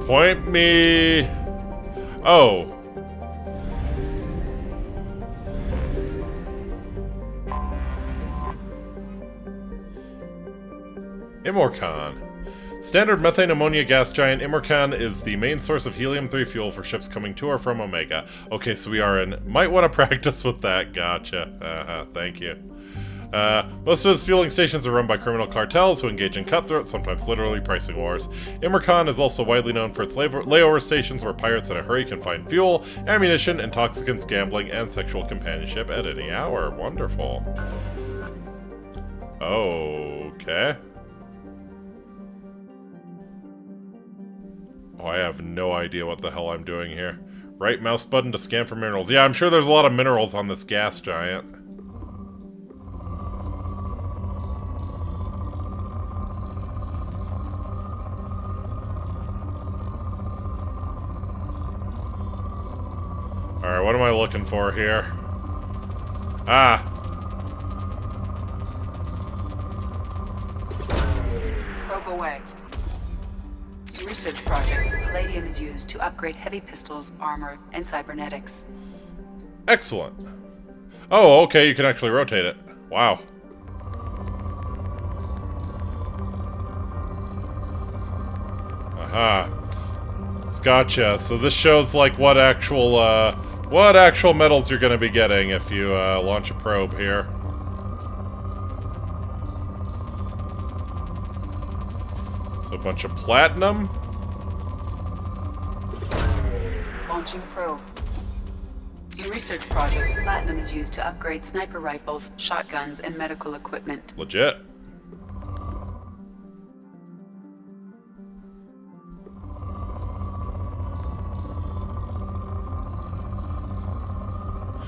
Point me. Oh. Immorcan. Standard methane ammonia gas giant Immorcan is the main source of helium-3 fuel for ships coming to or from Omega. Okay, so we are in... Might want to practice with that. Gotcha. Thank you. Most of its fueling stations are run by criminal cartels who engage in cutthroat, sometimes literally pricing wars. Immorcan is also widely known for its layover stations where pirates in a hurry can find fuel, ammunition, intoxicants, gambling, and sexual companionship at any hour. Wonderful. Okay. Oh, I have no idea what the hell I'm doing here. Right mouse button to scan for minerals. Yeah, I'm sure there's a lot of minerals on this gas giant. Alright, what am I looking for here? Ah! Probe away. In research projects, palladium is used to upgrade heavy pistols, armor, and cybernetics. Excellent. Oh, okay, you can actually rotate it. Wow. Aha. Gotcha. So this shows like what actual metals you're gonna be getting if you launch a probe here. So a bunch of platinum. Launching probe. In research projects, platinum is used to upgrade sniper rifles, shotguns, and medical equipment. Legit.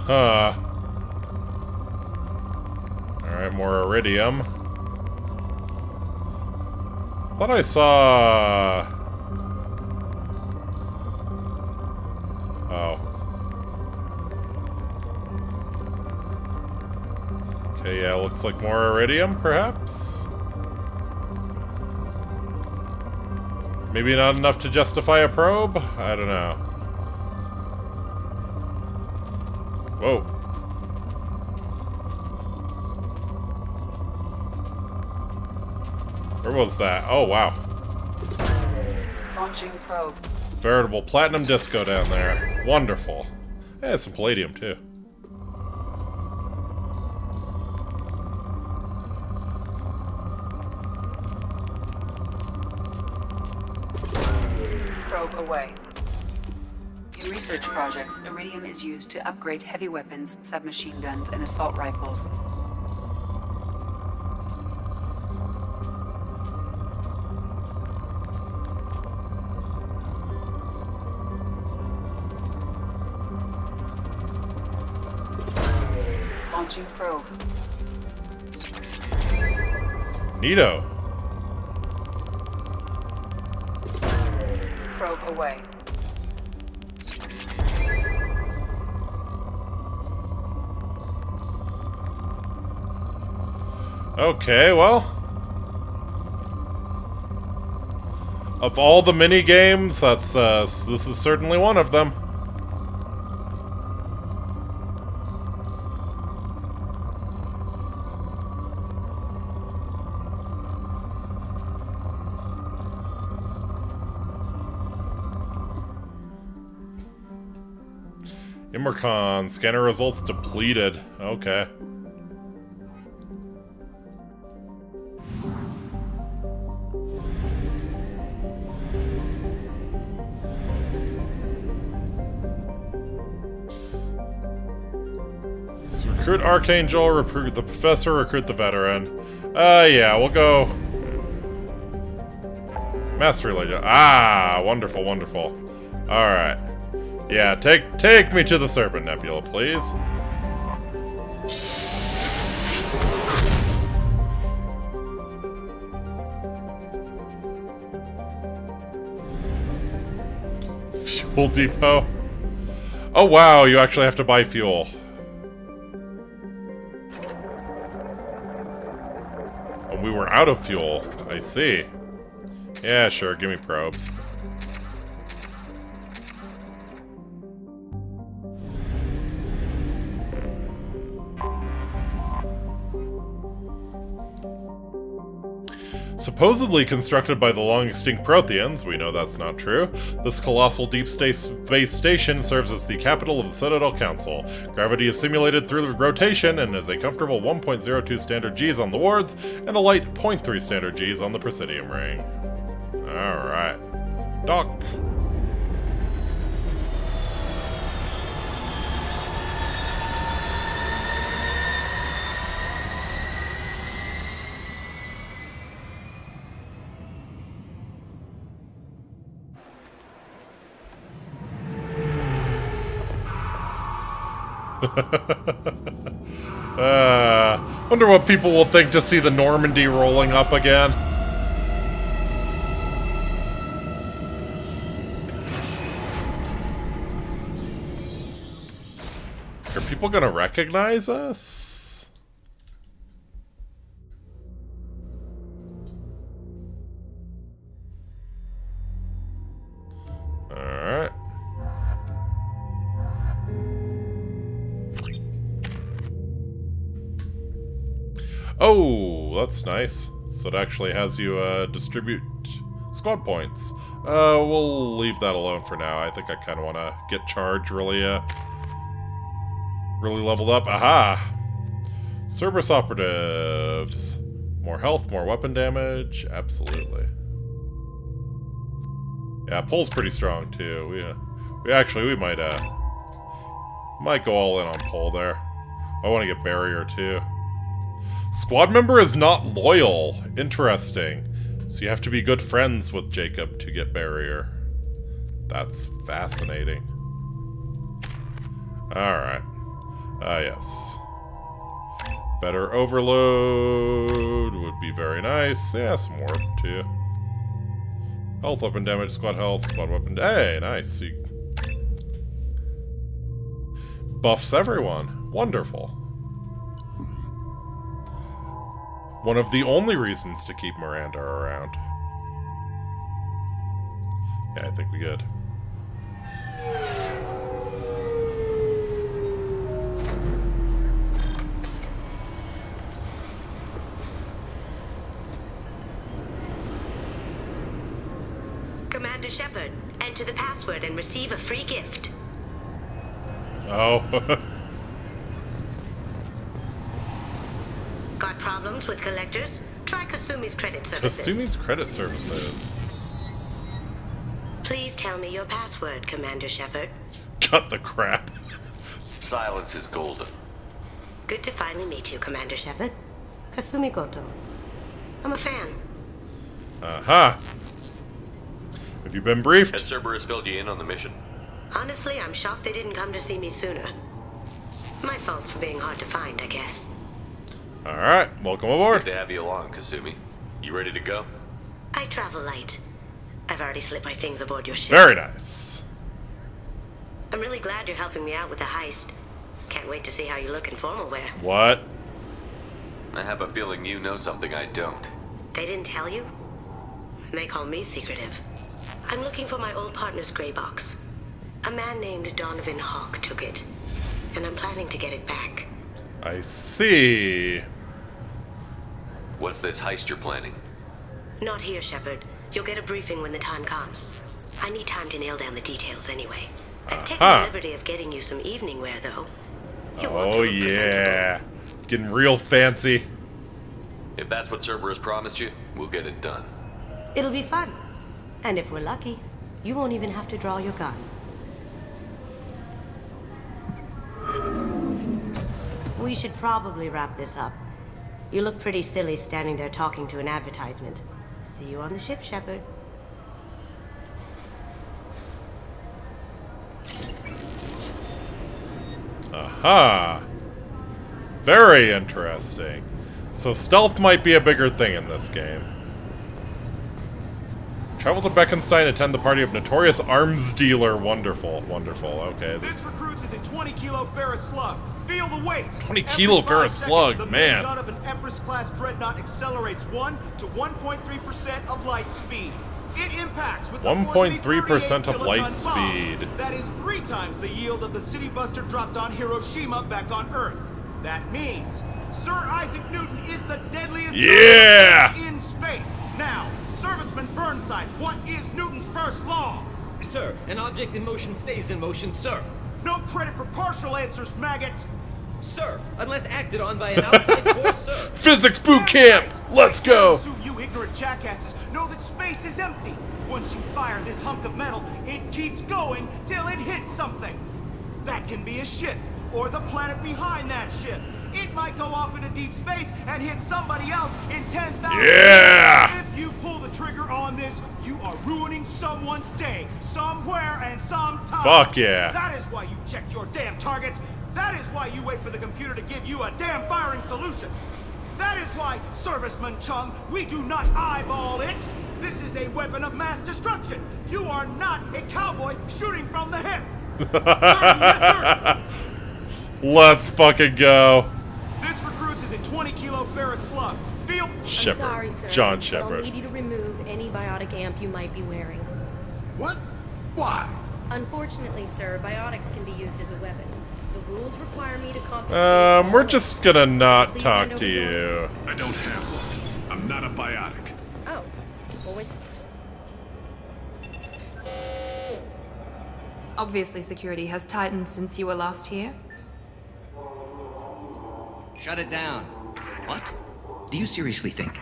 Huh. Alright, more iridium. Thought I saw... Oh. Okay, yeah, looks like more iridium, perhaps? Maybe not enough to justify a probe? I don't know. Whoa. Where was that? Oh, wow. Launching probe. Veritable platinum disco down there. Wonderful. Yeah, some palladium, too. Probe away. In research projects, iridium is used to upgrade heavy weapons, submachine guns, and assault rifles. Launching probe. Neato. Probe away. Okay, well. Of all the mini games, that's this is certainly one of them. Immercon, scanner results depleted. Okay. So recruit Archangel, recruit the Professor, recruit the Veteran. Yeah, we'll go... Mastery Legend. Ah, wonderful, wonderful. Alright. Yeah, take me to the Serpent Nebula, please. Fuel depot. Oh wow, you actually have to buy fuel. And we were out of fuel. I see. Yeah, sure, give me probes. Supposedly constructed by the long-extinct Protheans, we know that's not true, this colossal deep space station serves as the capital of the Citadel Council. Gravity is simulated through rotation and is a comfortable 1.02 standard Gs on the wards and a light 0.3 standard Gs on the Presidium ring. Alright. Dock. Wonder what people will think to see the Normandy rolling up again. Are people gonna recognize us? Alright. Oh, that's nice. So it actually has you distribute squad points. We'll leave that alone for now. I think I kind of want to get charge really leveled up. Aha! Cerberus operatives. More health, more weapon damage. Absolutely. Yeah, pull's pretty strong too. We might Might go all in on pole there. I want to get barrier too. Squad member is not loyal. Interesting. So you have to be good friends with Jacob to get barrier. That's fascinating. Alright. Yes. Better overload would be very nice. Yeah, some warp too. Health, weapon damage, squad health, squad weapon. Hey, nice. So buffs everyone. Wonderful. One of the only reasons to keep Miranda around. Yeah, I think we good. Commander Shepard, enter the password and receive a free gift. Oh. Got problems with collectors? Try Kasumi's credit services. Kasumi's credit services. Please tell me your password, Commander Shepard. Cut the crap. Silence is golden. Good to finally meet you, Commander Shepard. Kasumi Goto. I'm a fan. Aha. Have you been briefed? Has Cerberus filled you in on the mission? Honestly, I'm shocked they didn't come to see me sooner. My fault for being hard to find, I guess. Alright, welcome aboard. Good to have you along, Kasumi. You ready to go? I travel light. I've already slipped my things aboard your ship. Very nice. I'm really glad you're helping me out with the heist. Can't wait to see how you look in formal wear. What? I have a feeling you know something I don't. They didn't tell you? And they call me secretive. I'm looking for my old partner's gray box. A man named Donovan Hawk took it, and I'm planning to get it back. I see. What's this heist you're planning? Not here, Shepard. You'll get a briefing when the time comes. I need time to nail down the details anyway. I've taken the liberty of getting you some evening wear, though. Oh yeah, getting real fancy. If that's what Cerberus promised you, we'll get it done. It'll be fun. And if we're lucky, you won't even have to draw your gun. We should probably wrap this up. You look pretty silly standing there talking to an advertisement. See you on the ship, Shepard. Aha. Very interesting. So stealth might be a bigger thing in this game. Travel to Beckenstein, attend the party of notorious arms dealer. Wonderful, wonderful. Okay. This recruits is a 20-kilo ferrous slug. Feel the weight. 20-kilo ferrous slug, the man. gun of an Empress-class dreadnought accelerates 1 to 1.3% of light speed. It impacts with 1.3% of light speed. That is 3 times the yield of the city buster dropped on Hiroshima back on Earth. That means Sir Isaac Newton is the deadliest in space. Now, Serviceman Burnside, what is Newton's first law? Sir, an object in motion stays in motion, sir. No credit for partial answers, maggot. Sir, unless acted on by an outside force, sir. Physics boot camp. Let's go. I assume you ignorant jackasses know that space is empty. Once you fire this hunk of metal, it keeps going till it hits something. That can be a ship or the planet behind that ship. It might go off into deep space and hit somebody else in 10,000 years. If you pull the trigger on this, you are ruining someone's day, somewhere and sometime. Fuck yeah. That is why you check your damn targets. That is why you wait for the computer to give you a damn firing solution. That is why, Serviceman Chung, we do not eyeball it. This is a weapon of mass destruction. You are not a cowboy shooting from the hip. Yes, sir. Let's fucking go. This recruits is a 20-kilo ferrous slug. Feel? Shepard. I'm sorry, sir. John I'll Shepard. need you to remove any biotic amp you might be wearing. What? Why? Unfortunately, sir, biotics can be used as a weapon. The rules require me to confiscate. We're just gonna not talk to you. I don't have one. I'm not a biotic. Oh. Well, wait. Obviously, security has tightened since you were last here. Shut it down. What? Do you seriously think?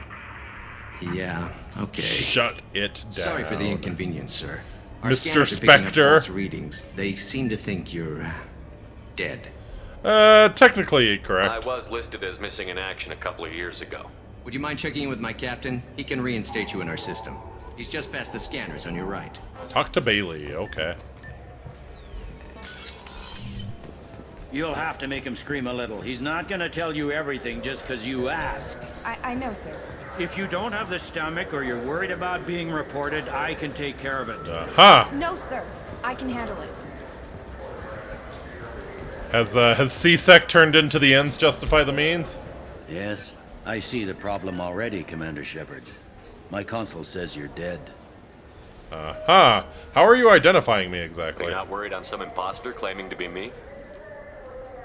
Yeah, okay. Shut it down. Sorry for the inconvenience, sir. Our Mr. scanners are picking up Spectre. false readings. They seem to think you're dead. Technically correct. I was listed as missing in action a couple of years ago. Would you mind checking in with my captain? He can reinstate you in our system. He's just past the scanners on your right. Talk to Bailey, okay. You'll have to make him scream a little. He's not gonna tell you everything just because you ask. I know, sir. If you don't have the stomach or you're worried about being reported, I can take care of it. Huh. No, sir. I can handle it. Has CSEC turned into the ends justify the means? Yes, I see the problem already, Commander Shepard. My console says you're dead. Huh. How are you identifying me exactly? You're not worried I'm some imposter claiming to be me?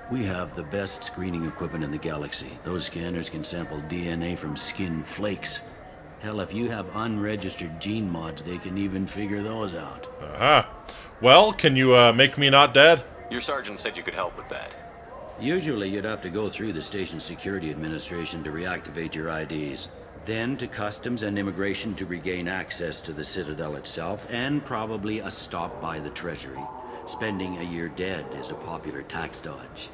We have the best screening equipment in the galaxy. Those scanners can sample DNA from skin flakes. Hell, if you have unregistered gene mods, they can even figure those out. Well, can you make me not dead? Your sergeant said you could help with that. Usually you'd have to go through the station security administration to reactivate your IDs. Then to customs and immigration to regain access to the Citadel itself, and probably a stop by the Treasury. Spending a year dead is a popular tax dodge.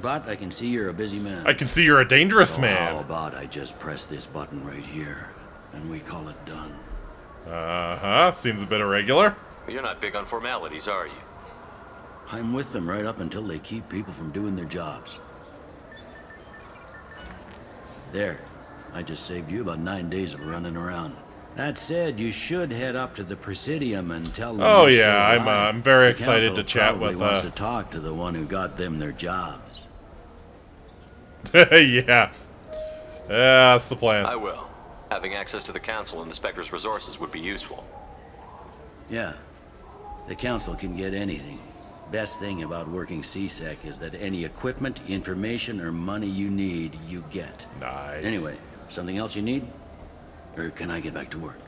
But I can see you're a busy man. I can see you're a dangerous So man. How about I just press this button right here, and we call it done? Seems a bit irregular. You're not big on formalities, are you? I'm with them right up until they keep people from doing their jobs. There. I just saved you about 9 days of running around. That said, you should head up to the Presidium and tell them. Oh you're yeah, still alive. I'm very The excited council to chat probably with. Wants to talk to the one who got them their jobs. Yeah, that's the plan. I will. Having access to the Council and the Spectre's resources would be useful. Yeah, the council can get anything. Best thing about working CSEC is that any equipment, information, or money you need, you get. Nice. Anyway, something else you need? Or can I get back to work?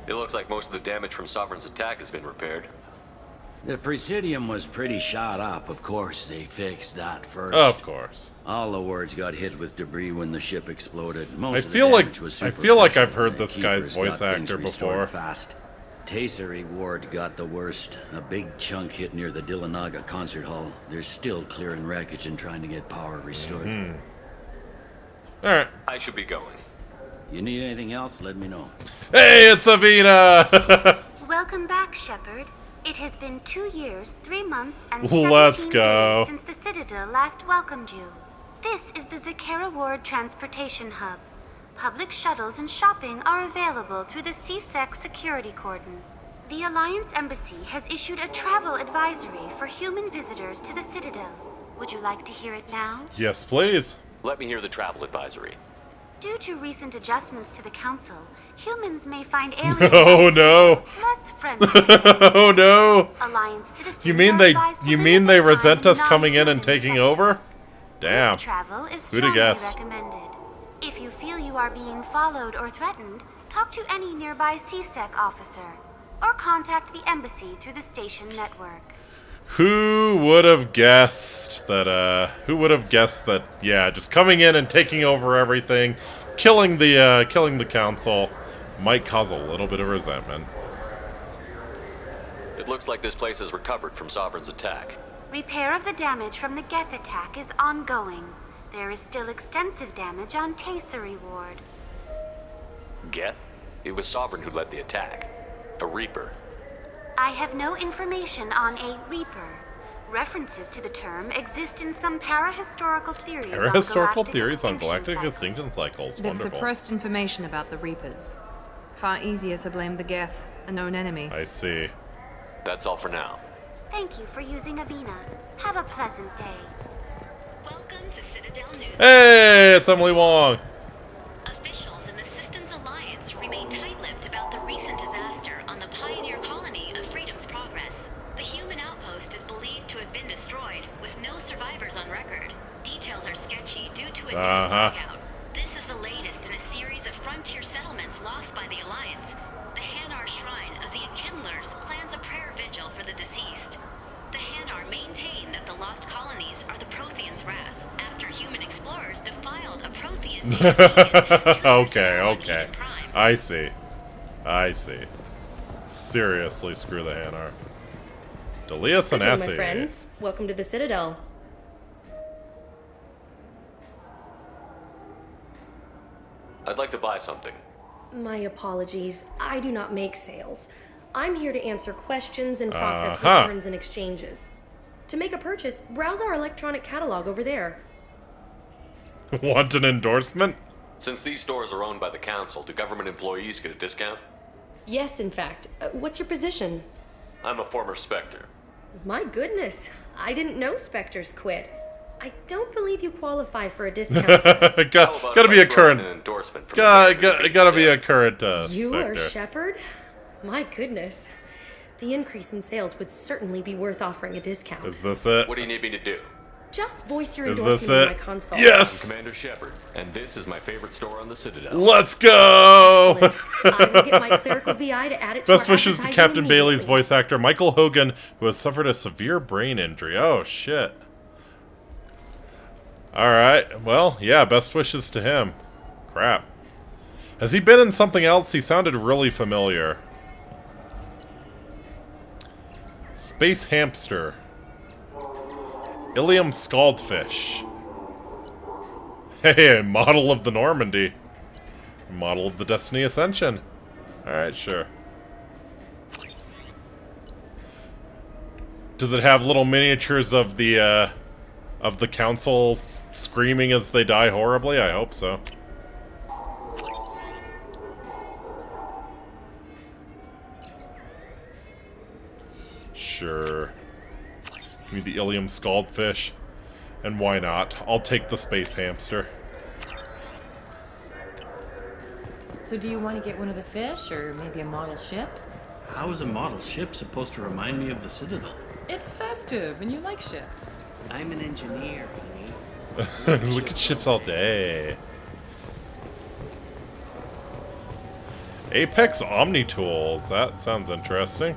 It looks like most of the damage from Sovereign's attack has been repaired. The Presidium was pretty shot up. Of course, they fixed that first. Of course. All the wards got hit with debris when the ship exploded. Most I of the feel like damage was I feel like I've superficial. heard The this guy's keepers voice got things actor restored before. Fast. Tasery ward got the worst. A big chunk hit near the Dillanaga concert hall. They're still clearing wreckage and trying to get power restored. All right. I should be going. You need anything else? Let me know. Hey, it's Avina. Welcome back, Shepard. It has been 2 years, 3 months, and Let's 17 go. days since the Citadel last welcomed you. This is the Zakera Ward Transportation Hub. Public shuttles and shopping are available through the CSEC security cordon. The Alliance Embassy has issued a travel advisory for human visitors to the Citadel. Would you like to hear it now? Yes, please. Let me hear the travel advisory. Due to recent adjustments to the Council, humans may find aliens Oh no. less friendly. Oh no. Alliance citizens You mean are they advised to you mean visit they the resent time us coming in and taking over? Damn. Travel is Who'd have strongly guessed? recommended. If you feel you are being followed or threatened, talk to any nearby CSEC officer, or contact the embassy through the station network. Who would have guessed that, yeah, just coming in and taking over everything, killing the council, might cause a little bit of resentment. It looks like this place has recovered from Sovereign's attack. Repair of the damage from the Geth attack is ongoing. There is still extensive damage on Tasery Ward. Geth? It was Sovereign who led the attack. A Reaper. I have no information on a Reaper. References to the term exist in some parahistorical theories on galactic extinction cycles. They've Wonderful. suppressed information about the Reapers. Far easier to blame the Geth, a known enemy. I see. That's all for now. Thank you for using Avina. Have a pleasant day. Welcome to Citadel News. Hey, it's Emily Wong. Officials in the Systems Alliance remain tight-lipped about the recent disaster on the pioneer colony of Freedom's Progress. The human outpost is believed to have been destroyed, with no survivors on record. Details are sketchy due to a news blackout. This is the latest in a series of frontier settlements lost by the Alliance. The Hanar Shrine of the Enkindlers plans a prayer vigil for the deceased. The Hanar maintain that the lost colonies are the Protheans' wrath, after human explorers defiled a Prothean. Okay. I see. I see. Seriously, screw the Hanar. Delia Good day, Sanasi. my friends. Welcome to the Citadel. I'd like to buy something. My apologies. I do not make sales. I'm here to answer questions and process Uh-huh. returns and exchanges. To make a purchase, browse our electronic catalog over there. Want an endorsement? Since these stores are owned by the council, do government employees get a discount? Yes, in fact. What's your position? I'm a former Spectre. My goodness. I didn't know Spectres quit. I don't believe you qualify for a discount. Gotta be a current. An endorsement from Gotta be a current You are Spectre. Shepard? My goodness. The increase in sales would certainly be worth offering a discount. Is this it? What do you need me to do? Just voice your Is endorsement this in it? my console. Yes! I'm Commander Shepard, and this is my favorite store on the Citadel. Let's go! I will get my clerical VI to add it to Best our wishes to advertising Captain Bailey's immediately. voice actor, Michael Hogan, who has suffered a severe brain injury. Oh, shit. Alright, well, yeah, best wishes to him. Crap. Has he been in something else? He sounded really familiar. Space Hamster. Ilium Scaldfish. Hey, model of the Normandy. Model of the Destiny Ascension. Alright, sure. Does it have little miniatures of the council screaming as they die horribly? I hope so. Sure. Give me the Ilium Scaldfish. And why not? I'll take the Space Hamster. So do you want to get one of the fish, or maybe a model ship? How is a model ship supposed to remind me of the Citadel? It's festive, and you like ships. I'm an engineer, honey. Look at ships all day. Apex Omni Tools. That sounds interesting.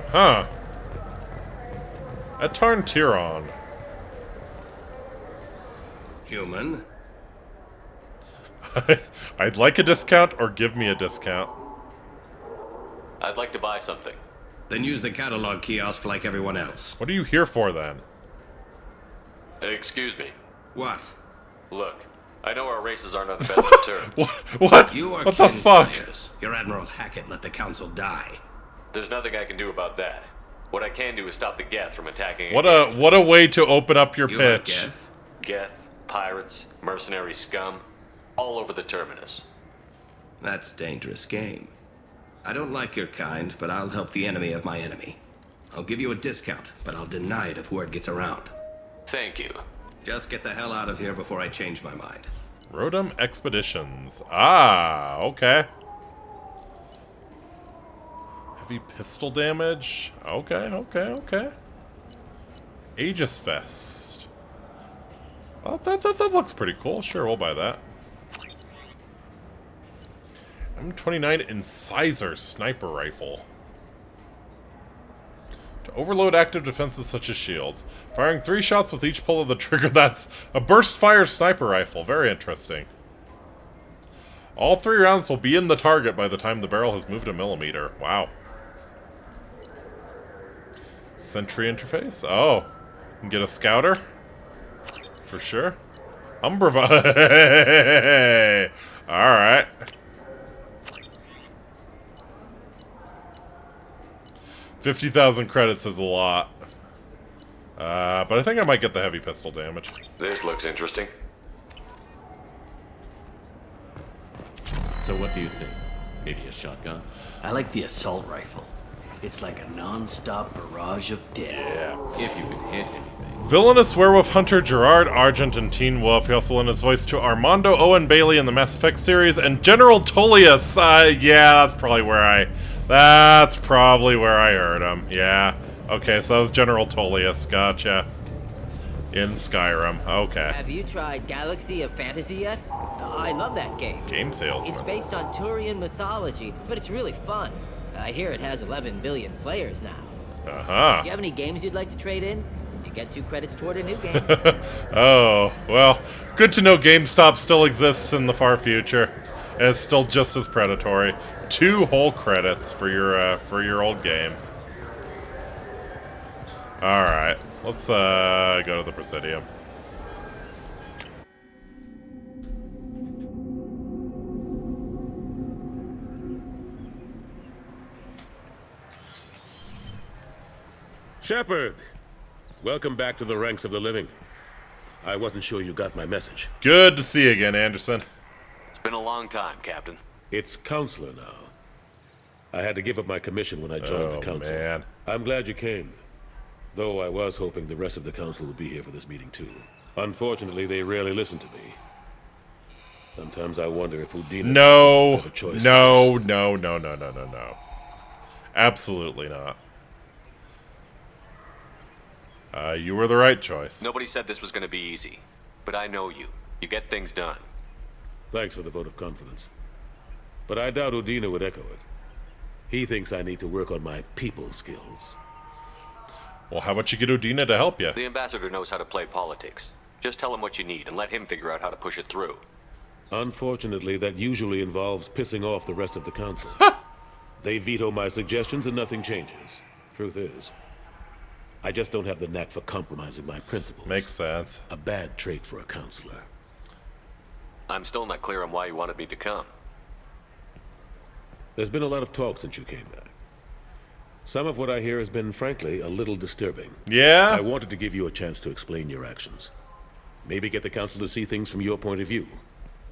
Huh. A Tarntiron. Human. I'd like a discount, or give me a discount. I'd like to buy something. Then use the catalog kiosk like everyone else. What are you here for, then? Excuse me. What? Look, I know our races aren't on the best of terms. What? You are What the fuck? Kinslayers. Your Admiral Hackett let the council die. There's nothing I can do about that. What I can do is stop the Geth from attacking. What a way to open up your You like pitch. Geth? Geth, pirates, mercenary scum, all over the terminus. That's dangerous game. I don't like your kind, but I'll help the enemy of my enemy. I'll give you a discount, but I'll deny it if word gets around. Thank you. Just get the hell out of here before I change my mind. Rotom Expeditions. Ah, okay. Heavy pistol damage. Okay. Aegis Fest. Well, that looks pretty cool. Sure, we'll buy that. M29 Incisor Sniper Rifle. To overload active defenses such as shields. Firing 3 shots with each pull of the trigger. That's a burst fire sniper rifle. Very interesting. All 3 rounds will be in the target by the time the barrel has moved a millimeter. Wow. Sentry interface? Oh. You can get a scouter? For sure. Umbrava. Alright. $50,000 credits is a lot. But I think I might get the heavy pistol damage. This looks interesting. So what do you think? Maybe a shotgun? I like the assault rifle. It's like a non-stop barrage of death. Yeah. If you can hit anything. Villainous werewolf hunter Gerard Argent and Teen Wolf. He also lent his voice to Armando Owen Bailey in the Mass Effect series, and General Tullius. Yeah, that's probably where I heard him. Yeah. Okay, so that was General Tullius. Gotcha. In Skyrim. Okay. Have you tried Galaxy of Fantasy yet? I love that game. Game salesman. It's based on Turian mythology, but it's really fun. I hear it has 11 billion players now. Uh-huh. Do you have any games you'd like to trade in? You get 2 credits toward a new game. Oh, well, good to know GameStop still exists in the far future. And it's still just as predatory. 2 whole credits for your old games. Alright, let's go to the Presidium. Shepard! Welcome back to the ranks of the living. I wasn't sure you got my message. Good to see you again, Anderson. It's been a long time, Captain. It's Counselor now. I had to give up my commission when I joined the Council. Man. I'm glad you came. Though I was hoping the rest of the Council would be here for this meeting too. Unfortunately, they rarely listen to me. Sometimes I wonder if Udina No. had a choice. No. Absolutely not. You were the right choice. Nobody said this was going to be easy, but I know you. You get things done. Thanks for the vote of confidence. But I doubt Udina would echo it. He thinks I need to work on my people skills. Well, how about you get Udina to help you? The ambassador knows how to play politics. Just tell him what you need and let him figure out how to push it through. Unfortunately, that usually involves pissing off the rest of the Council. They veto my suggestions and nothing changes. Truth is, I just don't have the knack for compromising my principles. Makes sense. A bad trait for a counselor. I'm still not clear on why you wanted me to come. There's been a lot of talk since you came back. Some of what I hear has been, frankly, a little disturbing. Yeah? I wanted to give you a chance to explain your actions. Maybe get the Council to see things from your point of view.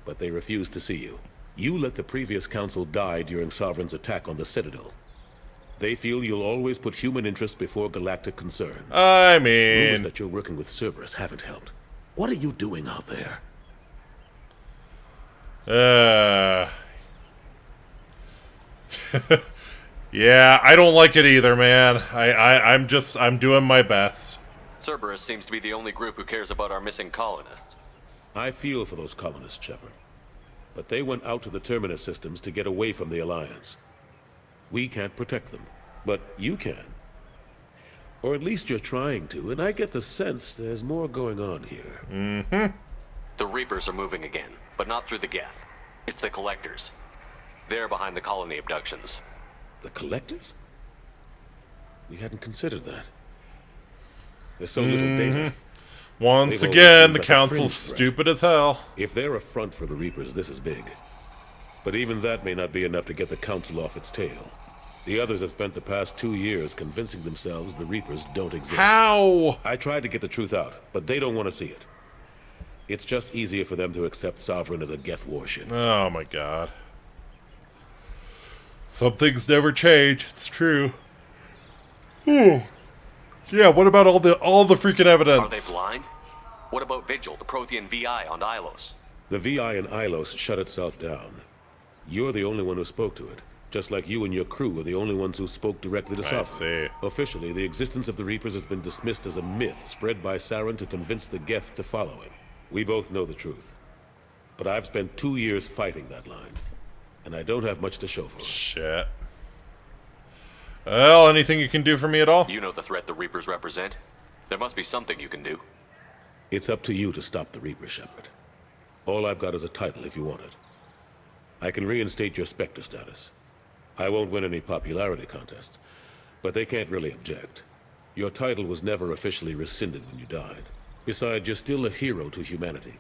But they refuse to see you. You let the previous Council die during Sovereign's attack on the Citadel. They feel you'll always put human interests before galactic concerns. I mean... Rumors that you're working with Cerberus haven't helped. What are you doing out there? Yeah, I don't like it either, man. I'm doing my best. Cerberus seems to be the only group who cares about our missing colonists. I feel for those colonists, Shepard. But they went out to the Terminus systems to get away from the Alliance. We can't protect them, but you can. Or at least you're trying to, and I get the sense there's more going on here. Mm-hmm. The Reapers are moving again, but not through the Geth. It's the Collectors. They're behind the colony abductions. The Collectors? We hadn't considered that. There's so little data. Once They've again, the always seemed like a Council's fringe threat. stupid as hell. If they're a front for the Reapers, this is big. But even that may not be enough to get the Council off its tail. The others have spent the past 2 years convincing themselves the Reapers don't exist. How? I tried to get the truth out, but they don't want to see it. It's just easier for them to accept Sovereign as a Geth warship. Oh my god. Some things never change, it's true. Ooh. Yeah, what about all the freaking evidence? Are they blind? What about Vigil, the Prothean VI on Ilos? The VI in Ilos shut itself down. You're the only one who spoke to it. Just like you and your crew are the only ones who spoke directly to Sovereign. I see. Officially, the existence of the Reapers has been dismissed as a myth spread by Saren to convince the Geth to follow him. We both know the truth. But I've spent 2 years fighting that line. And I don't have much to show for it. Shit. Well, anything you can do for me at all? You know the threat the Reapers represent. There must be something you can do. It's up to you to stop the Reaper, Shepard. All I've got is a title if you want it. I can reinstate your Spectre status. I won't win any popularity contests, but they can't really object. Your title was never officially rescinded when you died. Besides, you're still a hero to humanity.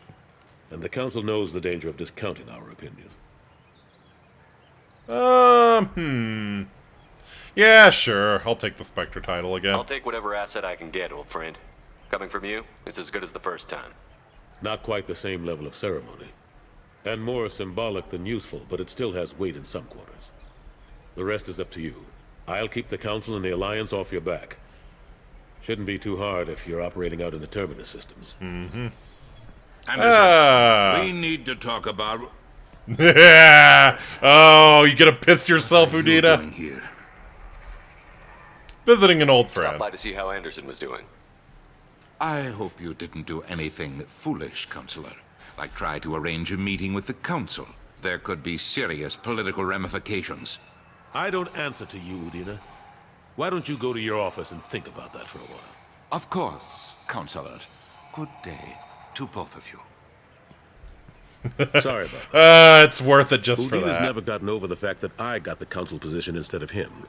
And the Council knows the danger of discounting our opinion. Yeah, sure. I'll take the Spectre title again. I'll take whatever asset I can get, old friend. Coming from you, it's as good as the first time. Not quite the same level of ceremony. And more symbolic than useful, but it still has weight in some quarters. The rest is up to you. I'll keep the Council and the Alliance off your back. Shouldn't be too hard if you're operating out in the Terminus systems. Mm-hmm. Anderson, we need to talk about... Yeah. Oh, you gonna piss yourself, Udina? Here? Visiting an old friend. Stop by to see how Anderson was doing. I hope you didn't do anything foolish, Counselor. Like try to arrange a meeting with the Council. There could be serious political ramifications. I don't answer to you, Udina. Why don't you go to your office and think about that for a while? Of course, Counselor. Good day to both of you. Sorry about that. It's worth it just for Udina's that. never gotten over the fact that I got the Council position instead of him.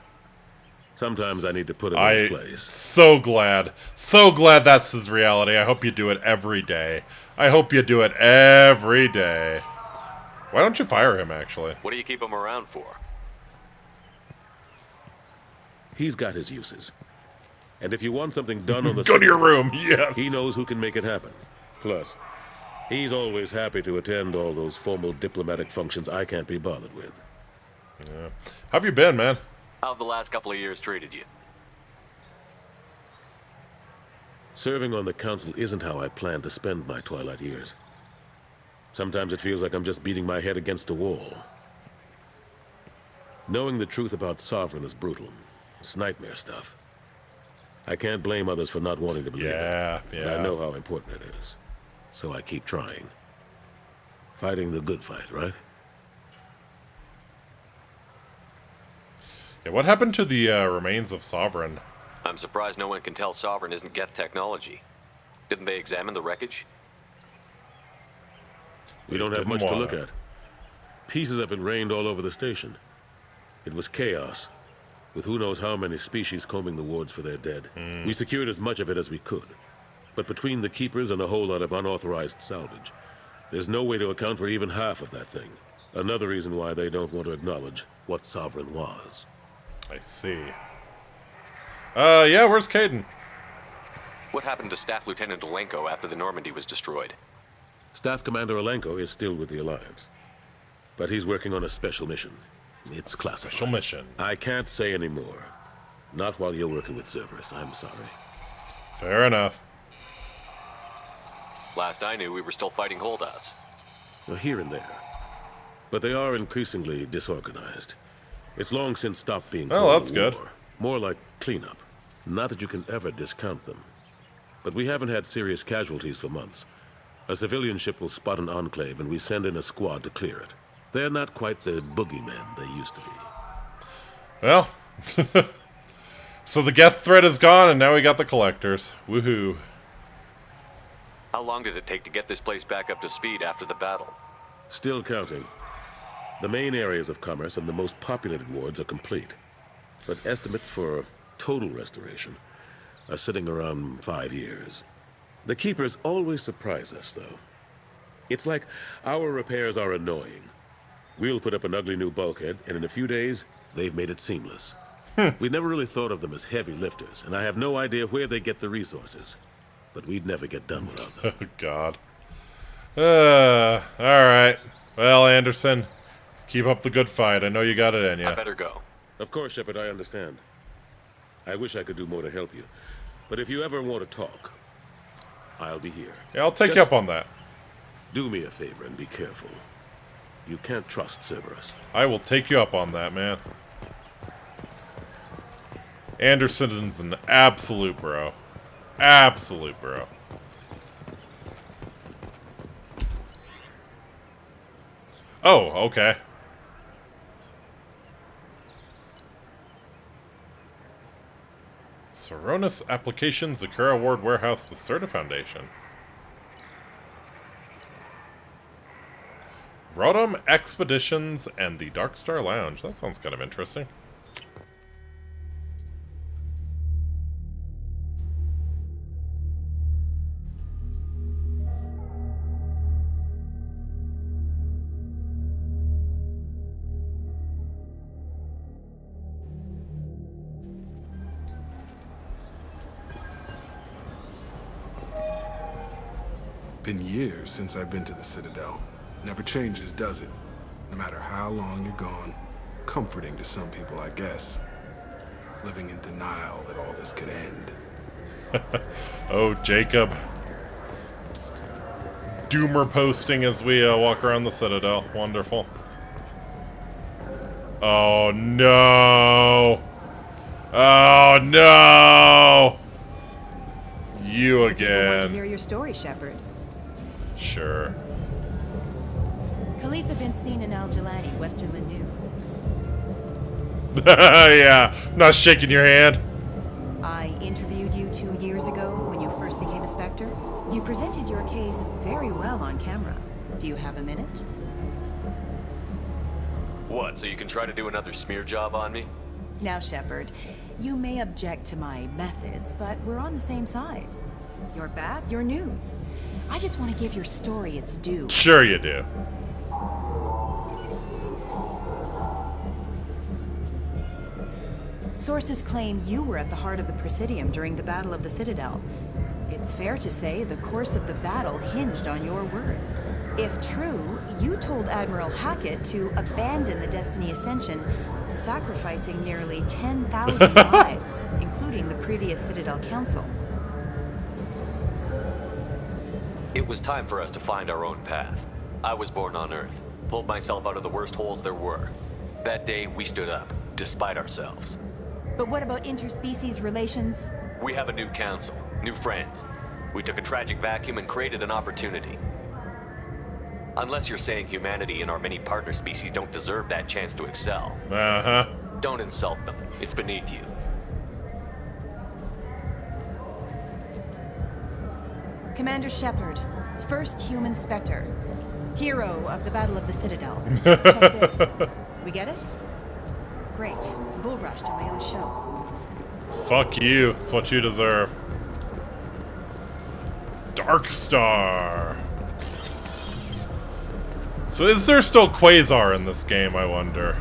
Sometimes I need to put him in his place. So glad that's his reality. I hope you do it every day. I hope you do it every day. Why don't you fire him, actually? What do you keep him around for? He's got his uses. And if you want something done on the Go to your room, yes. He knows who can make it happen. Plus, he's always happy to attend all those formal diplomatic functions I can't be bothered with. Yeah. How have you been, man? How have the last couple of years treated you? Serving on the Council isn't how I plan to spend my twilight years. Sometimes it feels like I'm just beating my head against a wall. Knowing the truth about Sovereign is brutal. It's nightmare stuff. I can't blame others for not wanting to believe it. But I know how important it is. So I keep trying. Fighting the good fight, right? Yeah, what happened to the remains of Sovereign? I'm surprised no one can tell Sovereign isn't Geth technology. Didn't they examine the wreckage? We don't have much to look at. Pieces have been rained all over the station. It was chaos, with who knows how many species combing the wards for their dead. We secured as much of it as we could. But between the Keepers and a whole lot of unauthorized salvage, there's no way to account for even half of that thing. Another reason why they don't want to acknowledge what Sovereign was. I see. Yeah, where's Caden? What happened to Staff Lieutenant Olenko after the Normandy was destroyed? Staff Commander Olenko is still with the Alliance. But he's working on a special mission. It's classified. Special mission. I can't say any more. Not while you're working with Cerberus, I'm sorry. Fair enough. Last I knew, we were still fighting holdouts. Here and there. But they are increasingly disorganized. It's long since stopped being that's good. war. More like cleanup. Not that you can ever discount them. But we haven't had serious casualties for months. A civilian ship will spot an enclave and we send in a squad to clear it. They're not quite the boogeymen they used to be. Well, so the Geth threat is gone and now we got the Collectors. Woohoo. How long did it take to get this place back up to speed after the battle? Still counting. The main areas of commerce and the most populated wards are complete. But estimates for total restoration are sitting around 5 years. The Keepers always surprise us, though. It's like our repairs are annoying. We'll put up an ugly new bulkhead, and in a few days, they've made it seamless. We never really thought of them as heavy lifters, and I have no idea where they get the resources. But we'd never get done without them. Oh, God. Alright. Well, Anderson, keep up the good fight. I know you got it in you. I better go. Of course, Shepard, I understand. I wish I could do more to help you. But if you ever want to talk, I'll be here. Yeah, I'll take you up on that. Do me a favor and be careful. You can't trust Cerberus. I will take you up on that, man. Anderson's an absolute bro. Absolute bro. Oh, okay. Coronis Applications, Zakura Ward Warehouse, the Certa Foundation. Rodham Expeditions and the Dark Star Lounge. That sounds kind of interesting. Been years since I've been to the Citadel. Never changes, does it? No matter how long you're gone. Comforting to some people, I guess. Living in denial that all this could end. Oh, Jacob. Just doomer posting as we walk around the Citadel. Wonderful. Oh, no. Oh, no. You you People want to again. hear your story, Shepard. Sure. Khalees have been seen in Al Jalani, Westerland News. Yeah, not shaking your hand. I interviewed you 2 years ago when you first became a Spectre. You presented your case very well on camera. Do you have a minute? What, so you can try to do another smear job on me? Now, Shepard, you may object to my methods, but we're on the same side. You're bad, you're news. I just want to give your story its due. Sure you do. Sources claim you were at the heart of the Presidium during the Battle of the Citadel. It's fair to say the course of the battle hinged on your words. If true, you told Admiral Hackett to abandon the Destiny Ascension, sacrificing nearly 10,000 lives, including the previous Citadel Council. It was time for us to find our own path. I was born on Earth, pulled myself out of the worst holes there were. That day, we stood up, despite ourselves. But what about interspecies relations? We have a new council, new friends. We took a tragic vacuum and created an opportunity. Unless you're saying humanity and our many partner species don't deserve that chance to excel. Uh-huh. Don't insult them. It's beneath you. Commander Shepard, first human Spectre. Hero of the Battle of the Citadel. Check this. We get it? Great. Bull rushed on my own show. Fuck you. It's what you deserve. Dark Star. So is there still Quasar in this game, I wonder?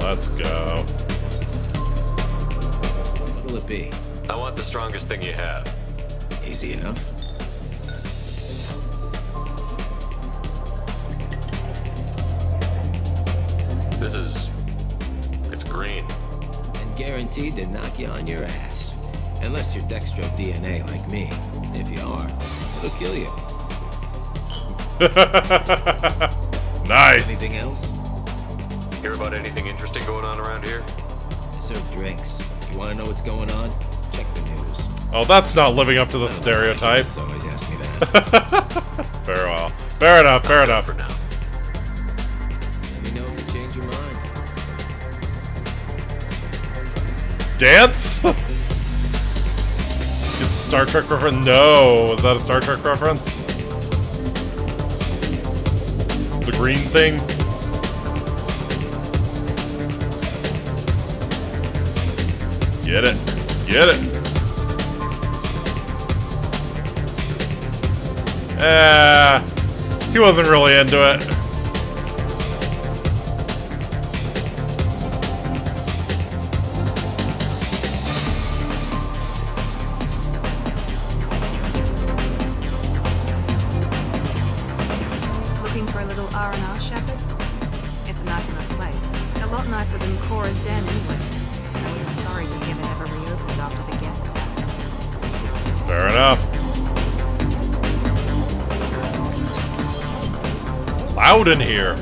Let's go. What will it be? I want the strongest thing you have. Easy enough. It's green. And guaranteed to knock you on your ass. Unless you're Dextro DNA like me. If you are, it'll kill you. Nice. Anything else? Hear about anything interesting going on around here? I serve drinks. If you want to know what's going on, check the news. Oh, that's not living up to the stereotype. Always ask me that. Fair well. Fair enough, fair enough. For now. Let me know if you change your mind. Dance? Star Trek reference? No. Is that a Star Trek reference? The green thing? Get it. Get it. He wasn't really into it. Looking for a little R&R, Shepard? It's a nice enough place. A lot nicer than Cora's den, anyway. I wasn't sorry to hear they never reopened after the Geth attack. Fair enough. Loud in here.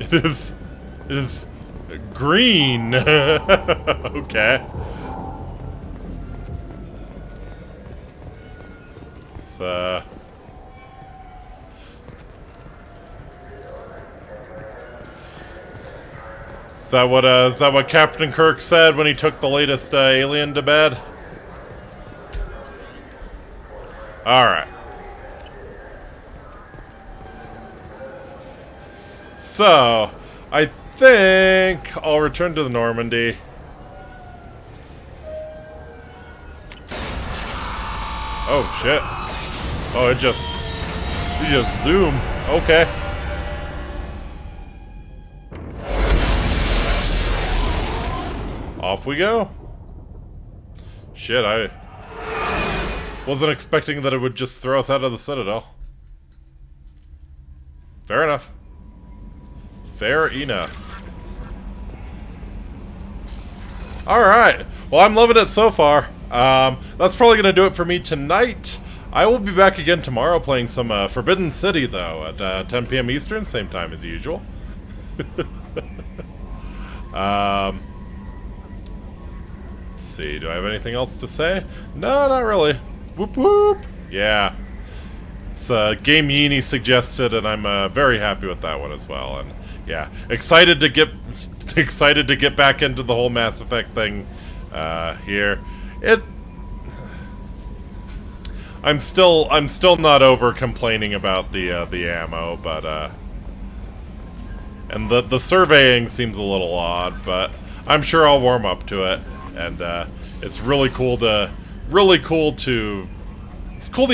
It is green. Okay. It's Is that what Captain Kirk said when he took the latest alien to bed? Alright. So, I think I'll return to the Normandy. Oh shit. Oh, you just zoom. Okay. Off we go. Shit, I wasn't expecting that it would just throw us out of the Citadel. Fair enough. Fair enough. Alright. Well, I'm loving it so far. That's probably going to do it for me tonight. I will be back again tomorrow playing some Forbidden City, though, at 10 p.m. Eastern, same time as usual. Let's see, do I have anything else to say? No, not really. Whoop whoop! Yeah. It's a game Yeenie suggested, and I'm very happy with that one as well. And yeah, excited to get back into the whole Mass Effect thing here. I'm still not over complaining about the ammo, but and the surveying seems a little odd, but I'm sure I'll warm up to it. And it's really cool the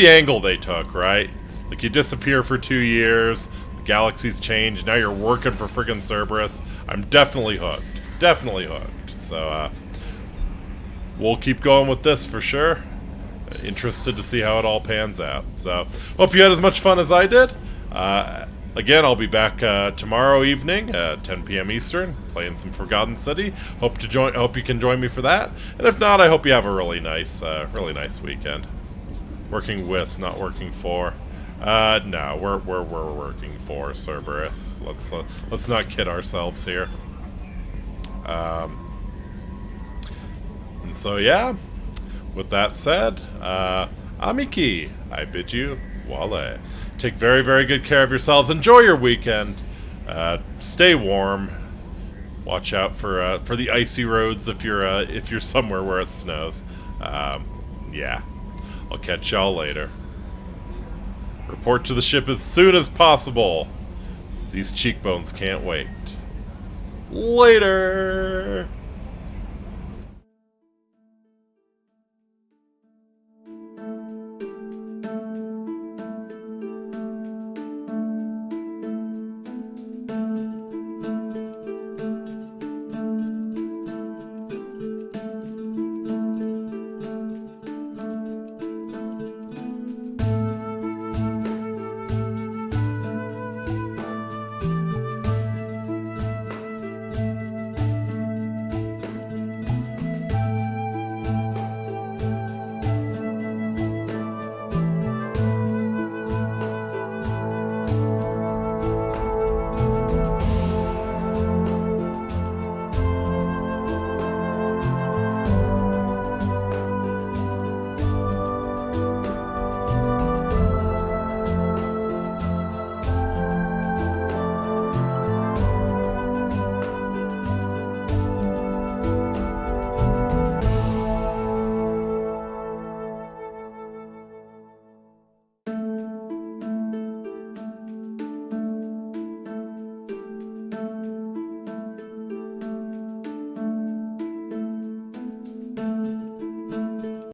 angle they took, right? Like, you disappear for 2 years, the galaxy's changed, now you're working for friggin' Cerberus. I'm definitely hooked. Definitely hooked. So, we'll keep going with this for sure. Interested to see how it all pans out. So, hope you had as much fun as I did. Again, I'll be back tomorrow evening at 10 p.m. Eastern, playing some Forgotten City. Hope you can join me for that. And if not, I hope you have a really nice weekend. Working with, not working for. No, we're working for Cerberus. Let's not kid ourselves here. And so yeah. With that said, Amiki, I bid you wale. Take very, very good care of yourselves. Enjoy your weekend. Stay warm. Watch out for the icy roads if you're somewhere where it snows. Yeah, I'll catch y'all later. Report to the ship as soon as possible. These cheekbones can't wait. Later.